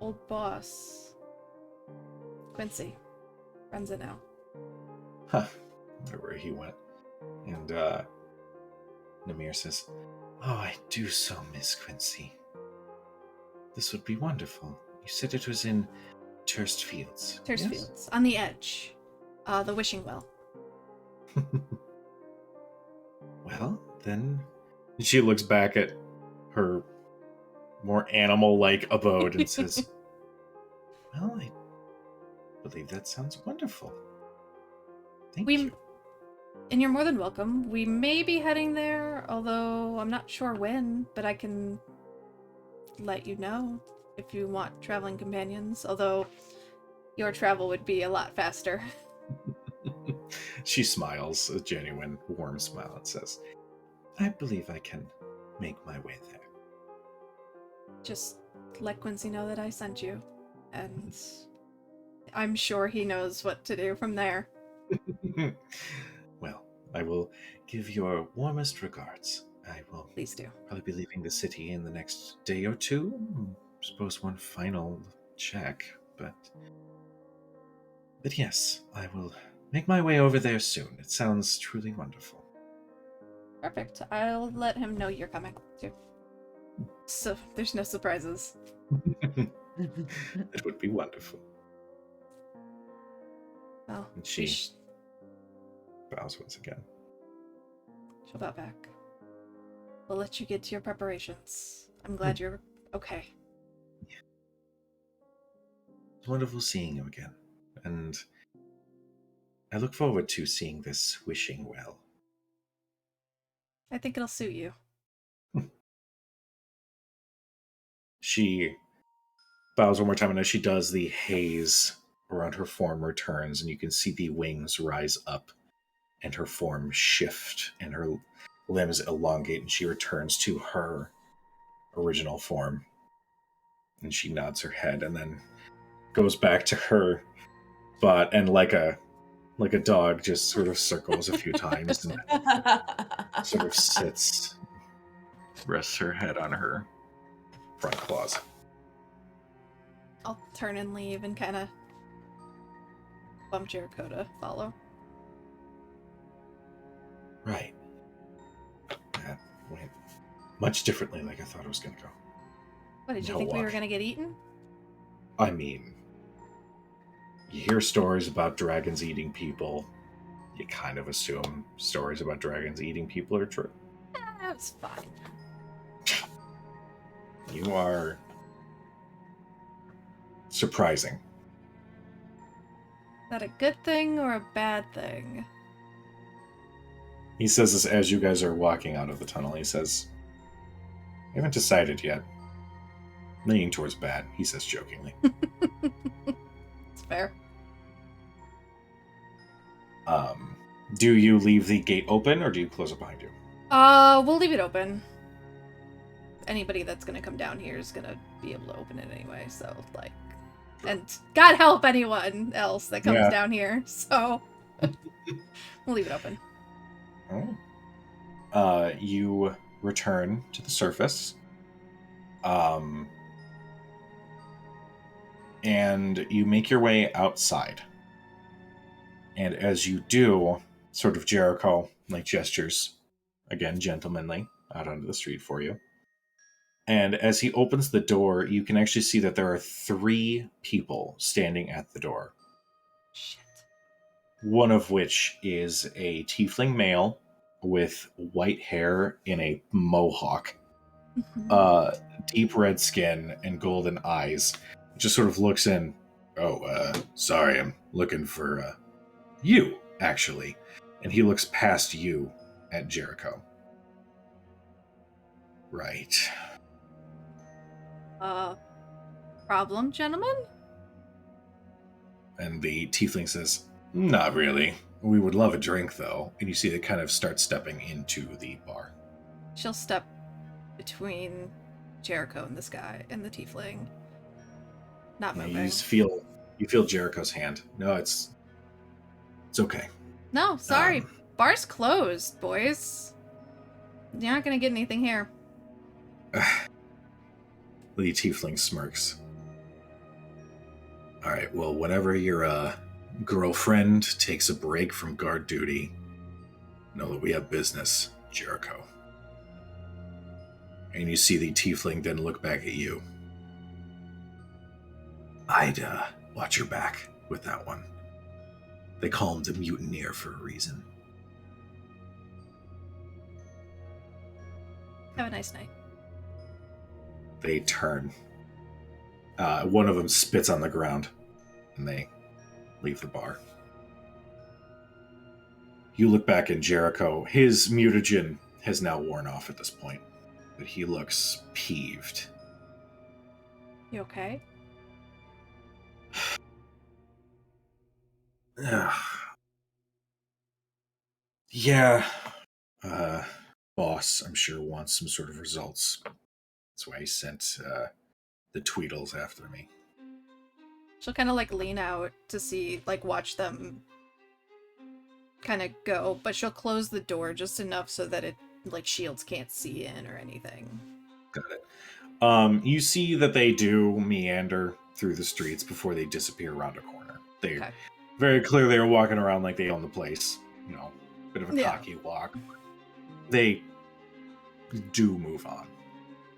old boss, Quincy, runs it now. Huh. Wonder where he went. And Namir says, "Oh, I do so miss Quincy. This would be wonderful said it was in Turst Fields. Terrace yes? Fields, on the edge. The wishing well. Well, then she looks back at her more animal-like abode and says, well, I believe that sounds wonderful. Thank you. And you're more than welcome. We may be heading there, although I'm not sure when, but I can let you know if you want traveling companions, although your travel would be a lot faster. She smiles, a genuine, warm smile, and says, I believe I can make my way there. Just let Quincy know that I sent you, and I'm sure he knows what to do from there. Well, I will give your warmest regards. I will Please do. probably be leaving the city in the next day or two. Suppose one final check, but yes, I will make my way over there soon. It sounds truly wonderful. Perfect. I'll let him know you're coming, too. So there's no surprises. It would be wonderful. Well, And she we sh- bows once again. she'll bow back. We'll let you get to your preparations. I'm glad you're okay. It's wonderful seeing you again, and I look forward to seeing this wishing well. I think it'll suit you. She bows one more time, and as she does, the haze around her form returns, and you can see the wings rise up, and her form shift, and her limbs elongate, and she returns to her original form. And she nods her head, and then goes back to her spot, and like a dog, just sort of circles a few times and sort of sits, rests her head on her front claws. I'll turn and leave and kind of bump Jericho to follow. Right. That went much differently like I thought it was going to go. What, did you No think we were luck. going to get eaten? I mean, you hear stories about dragons eating people. You kind of assume stories about dragons eating people are true. That's fine. You are surprising. Is that a good thing or a bad thing? He says this as you guys are walking out of the tunnel. He says, I haven't decided yet. Leaning towards bad, he says jokingly. It's fair. Do you leave the gate open or do you close it behind you? We'll leave it open. Anybody that's gonna come down here is gonna be able to open it anyway, so, like... And God help anyone else that comes Yeah. down here, so... we'll leave it open. Alright. You return to the surface. And you make your way outside. And as you do, sort of Jericho, like gestures, again, gentlemanly, out onto the street for you. And as he opens the door, you can actually see that there are 3 people standing at the door. Shit. One of which is a tiefling male with white hair in a mohawk, deep red skin, and golden eyes. Just sort of looks in. Oh, sorry, I'm looking for you, actually. And he looks past you at Jericho. Right. Problem, gentlemen? And the tiefling says, not really. We would love a drink, though. And you see they kind of start stepping into the bar. She'll step between Jericho and this guy and the tiefling. Not Now moving. you feel Jericho's hand. No, it's okay. No, sorry. Um, Bar's closed, boys. You're not gonna get anything here. The tiefling smirks. All right, well, whenever your girlfriend takes a break from guard duty, know that we have business, Jericho. And you see the tiefling then look back at you. I'd watch your back with that one. They call him the mutineer for a reason. Have a nice night. They turn. One of them spits on the ground, and they leave the bar. You look back in Jericho. His mutagen has now worn off at this point, but he looks peeved. You okay? Yeah. Boss, I'm sure, wants some sort of results. That's why he sent the Tweedles after me. She'll kind of like lean out to see, like, watch them kind of go, but she'll close the door just enough so that it, like, shields can't see in or anything. Got it. You see that they do meander through the streets before they disappear around a corner. They Okay. very clearly are walking around like they own the place. You know, bit of a Yeah. cocky walk. They do move on.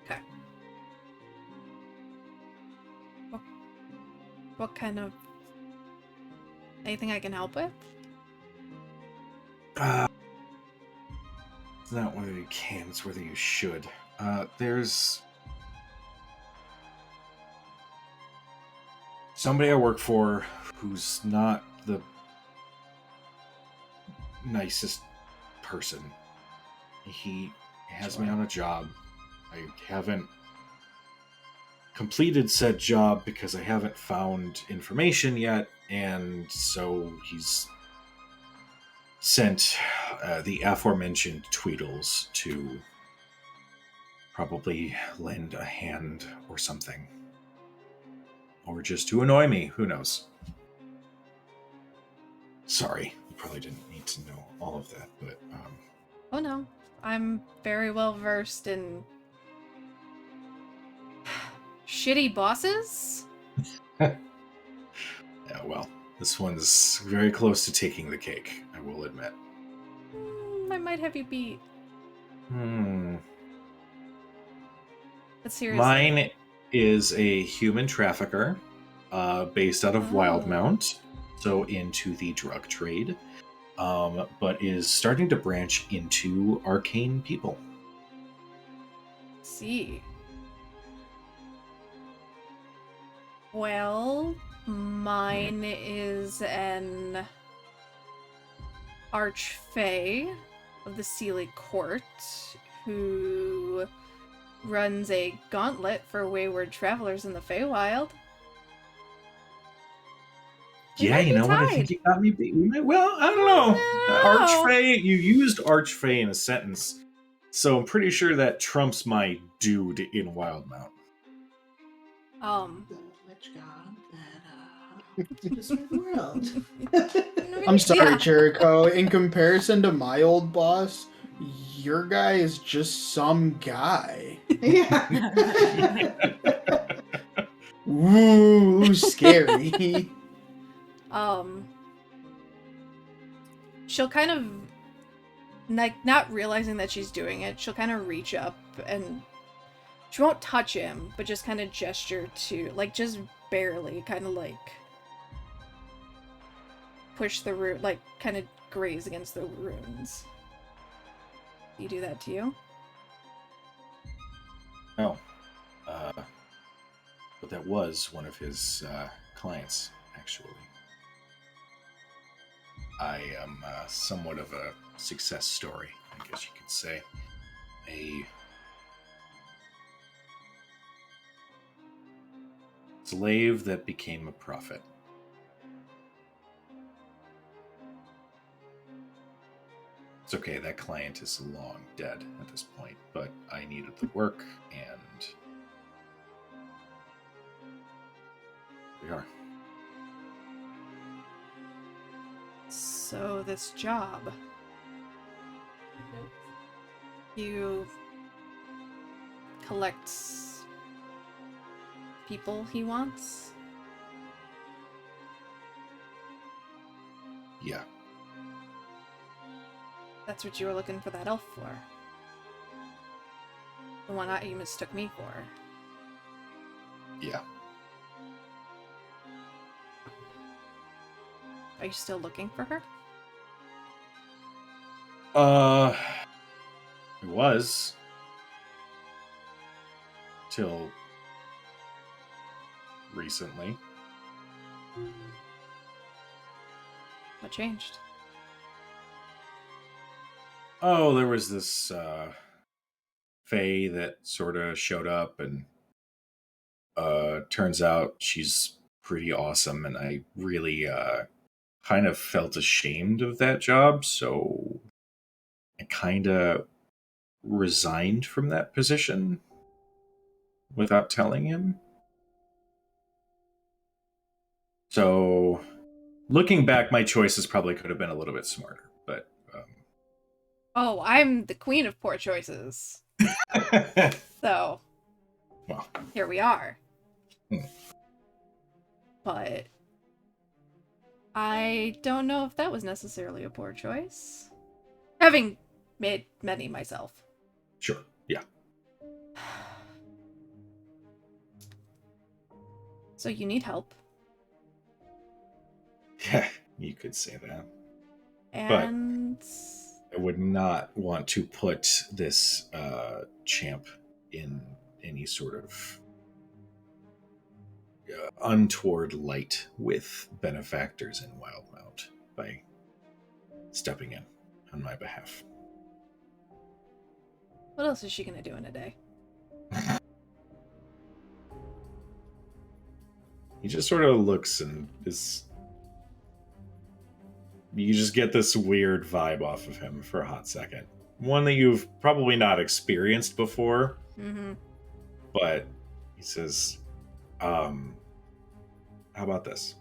Okay. What kind of... Anything I can help with? It's not whether you can, it's whether you should. There's somebody I work for who's not the nicest person. He has me on a job. I haven't completed said job because I haven't found information yet, and so he's sent the aforementioned Tweedles to probably lend a hand or something. Or just to annoy me, who knows. Sorry, you probably didn't need to know all of that, but Oh no, I'm very well versed in shitty bosses. yeah, well, this one's very close to taking the cake, I will admit. I might have you beat. But seriously. Mine is a human trafficker based out of Wildmount, so into the drug trade, but is starting to branch into arcane people. See. Well, mine is an archfey of the Sealy Court who runs a gauntlet for wayward travelers in the Feywild. We Yeah, might you be know what? I tied. think you got me beat. Well, I don't know. No. Archfey, you used Archfey in a sentence, so I'm pretty sure that trumps my dude in Wildmount. The witch god that destroyed the world. I'm sorry, Yeah. Jericho. In comparison to my old boss, your guy is just some guy. Yeah. Ooh, scary. She'll kind of, like, not realizing that she's doing it, she'll kind of reach up and she won't touch him, but just kind of gesture to, like, just barely kind of, like, push the root, like, kind of graze against the runes. Do you do that to you? No. But that was one of his clients, actually. I am somewhat of a success story, I guess you could say. A slave that became a prophet. It's okay, that client is long dead at this point, but I needed the work, and we are. So, this job. You collect people he wants? Yeah. That's what you were looking for that elf for. The one you mistook me for. Yeah. Are you still looking for her? It was till recently. What changed? Oh, there was this Faye that sort of showed up, and turns out she's pretty awesome, and I really kind of felt ashamed of that job, so I kind of resigned from that position without telling him. So, looking back, my choices probably could have been a little bit smarter, but Oh, I'm the queen of poor choices. So, well, here we are. Hmm. But I don't know if that was necessarily a poor choice. Having made many myself. sure, yeah. So you need help. Yeah, you could say that. And I would not want to put this champ in any sort of untoward light with benefactors in Wildmount by stepping in on my behalf. what else is she gonna do in a day? He just sort of looks and is. You just get this weird vibe off of him for a hot second. One that you've probably not experienced before, Mm-hmm. but he says, how about this?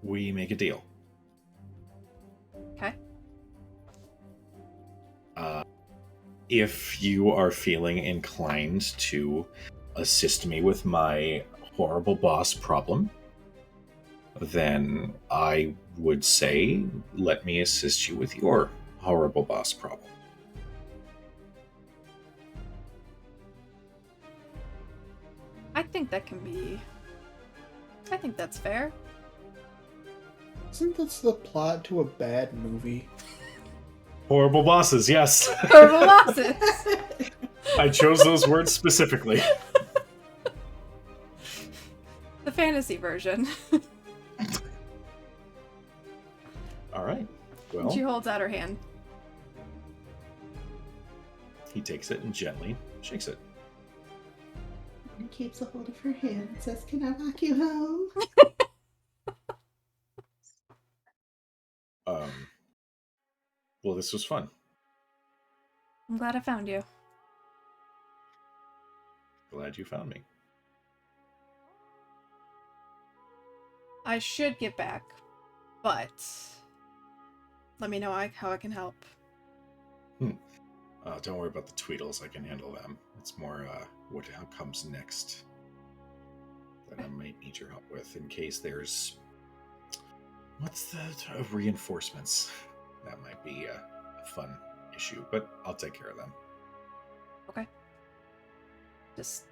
We make a deal. Okay. If you are feeling inclined to assist me with my horrible boss problem, then I would say let me assist you with your horrible boss problem. I think that can be. I think that's fair. Isn't this the plot to a bad movie? Horrible bosses, yes. Horrible bosses! I chose those words specifically. The fantasy version. All right. She Well, holds out her hand. he takes it and gently shakes it. And keeps a hold of her hand and says, "Can I walk you home?" Well, this was fun. I'm glad I found you. Glad you found me. I should get back, but let me know how I can help. Don't worry about the Tweedles. I can handle them. It's more what comes next that I might need your help with in case there's reinforcements. That might be a fun issue, but I'll take care of them. Okay. Just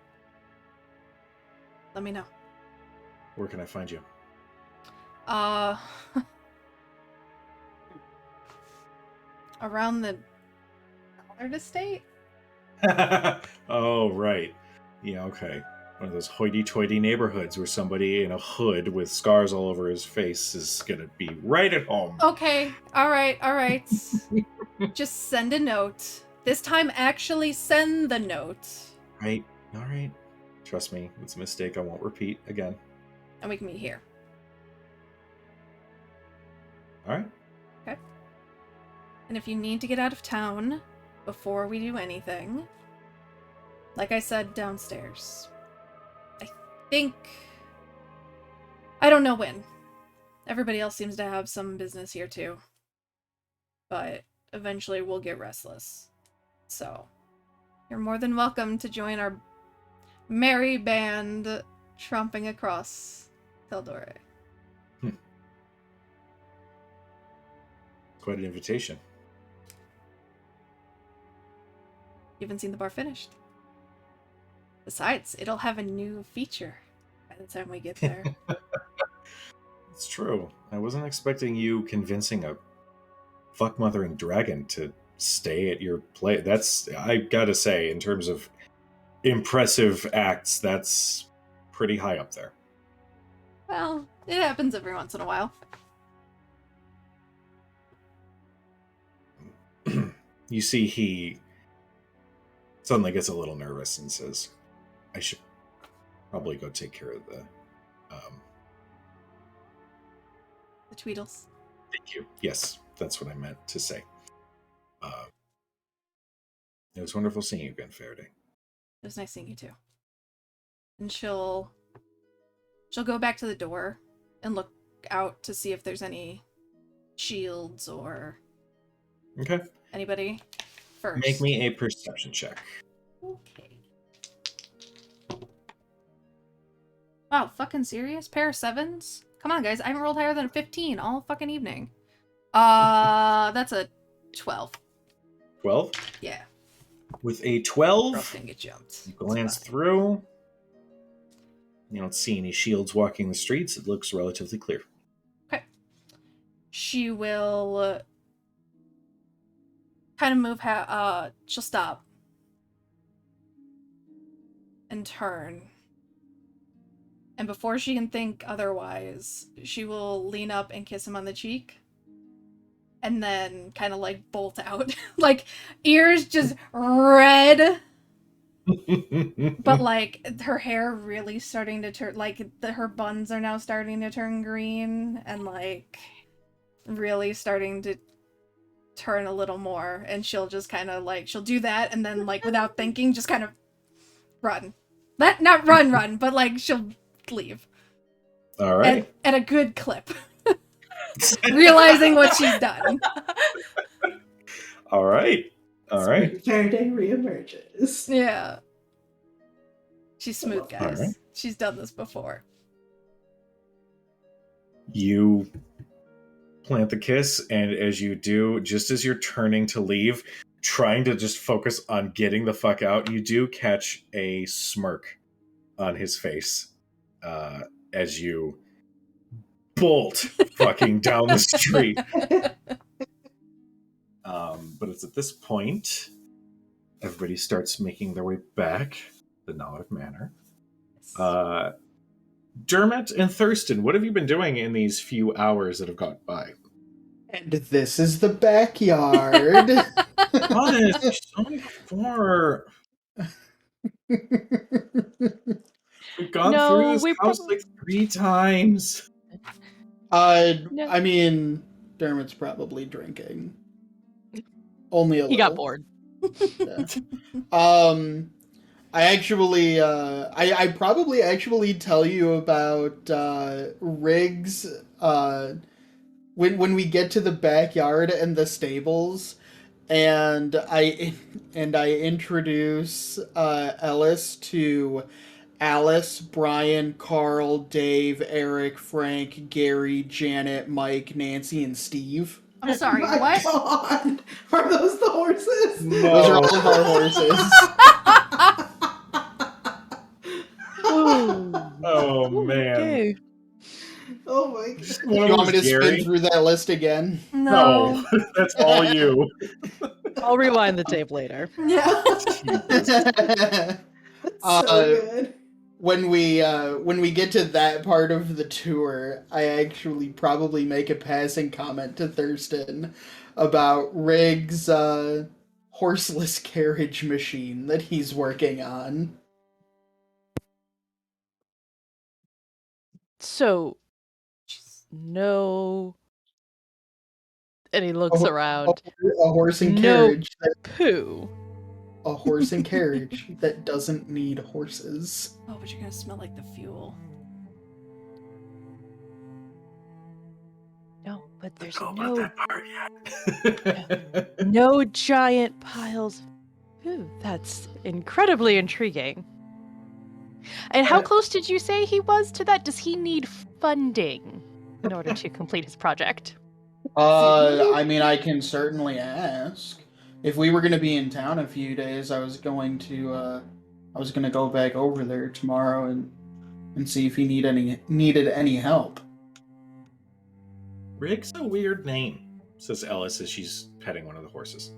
let me know. Where can I find you? Around the Ballard estate? Oh, right. Yeah, okay. One of those hoity-toity neighborhoods where somebody in a hood with scars all over his face is gonna be right at home. Okay, alright. Just send a note. This time, actually send the note. Right. All right. Trust me, it's a mistake I won't repeat again. And we can meet here. All right. And if you need to get out of town before we do anything, like I said, downstairs. I don't know when. Everybody else seems to have some business here too. But eventually we'll get restless. So, you're more than welcome to join our merry band tromping across Teldore. Quite an invitation. You haven't seen the bar finished. Besides, it'll have a new feature by the time we get there. It's true. I wasn't expecting you convincing a fuck-mothering dragon to stay at your place. That's, I gotta say, in terms of impressive acts, that's pretty high up there. Well, it happens every once in a while. You see, he suddenly gets a little nervous and says, I should probably go take care of the... The Tweedles. Thank you. Yes, that's what I meant to say. It was wonderful seeing you again, Faraday. It was nice seeing you too. And she'll go back to the door and look out to see if there's any shields or Okay. anybody first. Make me a perception check. Okay. Wow, fucking serious? Pair of 7s? Come on, guys. I haven't rolled higher than a 15 all fucking evening. That's a 12. 12? Yeah. With a Girl's 12, gonna get jumped. you glance through. You don't see any shields walking the streets. It looks relatively clear. Okay. She will kind of move she'll stop and turn. And before she can think otherwise, she will lean up and kiss him on the cheek. And then kind of like bolt out. Like ears just red. But like her hair really starting to turn, like her buns are now starting to turn green and like really starting to turn a little more. And she'll just kind of like, she'll do that and then like without thinking just kind of run. Not run, but like she'll leave. All right. At a good clip. Realizing what she's done. All right. All right. Faraday reemerges. Yeah. She's smooth, guys. Alright. She's done this before. You plant the kiss, and as you do, just as you're turning to leave, trying to just focus on getting the fuck out, you do catch a smirk on his face as you bolt fucking down the street. But it's at this point everybody starts making their way back the Nalek Manor. Dermot and Thurston, what have you been doing in these few hours that have gone by? And this is the backyard. Honest, there's so many more. We've gone through this house like 3 times. No. I mean, Dermot's probably drinking. Only a little. He got bored. Yeah. I actually, I probably actually tell you about Riggs when we get to the backyard and the stables, and I introduce Ellis to Alice, Brian, Carl, Dave, Eric, Frank, Gary, Janet, Mike, Nancy, and Steve. I'm sorry, My what? God. Are those the horses? Those are all of our horses. Oh man. Okay. Oh my God. Do you want me to spin through that list again? No. No, that's all you. I'll rewind the tape later. Yeah. So good. When we get to that part of the tour, I actually probably make a passing comment to Thurston about Riggs' horseless carriage machine that he's working on. So, no. And he looks Oh, around. A horse and No. carriage. Pooh. A horse and carriage that doesn't need horses. Oh, but you're gonna smell like the fuel. No, but there's Go no about that part yet. no giant piles of poo. That's incredibly intriguing. And how close did you say he was to that? Does he need funding in order to complete his project? I mean, I can certainly ask. If we were going to be in town a few days, I was going to go back over there tomorrow and see if he needed any help. Rig's a weird name, says Ellis as she's petting one of the horses.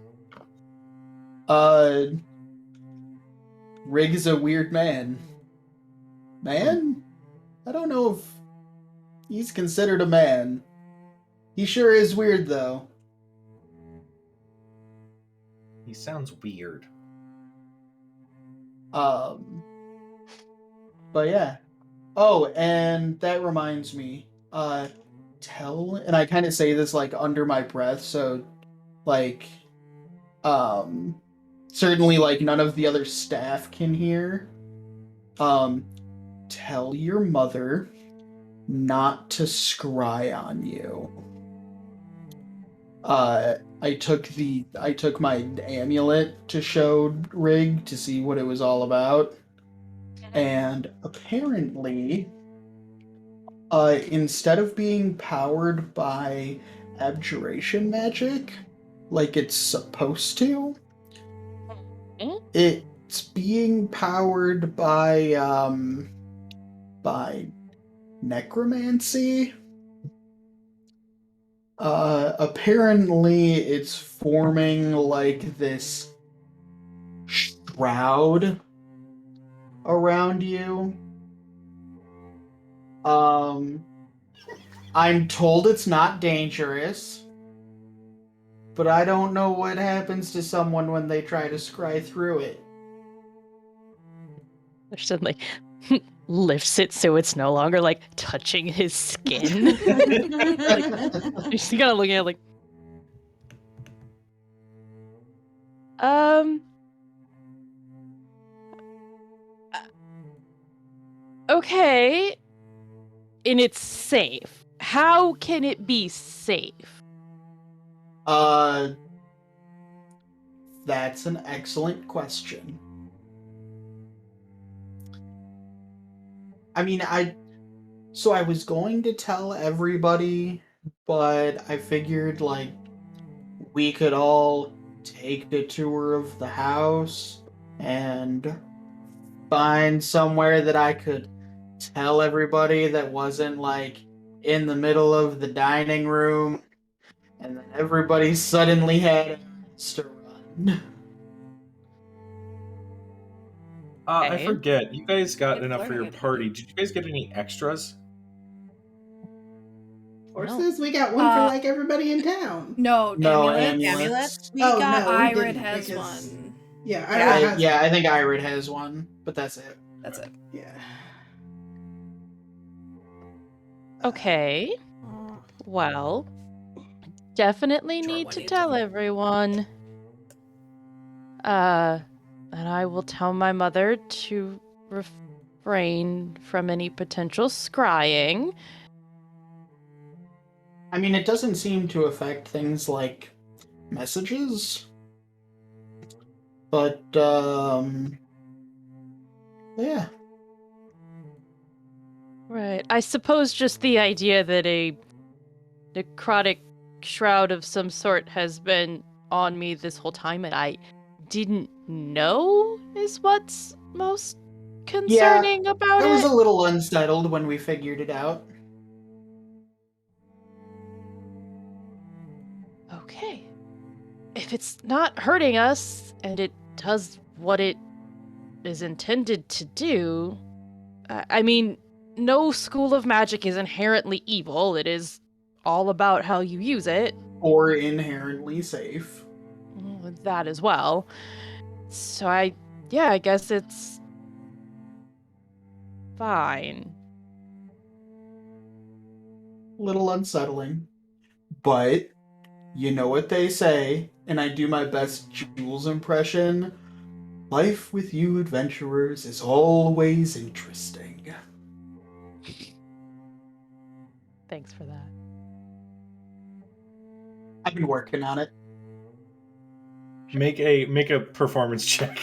Rig is a weird man. Man? I don't know if he's considered a man. He sure is weird, though. He sounds weird. But yeah. Oh, and that reminds me. And I kind of say this like under my breath, so like, certainly like none of the other staff can hear. Tell your mother not to scry on you. I took my amulet to show Rig to see what it was all about. And apparently, instead of being powered by abjuration magic, like it's supposed to, it's being powered by necromancy. Apparently it's forming like this shroud around you. I'm told it's not dangerous, but I don't know what happens to someone when they try to scry through it. Ashton like lifts it so it's no longer like touching his skin. She's kind of looking at it like, okay, and it's safe. How can it be safe? That's an excellent question. I mean, I was going to tell everybody, but I figured like we could all take a tour of the house and find somewhere that I could tell everybody that wasn't like in the middle of the dining room, and then everybody suddenly had to run. I Okay. forget. You guys got Good enough for your flirting. party. Did you guys get any extras? Horses, we got one for like everybody in town. No, No amulets. Amulets? We Oh, got no, we Irid didn't, has because- one. Yeah, Yeah. Irid has I think Irid has one, but that's it. That's it. Yeah. Okay. Well, definitely Sure, need one to needs tell one. everyone. And I will tell my mother to refrain from any potential scrying. I mean, it doesn't seem to affect things like messages. But, yeah. Right. I suppose just the idea that a necrotic shroud of some sort has been on me this whole time and I didn't know is what's most concerning about I was it. a little unsettled when we figured it out. Okay. If it's not hurting us and it does what it is intended to do, I mean, no school of magic is inherently evil. It is all about how you use it. Or inherently safe. That as well. So I guess it's fine. Little unsettling. But, you know what they say, and I do my best Jules impression. Life with you adventurers is always interesting. Thanks for that. I've been working on it. Make a performance check.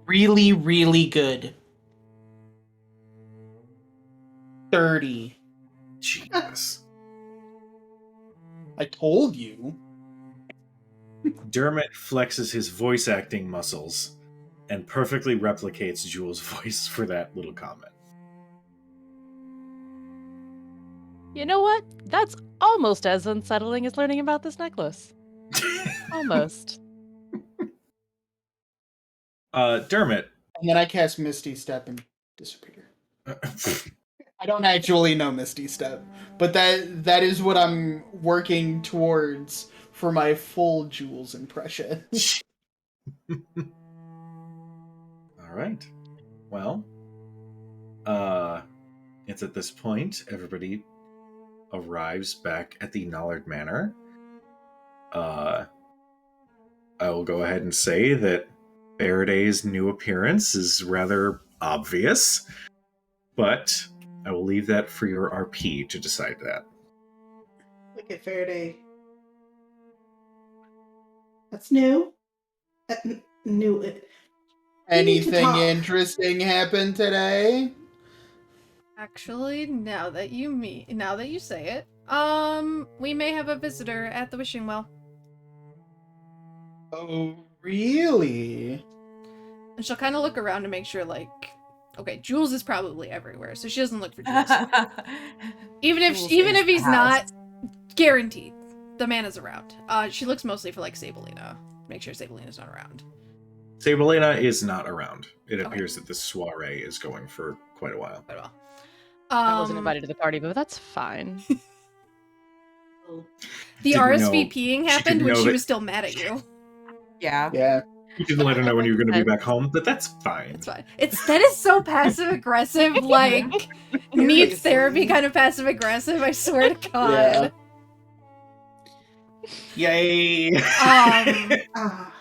Really, really good. 30. Jesus. I told you. Dermot flexes his voice acting muscles and perfectly replicates Jules' voice for that little comment. You know what? That's almost as unsettling as learning about this necklace. Almost. Dermot. And then I cast Misty Step and disappear. I don't actually know Misty Step, but that is what I'm working towards for my full Jules impression. All right. Well, it's at this point everybody arrives back at the Nallard Manor. I will go ahead and say that Faraday's new appearance is rather obvious, but I will leave that for your RP to decide that. Look at Faraday. That's new. New. need to Anything talk. interesting happened today? Actually, now that you say it, we may have a visitor at the wishing well. Oh, really? And she'll kind of look around to make sure, like, okay, Jules is probably everywhere, so she doesn't look for Jules. even if Jules even is if the he's house. not, guaranteed, the man is around. She looks mostly for like Sabelina. Make sure Sabelina's not around. Sabelina is not around. It Okay. appears that this soiree is going for quite a while. Quite well. I wasn't invited to the party, but that's fine. The Didn't know- RSVPing happened didn't when know she that- was still mad at you. Yeah. Yeah. You didn't let her know when you were going to be back home, but that's fine. It's fine. That is so passive aggressive, like needs Seriously. therapy kind of passive aggressive. I swear to God. Yay! Ah,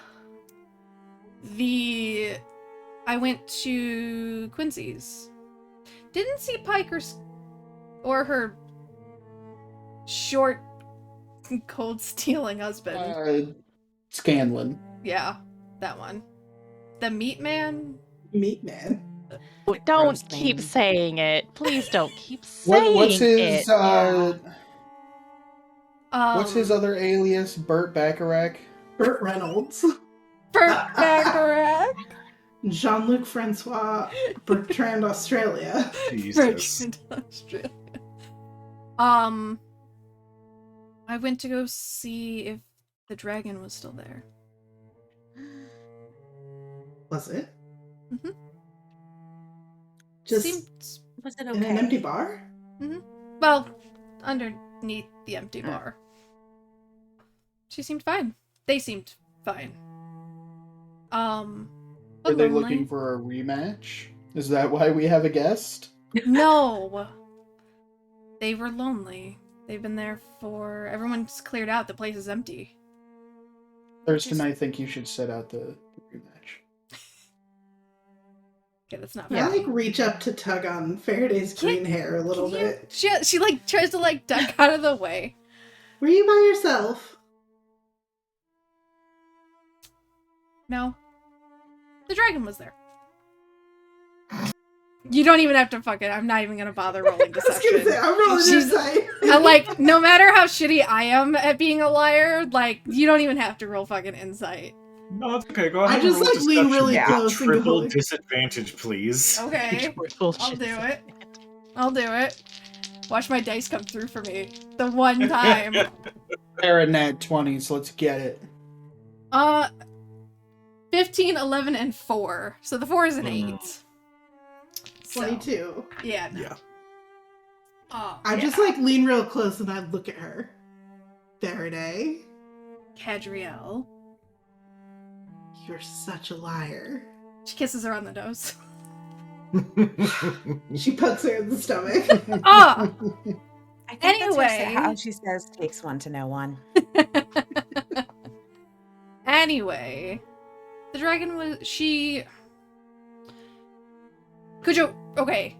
I went to Quincy's. Didn't see Pike or her short, cold stealing husband. Scanlan. Yeah, that one. The meat man. meat man. Don't Gross keep name. saying it. Please don't keep saying What's his it. what's his other alias? Burt Bacharach? Burt Reynolds. Burt Bacharach. Jean-Luc Francois Bertrand Australia. Jesus. Bertrand, Australia. I went to go see if the dragon was still there. Was it? Mhm. Just Seemed, Was it in an okay? empty bar? well, underneath the empty bar. She seemed fine. They seemed fine. Are But they lonely. looking for a rematch? Is that why we have a guest? No. They were lonely. They've been there for... Everyone's cleared out. The place is empty. Thurston, I think you should sit out the rematch. Okay, that's not I fair. like reach up to tug on Faraday's green hair a little Can you- bit. She like tries to like duck out of the way. Were you by yourself? No. The dragon was there. You don't even have to I'm not even gonna bother rolling I was gonna deception. say, I'm rolling She's- insight. Like, no matter how shitty I am at being a liar, like, you don't even have to roll fucking insight. No, it's okay. Go ahead. I just, and roll like, lean deception. really Yeah. close and go Triple like, disadvantage, please. Okay. I'll do it. I'll do it. Watch my dice come through for me. The one time. They're at nat 20s, let's get it. 15, 11, and 4. So the 4 is an 8. So, 22. yeah. No. Yeah. I just like lean real close and I look at her. Faraday, Cadriel. you're such a liar. She kisses her on the nose. She pokes her in the stomach. Ah! I think that's Anyway. how she says takes one to know one. Anyway, the dragon was Cujo, okay.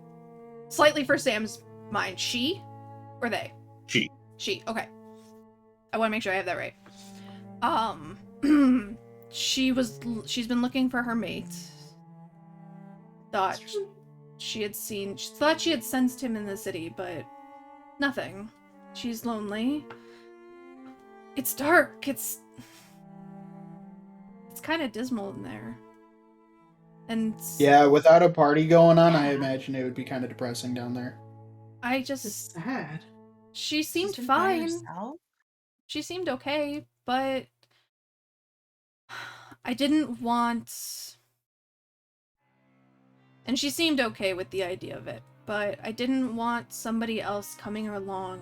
Slightly for Sam's mind. She or they? She. She, okay. I want to make sure I have that right. She's been looking for her mate. Thought she had sensed him in the city, but nothing. She's lonely. It's dark. It's kind of dismal in there. And Yeah, without a party going on, I imagine it would be kind of depressing down there. I It's just sad. she seemed She's been by fine. herself? She seemed okay, but I didn't want. And she seemed okay with the idea of it, but I didn't want somebody else coming along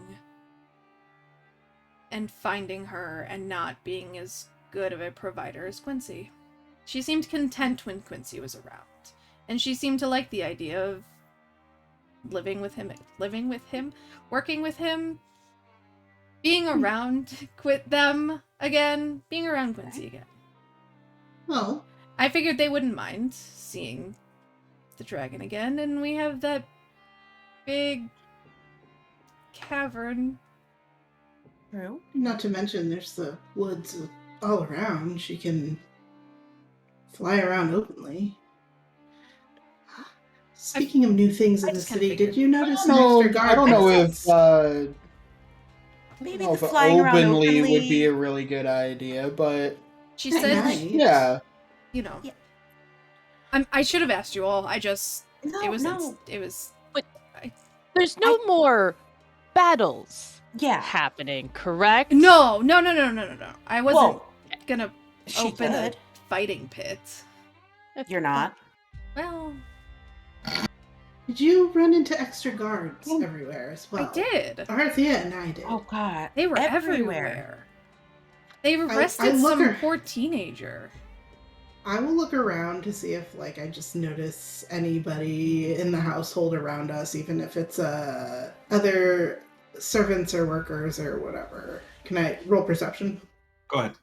and finding her and not being as good of a provider as Quincy. She seemed content when Quincy was around, and she seemed to like the idea of living with him, working with him, being around them again, being around Quincy again. Well, I figured they wouldn't mind seeing the dragon again, and we have that big cavern. True. not to mention there's the woods all around. She can fly around openly. Speaking of new things I in the just kinda city, did figured. you notice an No, extra guard? I don't know if presence? Maybe know the if flying around openly openly would be a really good idea, but She At said, night. yeah. you know. Yeah. I should have asked you all. I just No, it was no. it was There's no more battles Yeah. happening, correct? no. I wasn't Well, gonna she open a could. fighting pit. You're not. Well, Did you run into extra guards everywhere as well? I did. Arthea and I did. Oh God. They were everywhere. everywhere. They I arrested look some ar- poor teenager. I will look around to see if, like, I just notice anybody in the household around us, even if it's other servants or workers or whatever. Can I roll perception? Go ahead.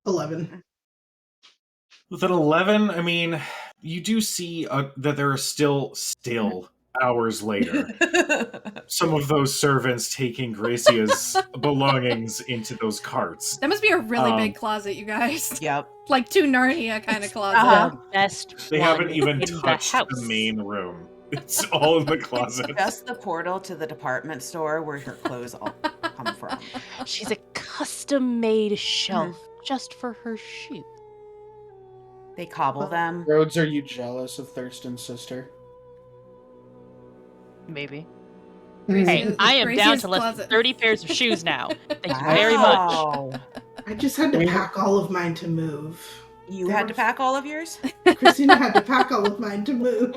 11. With an 11, I mean, you do see that there are still hours later, some of those servants taking Gracia's belongings into those carts. That must be a really Um, big closet, you guys. Yep. Like two Narnia kind of closet. Uh-huh. The best They one haven't even in touched the the house. main room. It's all in the closet. Just the portal to the department store where her clothes all come from. She's a custom-made shelf just for her shoes. They cobble them. Rhodes, are you jealous of Thurston's sister? Maybe. Gracie- Hey, I am down Gracie's to less than closet. 30 pairs of shoes now. Thank you very much. Wow. I just had to We- pack all of mine to move. You had to pack all of yours? Christina had to pack all of mine to move.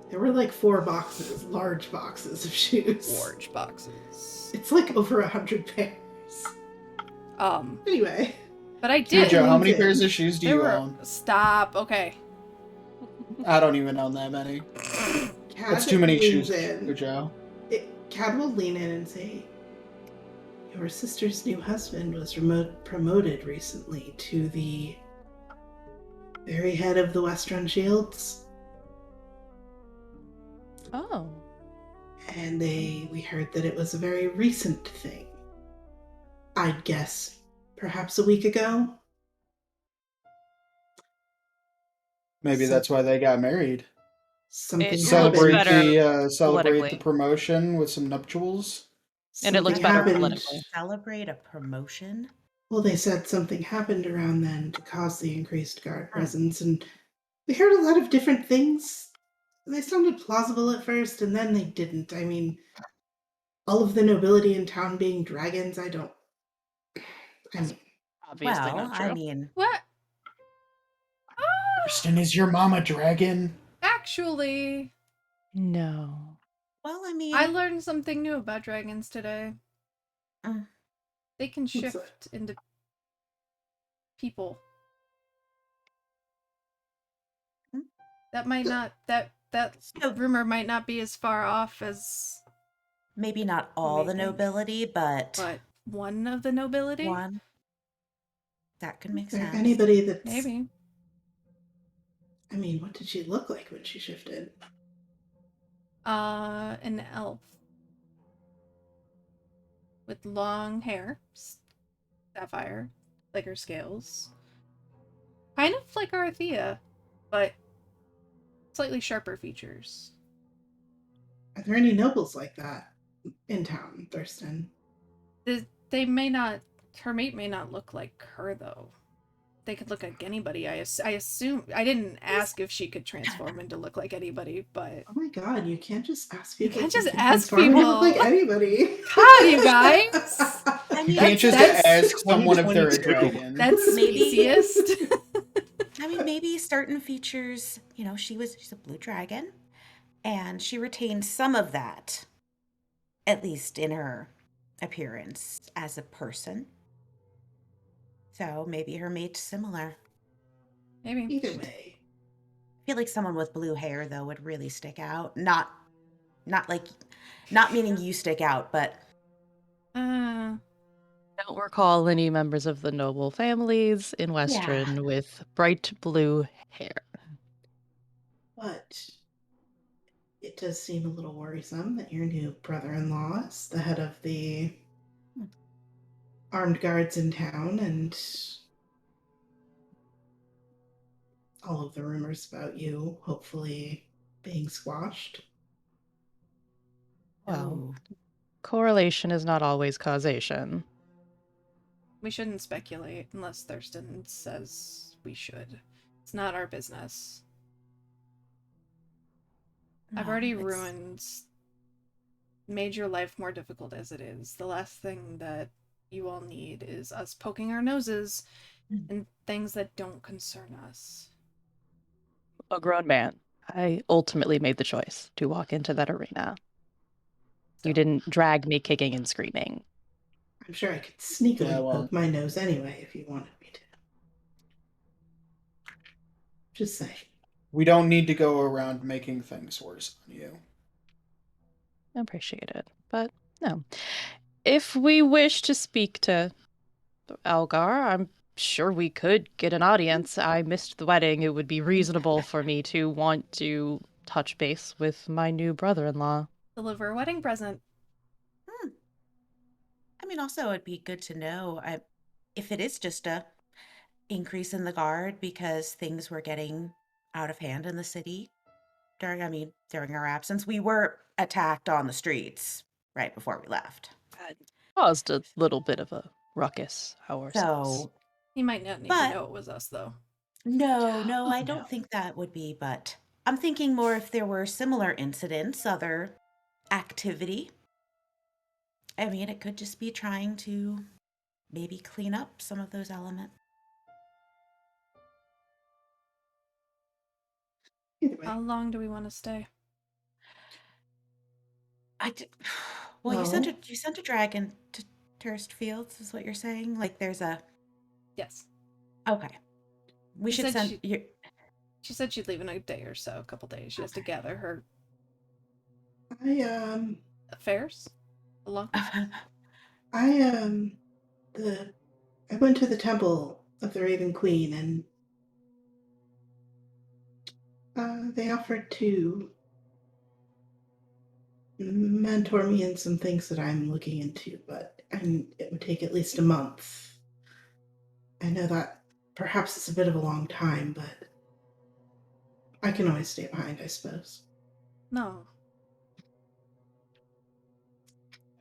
There were like 4 boxes, large boxes of shoes. Large boxes. It's like over 100 pairs. Anyway, But I did. Joe, how many did. pairs of shoes do There you were. own? Stop. Okay. I don't even own that many. Cad That's too many leans shoes, in. Joe. Cad will lean in and say, "Your sister's new husband was promoted recently to the very head of the Western Shields, Oh. and we heard that it was a very recent thing. I'd guess perhaps a week ago." Maybe So- that's why they got married. Something It looks Celebrate happened. better the politically. promotion with some nuptials. And it looks Something better happened. politically. Celebrate a promotion? Well, they said something happened around then to cause the increased guard presence, and we heard a lot of different things. They sounded plausible at first, and then they didn't. I mean, all of the nobility in town being dragons, I mean, Obviously Well, not true. I mean, What? Thurston, is your mom a dragon? Actually, No. well, I mean, I learned something new about dragons today. Mm. They can What's that? shift into people. Hmm? That might not that So- rumor might not be as far off as maybe not all the Maybe. nobility, but one of the nobility. one. That could make is there sense. anybody that's Maybe. I mean, what did she look like when she shifted? An elf with long hair, sapphire, like her scales, kind of like Arthea, but slightly sharper features. Are there any nobles like that in town, Thurston? They may not Her mate may not look like her, though. They could look like anybody. I assume. I didn't ask if she could transform into look like anybody, but Oh my god, you can't just ask You people. can't if just can ask transform into look like people. anybody. God, you guys! I You mean, can't just That's- ask someone if they're a 2022. dragon. That's Maybe- speciest. I mean, maybe certain features, she's a blue dragon, and she retained some of that, at least in her appearance as a person. So maybe her mate's similar. Maybe. Either way. I feel like someone with blue hair, though, would really stick out. Not meaning you stick out, but Don't recall any members of the noble families in Western with bright blue hair. But it does seem a little worrisome that your new brother-in-law is the head of the armed guards in town, and all of the rumors about you hopefully being squashed. Well, correlation is not always causation. We shouldn't speculate unless Thurston says we should. It's not our business. I've already made your life more difficult as it is. The last thing that you all need is us poking our noses in things that don't concern us. A grown man. I ultimately made the choice to walk into that arena. You didn't drag me kicking and screaming. I'm sure I could sneakily Yeah, well- poke my nose anyway if you wanted me to. Just saying. We don't need to go around making things worse on you. I appreciate it. But no. If we wish to speak to Algar, I'm sure we could get an audience. I missed the wedding. It would be reasonable for me to want to touch base with my new brother-in-law. Deliver a wedding present. I mean, also it'd be good to know if it is just a increase in the guard because things were getting out of hand in the city during our absence. We were attacked on the streets right before we left. Caused a little bit of a ruckus ourselves. So He might not need to know it was us, though. no, I don't think that would be, but I'm thinking more if there were similar incidents, other activity. I mean, it could just be trying to maybe clean up some of those elements. Either way. How long do we want to stay? Well, you Well- sent a dragon to Tourist Fields, is what you're saying? Like, there's a Yes. okay. We She should said send you. She said she'd leave in a day or so, a couple days. She has to gather her I affairs. Along. I went to the temple of the Raven Queen, and they offered to mentor me in some things that I'm looking into, but it would take at least a month. I know that perhaps it's a bit of a long time, but I can always stay behind, I suppose. No.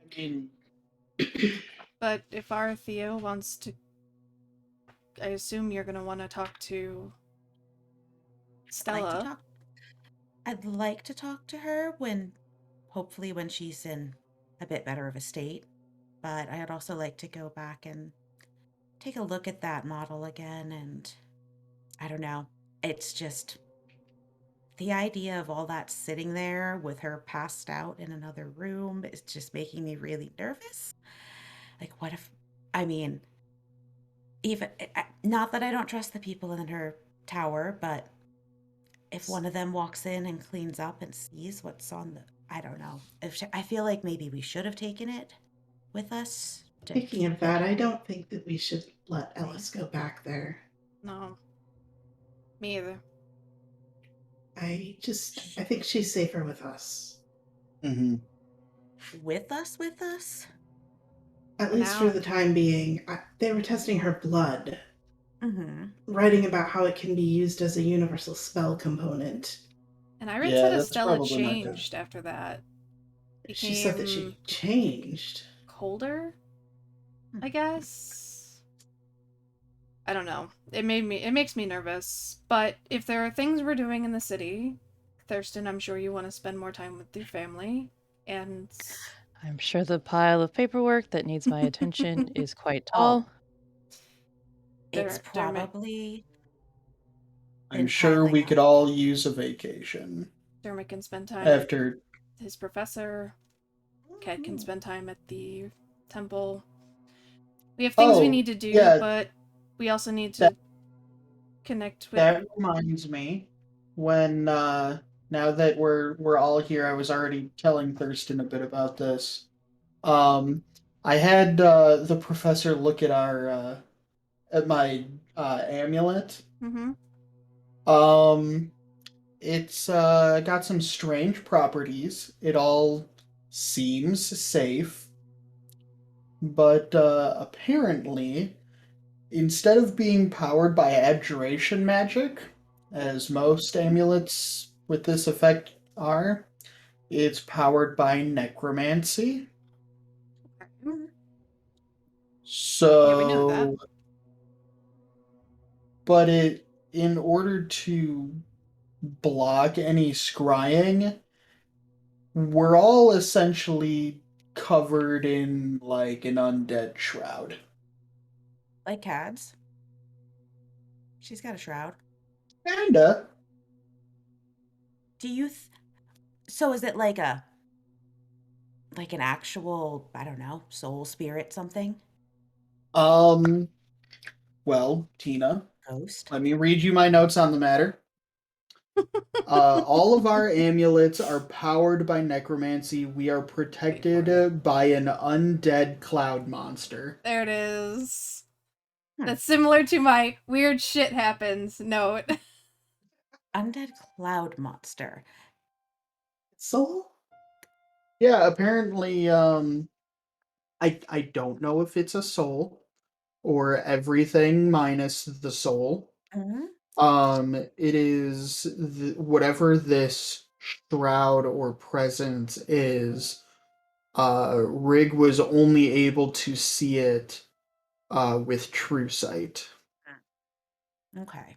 I mean, But if our Theo wants to, I assume you're gonna want to talk to Stella. I'd like to talk to her hopefully when she's in a bit better of a state. But I'd also like to go back and take a look at that model again. And I don't know. It's just the idea of all that sitting there with her passed out in another room is just making me really nervous. Like, what if, even, not that I don't trust the people in her tower, but if one of them walks in and cleans up and sees what's on I don't know. I feel like maybe we should have taken it with us. Speaking of that, I don't think that we should let Ellis go back there. No. Me either. I think she's safer with us. mm-hmm. With us? At least for Now. the time being. They were testing her blood, Mm-hmm. writing about how it can be used as a universal spell component. And I read Yeah, said that's Estella probably not good. changed after that. She said that she Became changed. colder. I guess. I don't know. It makes me nervous. But if there are things we're doing in the city, Thurston, I'm sure you want to spend more time with your family. And I'm sure the pile of paperwork that needs my attention is quite Oh, tall. it's Dermot probably I'm been sure we piling could up. all use a vacation Can spend time with after. his professor. Cat can spend time at the temple. We have things we Oh, need to do, yeah, but we also need that to connect with. that reminds me. When now that we're all here, I was already telling Thurston a bit about this. Um, I had the professor look at our at my amulet. Mm-hmm. Um, it's got some strange properties. It all seems safe, but apparently, instead of being powered by abjuration magic, as most amulets with this effect are, it's powered by necromancy. Yeah, we know that. So, but in order to block any scrying, we're all essentially covered in like an undead shroud. Like Cads. She's got a shroud. Kinda. Do you so is it like an actual, I don't know, soul spirit something? Um, well, Tina, Ghost? let me read you my notes on the matter. All of our amulets are powered by necromancy. We are protected by an undead cloud monster. There it is. Hmm. That's similar to my weird shit happens note. Undead cloud monster. Soul? Yeah, apparently, I don't know if it's a soul or everything minus the soul. Mhm. It is whatever this shroud or presence is. Rig was only able to see it with true sight. Okay.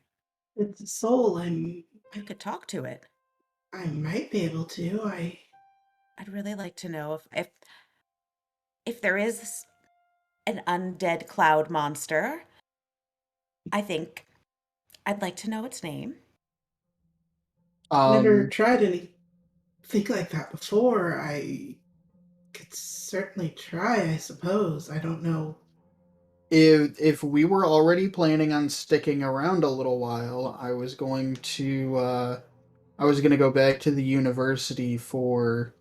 It's a soul. You could talk to it. I might be able to. I'd really like to know if there is an undead cloud monster. I think I'd like to know its name. Never Um, tried anything like that before. I could certainly try, I suppose. I don't know. if we were already planning on sticking around a little while, I was gonna go back to the university for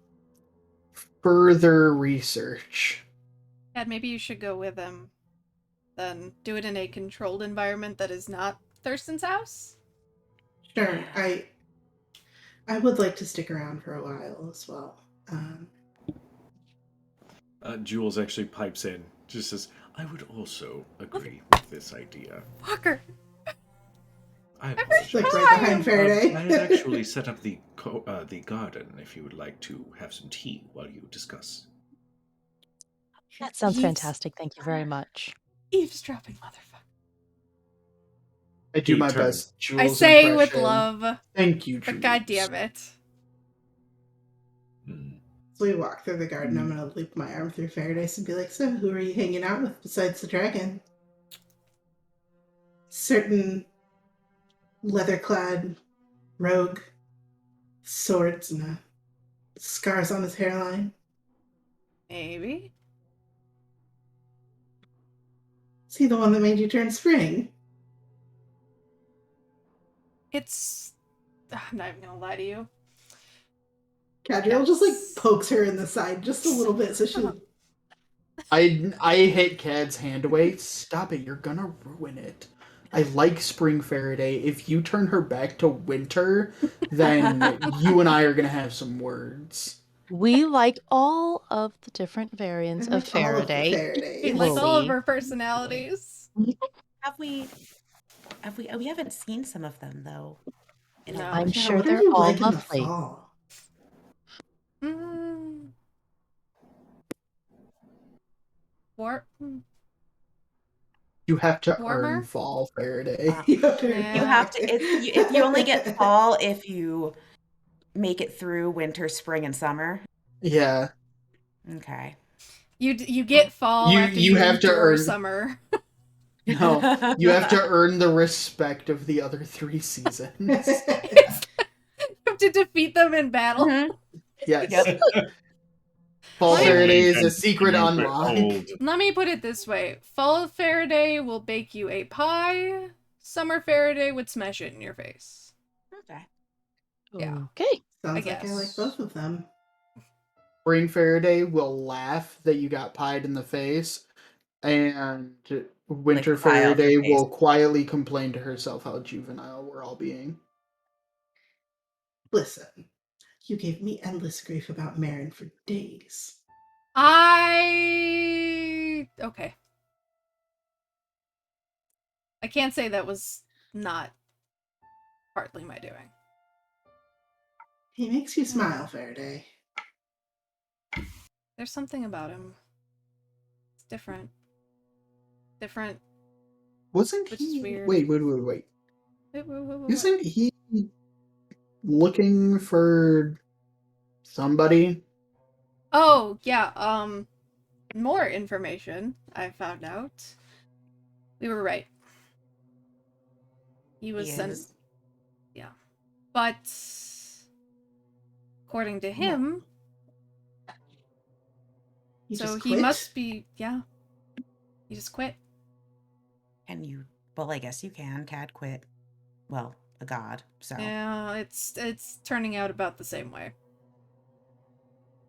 further research. Cat, maybe you should go with him. Then do it in a controlled environment that is not Thurston's house. Sure, I would like to stick around for a while as well. Jules actually pipes in, just says, "I would also agree with this idea." Fucker. I It's like apologize. right behind Faraday. I had actually set up the garden. If you would like to have some tea while you discuss. That sounds Eaves- fantastic. Thank you very much. Eavesdropping motherfucker. I do He my turned. best Jules I say with impression. love, Thank you, but Jules. god damn it. Hmm. As we walk through the garden, I'm gonna loop my arm through Faraday's and be like, "So, who are you hanging out with besides the dragon?" Certain leather-clad rogue, swords and scars on his hairline. Maybe. Is he the one that made you turn spring? It's. I'm not even gonna lie to you. Cadriel just like pokes her in the side just a little bit, so she. I hit Cad's hand away. Stop it! You're gonna ruin it. I like Spring Faraday. If you turn her back to winter, then you and I are gonna have some words. We like all of the different I variants like of all of the Faraday. Faraday. We like all of Equally. her personalities. Have we we haven't seen some of them though. In a No. while. I'm Yeah, sure what are they're you all like in the lovely. fall? Mm. War. You have to Warmer? earn fall, Faraday. Uh, You have to- Yeah. You have to. If you only get fall if you make it through winter, spring, and summer. Yeah. Okay. You get fall after You you have to endure earn- summer. No, you have to earn the respect of the other 3 seasons. You have to defeat them in battle. Mhm. Yes. Yep. Fall Let me- Faraday is a Invented secret when you get unlock. old. Let me put it this way: Fall Faraday will bake you a pie. Summer Faraday would smash it in your face. Okay. Yeah. Okay. Sounds like guess. I like both of them. Spring Faraday will laugh that you got pied in the face, and Winter Lick the pie off your Faraday face. will quietly complain to herself how juvenile we're all being. Listen, you gave me endless grief about Marin for days. Okay. I can't say that was not partly my doing. He makes you smile, Faraday. There's something about him. It's different. Different. Wasn't Which is he? weird. Wait. Wait. Isn't he looking for somebody? Oh, yeah, more information I found out. We were right. He was He sent. is. Yeah. But according to him, You so just he quit? must be, yeah. He just quit. And you. Well, I guess you can. Cad quit. Well, a god. So. Yeah, it's turning out about the same way.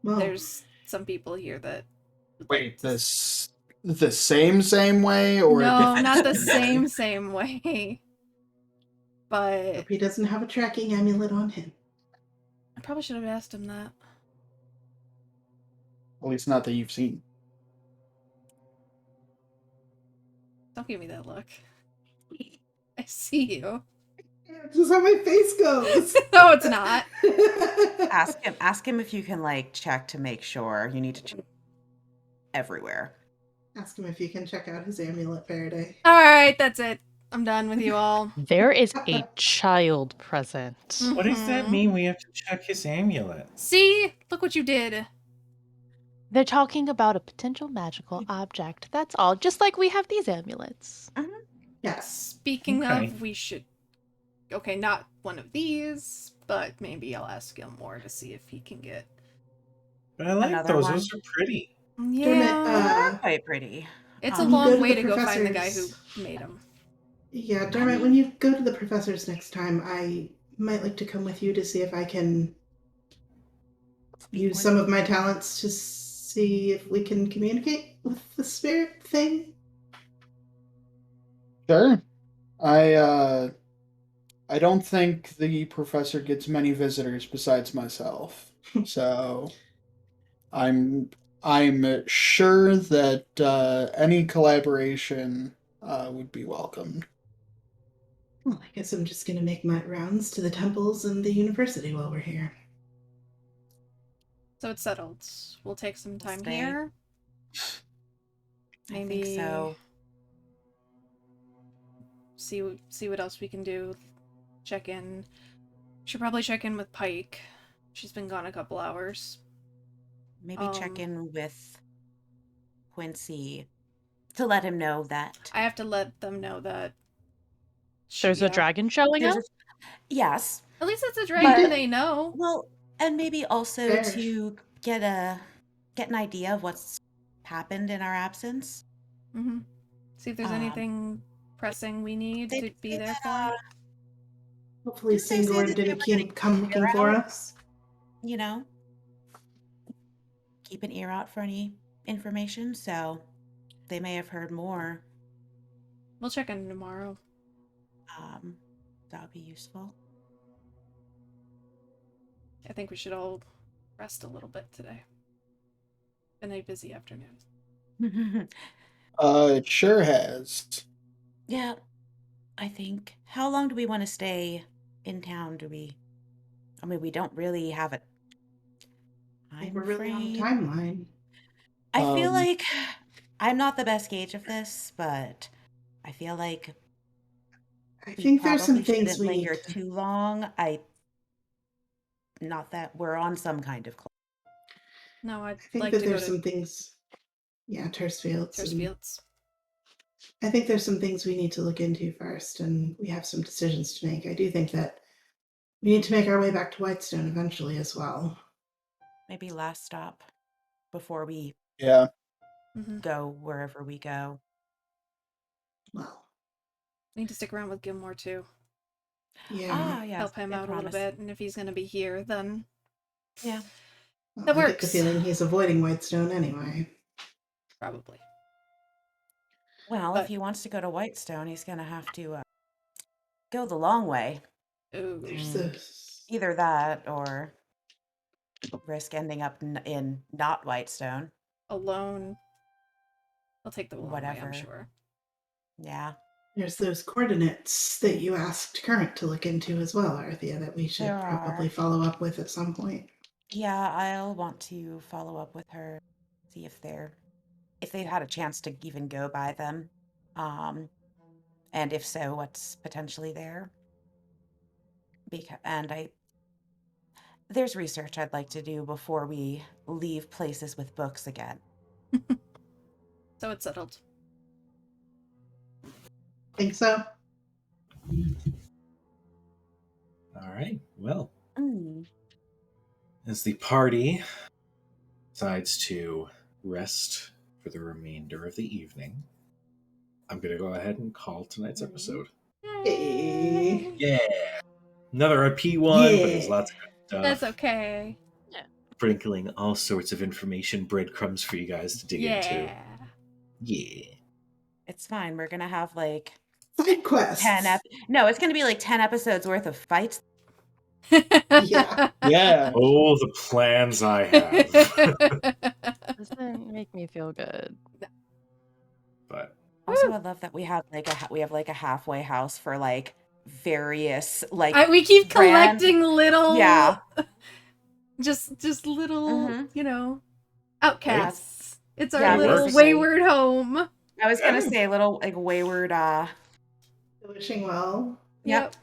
Well, There's some people here that would Wait, like to this the same way or a No, different not the way? same way. hope But he doesn't have a tracking amulet on him. I probably should have asked him that. At least not that you've seen. Don't give me that look. I see you. This is how my face goes. No, it's not. Ask him if you can like check to make sure. You need to check everywhere. Ask him if you can check out his amulet, Faraday. Alright, that's it. I'm done with you all. There is a child present. What does that Mhm. mean? We have to check his amulet. See? Look what you did. They're talking about a potential magical object. That's all. Just like we have these amulets. Yes. Speaking Okay. of, we should. Okay, not one of these, but maybe I'll ask Gilmore to see if he can get. But I like Another those. one? Those are pretty. Yeah. They're quite pretty. It's a Um, you long go to way the to go find the guy who professor's- made them. Yeah, Dermot, when you go to the professor's next time, I might like to come with you to see if I can use some of my talents to see if we can communicate with the spirit thing. Sure. I don't think the professor gets many visitors besides myself. So I'm sure that any collaboration would be welcomed. Well, I guess I'm just going to make my rounds to the temples and the university while we're here. So it's settled. We'll take some time Stay. here. I Maybe think so. see what else we can do. Check in. Should probably check in with Pike. She's been gone a couple hours. Maybe check Um, in with Quincy to let him know that I have to let them know that There's she, a dragon showing there's up. yes. At least it's a dragon But- they know. Well, and maybe also Fair. to get an idea of what's happened in our absence. Mm-hmm. See if there's Um, anything pressing we need They to be say there that, for. Hopefully, Didn't they say Singor that they didn't were gonna come keep looking an for ear out? us. you know, keep an ear out for any information. So they may have heard more. We'll check in tomorrow. That would be useful. I think we should all rest a little bit today. Been a busy afternoon. It sure has. Yeah, I think. How long do we want to stay in town? I mean, we don't really have a time We're really on a frame. timeline. I feel Um, like I'm not the best gauge of this, but I feel like I we think there's some probably things shouldn't we linger need to. too long. Not that we're on some kind of clock. No, I'd I think like that to go there's to some things. Yeah, Terse Fields. Terse and Fields. I think there's some things we need to look into first, and we have some decisions to make. I do think that we need to make our way back to Whitestone eventually as well. Maybe last stop before we Yeah. Mm-hmm. go wherever we go. Well, Need to stick around with Gilmore too. yeah. Yes. Help him I out a little promise. bit, and if he's gonna be here, then Yeah. Well, That I get the works. feeling he's avoiding Whitestone anyway. probably. Well, But- if he wants to go to Whitestone, he's gonna have to go the long way. Ooh. There's Mm. this. Either that or risk ending up in not Whitestone. Alone. I'll take the long way, Whatever. I'm sure. Yeah. There's those coordinates that you asked Current to look into as well, Arthea, that we should There probably are. follow up with at some point. Yeah, I'll want to follow up with her, see if they've had a chance to even go by them. And if so, what's potentially there. There's research I'd like to do before we leave places with books again. So it's settled. Think so? All right. Well, Mm. as the party decides to rest for the remainder of the evening, I'm going to go ahead and call tonight's episode. Hey. Yeah. Another IP one, but there's Yeah. lots of good stuff. That's okay. Sprinkling all sorts of information, breadcrumbs for you guys to dig into. Yeah. Yeah. It's fine. We're gonna have like Side quests. No, it's gonna be like 10 episodes worth of fights. Yeah. Yeah. Oh, the plans I have. Doesn't make me feel good. But Also, I love that we have like a halfway house for like various like we keep brand- collecting little Yeah. just little, Mhm. outcasts. It's our Yeah, little works. wayward home. I was gonna say little like wayward Wishing well. Yep.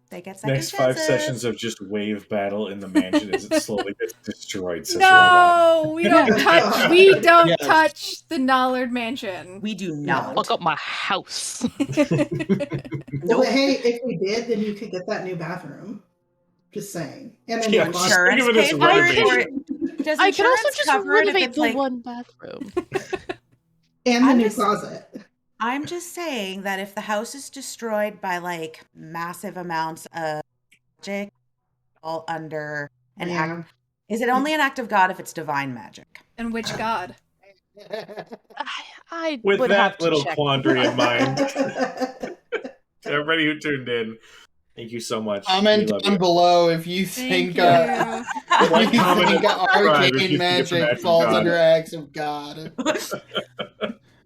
They get second next 5 chances. sessions of just wave battle in the mansion as it slowly gets destroyed. Says Robot. No, we don't touch. We don't Yes. touch the Nallard Mansion. We do not. Fuck up my house. Well, Nope. hey, if we did, then you could get that new bathroom. Just saying. And then Yeah, your just closet. think of it as Insurance pays for renovation. it. Does I could also insurance just cover it if renovate it's the like one bathroom. And the I'm new just- closet. I'm just saying that if the house is destroyed by like massive amounts of magic, all under an act. Is it only an act of God if it's divine magic? And which god? I With would have that to little check. quandary in mind, to everybody who tuned in, thank you so much. Comment We love down you. below if you Thank think you. Like, you comment, think and subscribe if you arcane think it's an magic act of falls God. under acts of God,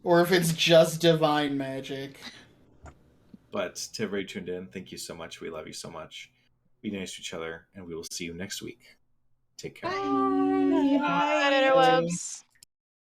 or if it's just divine magic. But to everybody tuned in, thank you so much. We love you so much. Be nice to each other, and we will see you next week. Take care. Bye. Bye, interwebs.